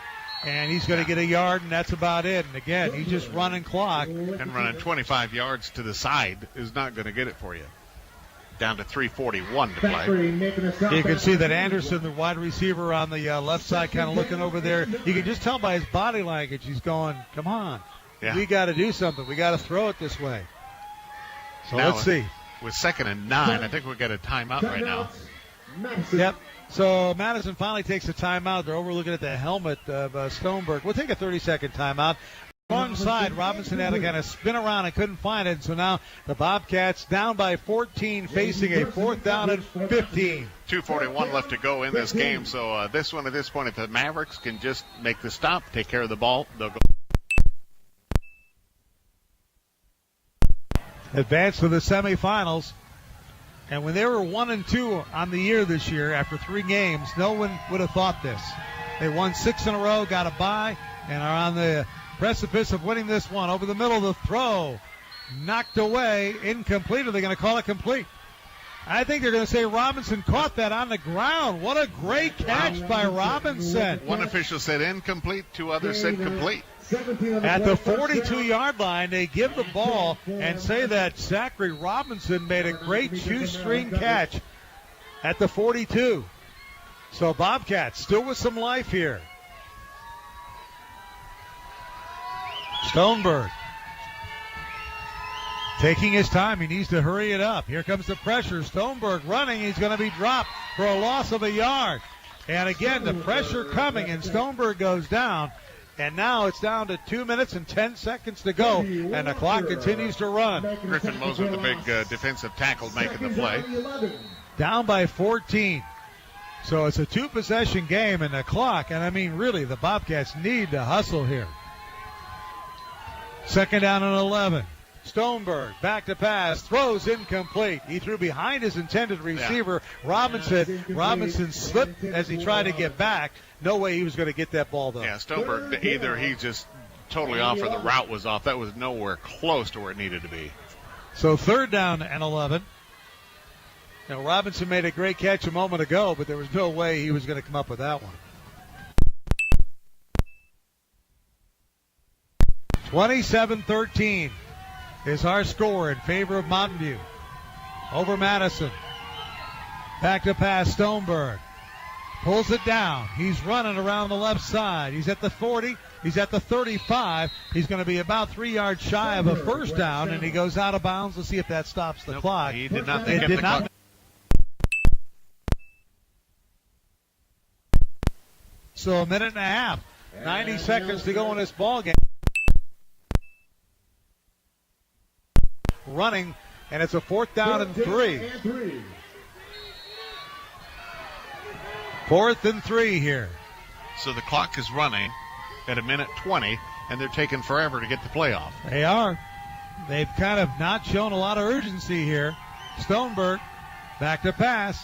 and he's going to get a yard, and that's about it. And again, he's just running clock. And running 25 yards to the side is not going to get it for you. Down to 3:41 to play. You can see that Anderson, the wide receiver on the left side, kind of looking over there. You can just tell by his body language, he's going, come on. Yeah. We got to do something. We got to throw it this way. So Now, let's see. With 2nd and 9, I think we've got a timeout right now. Yep. So Madison finally takes a timeout. They're overlooking at the helmet of Stoneberg. We'll take a 30-second timeout. Wrong side. Robinson had to kind of spin around and couldn't find it. So now the Bobcats down by 14, facing a 4th down and 15. 2:41 left to go in this game. So this one at this point, if the Mavericks can just make the stop, take care of the ball, they'll go. Advance to the semifinals. And when they were 1-2 on the year this year after 3 games, no one would have thought this. They won 6 in a row, got a bye, and are on the precipice of winning this one. Over the middle of the throw, knocked away, incomplete. Are they going to call it complete? I think they're going to say Robinson caught that on the ground. What a great catch by Robinson. One official said incomplete, 2 others said complete. At the 42-yard line, they give the ball and say that Zachary Robinson made a great shoestring catch at the 42. So Bobcats still with some life here. Stoneberg taking his time. He needs to hurry it up. Here comes the pressure. Stoneberg running. He's going to be dropped for a loss of a yard. And again, the pressure coming, and Stoneberg goes down. And now it's down to 2 minutes and 10 seconds to go, and the clock continues to run. Griffin Moser, the big defensive tackle, making the play. Down by 14. So it's a 2-possession game, and the clock, and I mean really, the Bobcats need to hustle here. 2nd down and 11. Stoneberg back to pass, throws incomplete. He threw behind his intended receiver. Robinson slipped as he tried to get back. No way he was going to get that ball, though. Yeah, Stoneberg, either he's just totally off or the route was off. That was nowhere close to where it needed to be. So 3rd down and 11. Now, Robinson made a great catch a moment ago, but there was no way he was going to come up with that one. 27-13 is our score in favor of Mountain View. Over Madison. Back to pass, Stoneberg. Pulls it down. He's running around the left side. He's at the 40. He's at the 35. He's going to be about 3 yards shy of a first down, and he goes out of bounds. Let's see if that stops the clock. He did not It did not. So a minute and a half. 90 seconds to go in this ball game. Running, and it's a 4th down and 3. 4th and 3 here. So the clock is running at 1:20, and they're taking forever to get the play off. They are. They've kind of not shown a lot of urgency here. Stoneberg back to pass.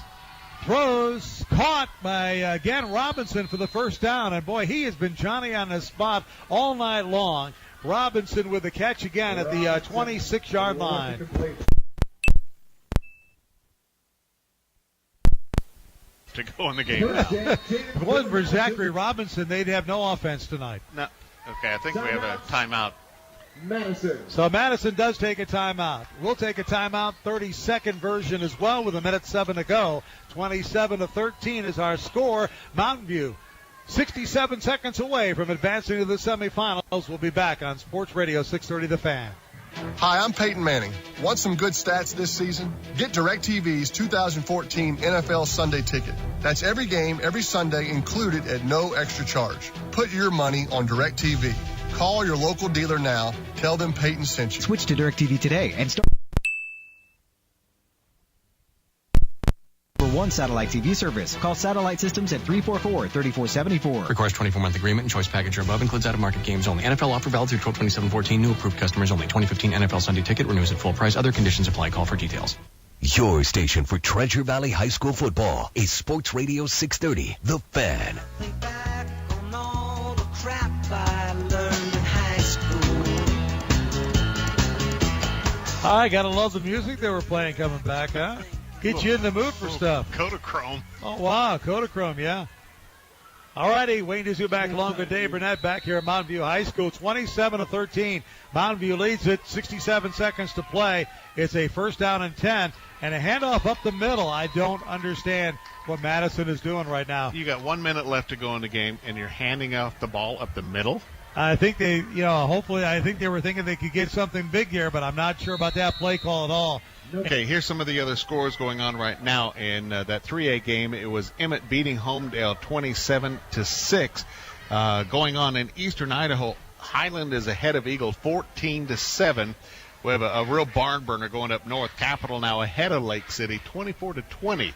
Throws, caught by, again, Robinson for the first down. And, boy, he has been Johnny on the spot all night long. Robinson with the catch again at the 26-yard line. To go in the game now. If it wasn't for Zachary Robinson, they'd have no offense tonight. No. Okay, I think we have a timeout. Madison. So Madison does take a timeout. We'll take a timeout, 30-second version as well with 1:07 to go. 27-13 is our score. Mountain View 67 seconds away from advancing to the semifinals. We'll be back on Sports Radio 630 The Fan. Hi, I'm Peyton Manning. Want some good stats this season? Get DirecTV's 2014 NFL Sunday Ticket. That's every game, every Sunday, included at no extra charge. Put your money on DirecTV. Call your local dealer now. Tell them Peyton sent you. Switch to DirecTV today and start one satellite TV service. Call Satellite Systems at 344-3474. Requires 24-month agreement and choice package or above. Includes out-of-market games only. NFL offer valid through 12/27/14. New approved customers only. 2015 NFL Sunday Ticket renews at full price. Other conditions apply. Call for details. Your station for Treasure Valley High School football is Sports Radio 630, The Fan. I gotta love the music they were playing coming back, huh? Get you in the mood for stuff. Kodachrome. Oh, wow. Kodachrome, yeah. All righty. Wayne Dizu back along with Dave Burnett back here at Mountain View High School. 27-13. Mountain View leads it. 67 seconds to play. It's a first down and 10. And a handoff up the middle. I don't understand what Madison is doing right now. You got 1 minute left to go in the game, and you're handing off the ball up the middle? I think they, hopefully, I think they were thinking they could get something big here, but I'm not sure about that play call at all. Okay, here's some of the other scores going on right now in that 3A game. It was Emmett beating Homedale 27-6. Going on in Eastern Idaho, Highland is ahead of Eagle 14-7. We have a real barn burner going up north. Capital now ahead of Lake City 24-20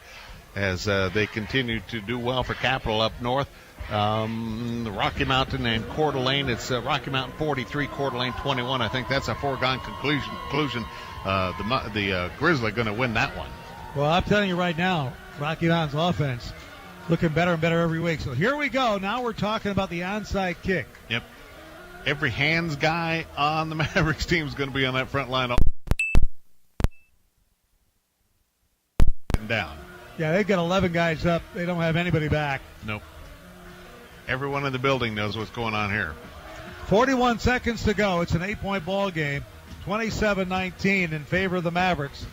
as they continue to do well for Capital up north. Rocky Mountain and Coeur d'Alene, it's Rocky Mountain 43, Coeur d'Alene 21. I think that's a foregone conclusion. The Grizzly going to win that one. Well, I'm telling you right now, Rocky Mountain's offense looking better and better every week. So here we go. Now we're talking about the onside kick. Yep. Every hands guy on the Mavericks team is going to be on that front line. Down. Yeah, they've got 11 guys up. They don't have anybody back. Nope. Everyone in the building knows what's going on here. 41 seconds to go. It's an 8-point ball game. 27-19 in favor of the Mavericks.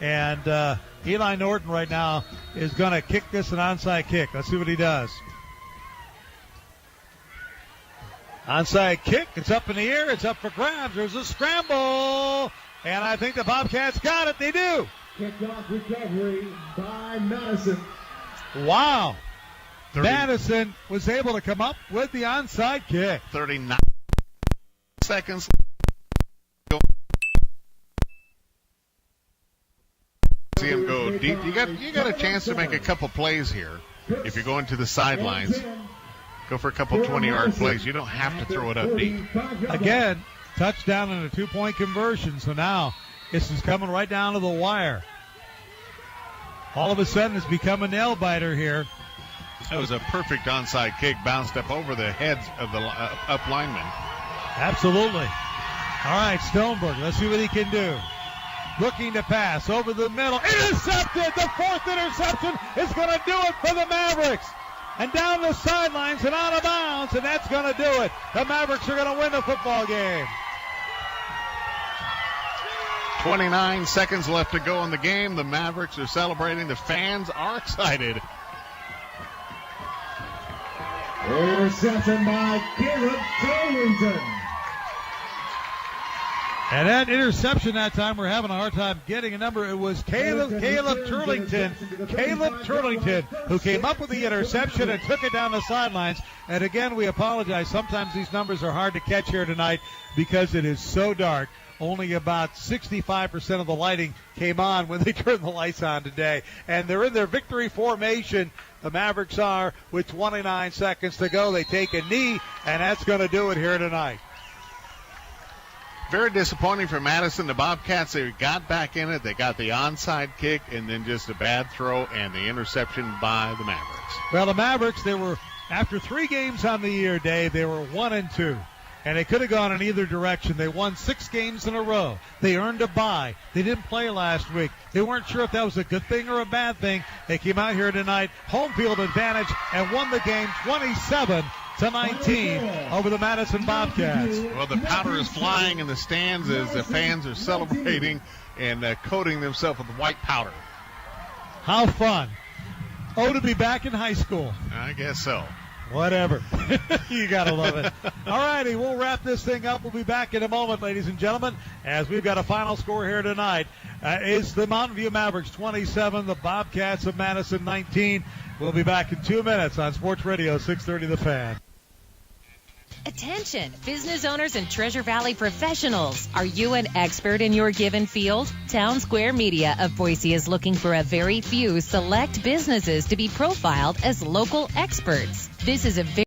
And Eli Norton right now is going to kick this an onside kick. Let's see what he does. Onside kick. It's up in the air. It's up for grabs. There's a scramble. And I think the Bobcats got it. They do. Kickoff recovery by Madison. Wow. Madison was able to come up with the onside kick. 39 seconds. See him go deep. You got a chance to make a couple plays here. If you're going to the sidelines, go for a couple 20-yard plays. You don't have to throw it up deep. Again, touchdown and a 2-point conversion. So now this is coming right down to the wire. All of a sudden it's become a nail biter here. That was a perfect onside kick, bounced up over the heads of the up linemen. Absolutely. All right, Stoneberg, let's see what he can do. Looking to pass over the middle. Intercepted! The fourth interception is going to do it for the Mavericks. And down the sidelines and out of bounds, and that's going to do it. The Mavericks are going to win the football game. 29 seconds left to go in the game. The Mavericks are celebrating. The fans are excited. Interception by Caleb Turlington. And that interception that time, we're having a hard time getting a number. It was Caleb Turlington. Caleb Turlington who came up with the interception and took it down the sidelines. And again, we apologize. Sometimes these numbers are hard to catch here tonight because it is so dark. Only about 65% of the lighting came on when they turned the lights on today. And they're in their victory formation. The Mavericks are with 29 seconds to go. They take a knee, and that's going to do it here tonight. Very disappointing for Madison. The Bobcats, they got back in it. They got the onside kick and then just a bad throw and the interception by the Mavericks. Well, the Mavericks, they were, after 3 games on the year, Dave, they were 1-2. And they could have gone in either direction. They won 6 games in a row. They earned a bye. They didn't play last week. They weren't sure if that was a good thing or a bad thing. They came out here tonight, home field advantage, and won the game 27-19 over the Madison Bobcats. Well, the powder is flying in the stands as the fans are celebrating and coating themselves with white powder. How fun. Oh, to be back in high school. I guess so. Whatever. You got to love it. All righty, we'll wrap this thing up. We'll be back in a moment, ladies and gentlemen, as we've got a final score here tonight. It's the Mountain View Mavericks 27, the Bobcats of Madison 19. We'll be back in 2 minutes on Sports Radio 630 The Fan. Attention, business owners and Treasure Valley professionals. Are you an expert in your given field? Town Square Media of Boise is looking for a very few select businesses to be profiled as local experts. This is a very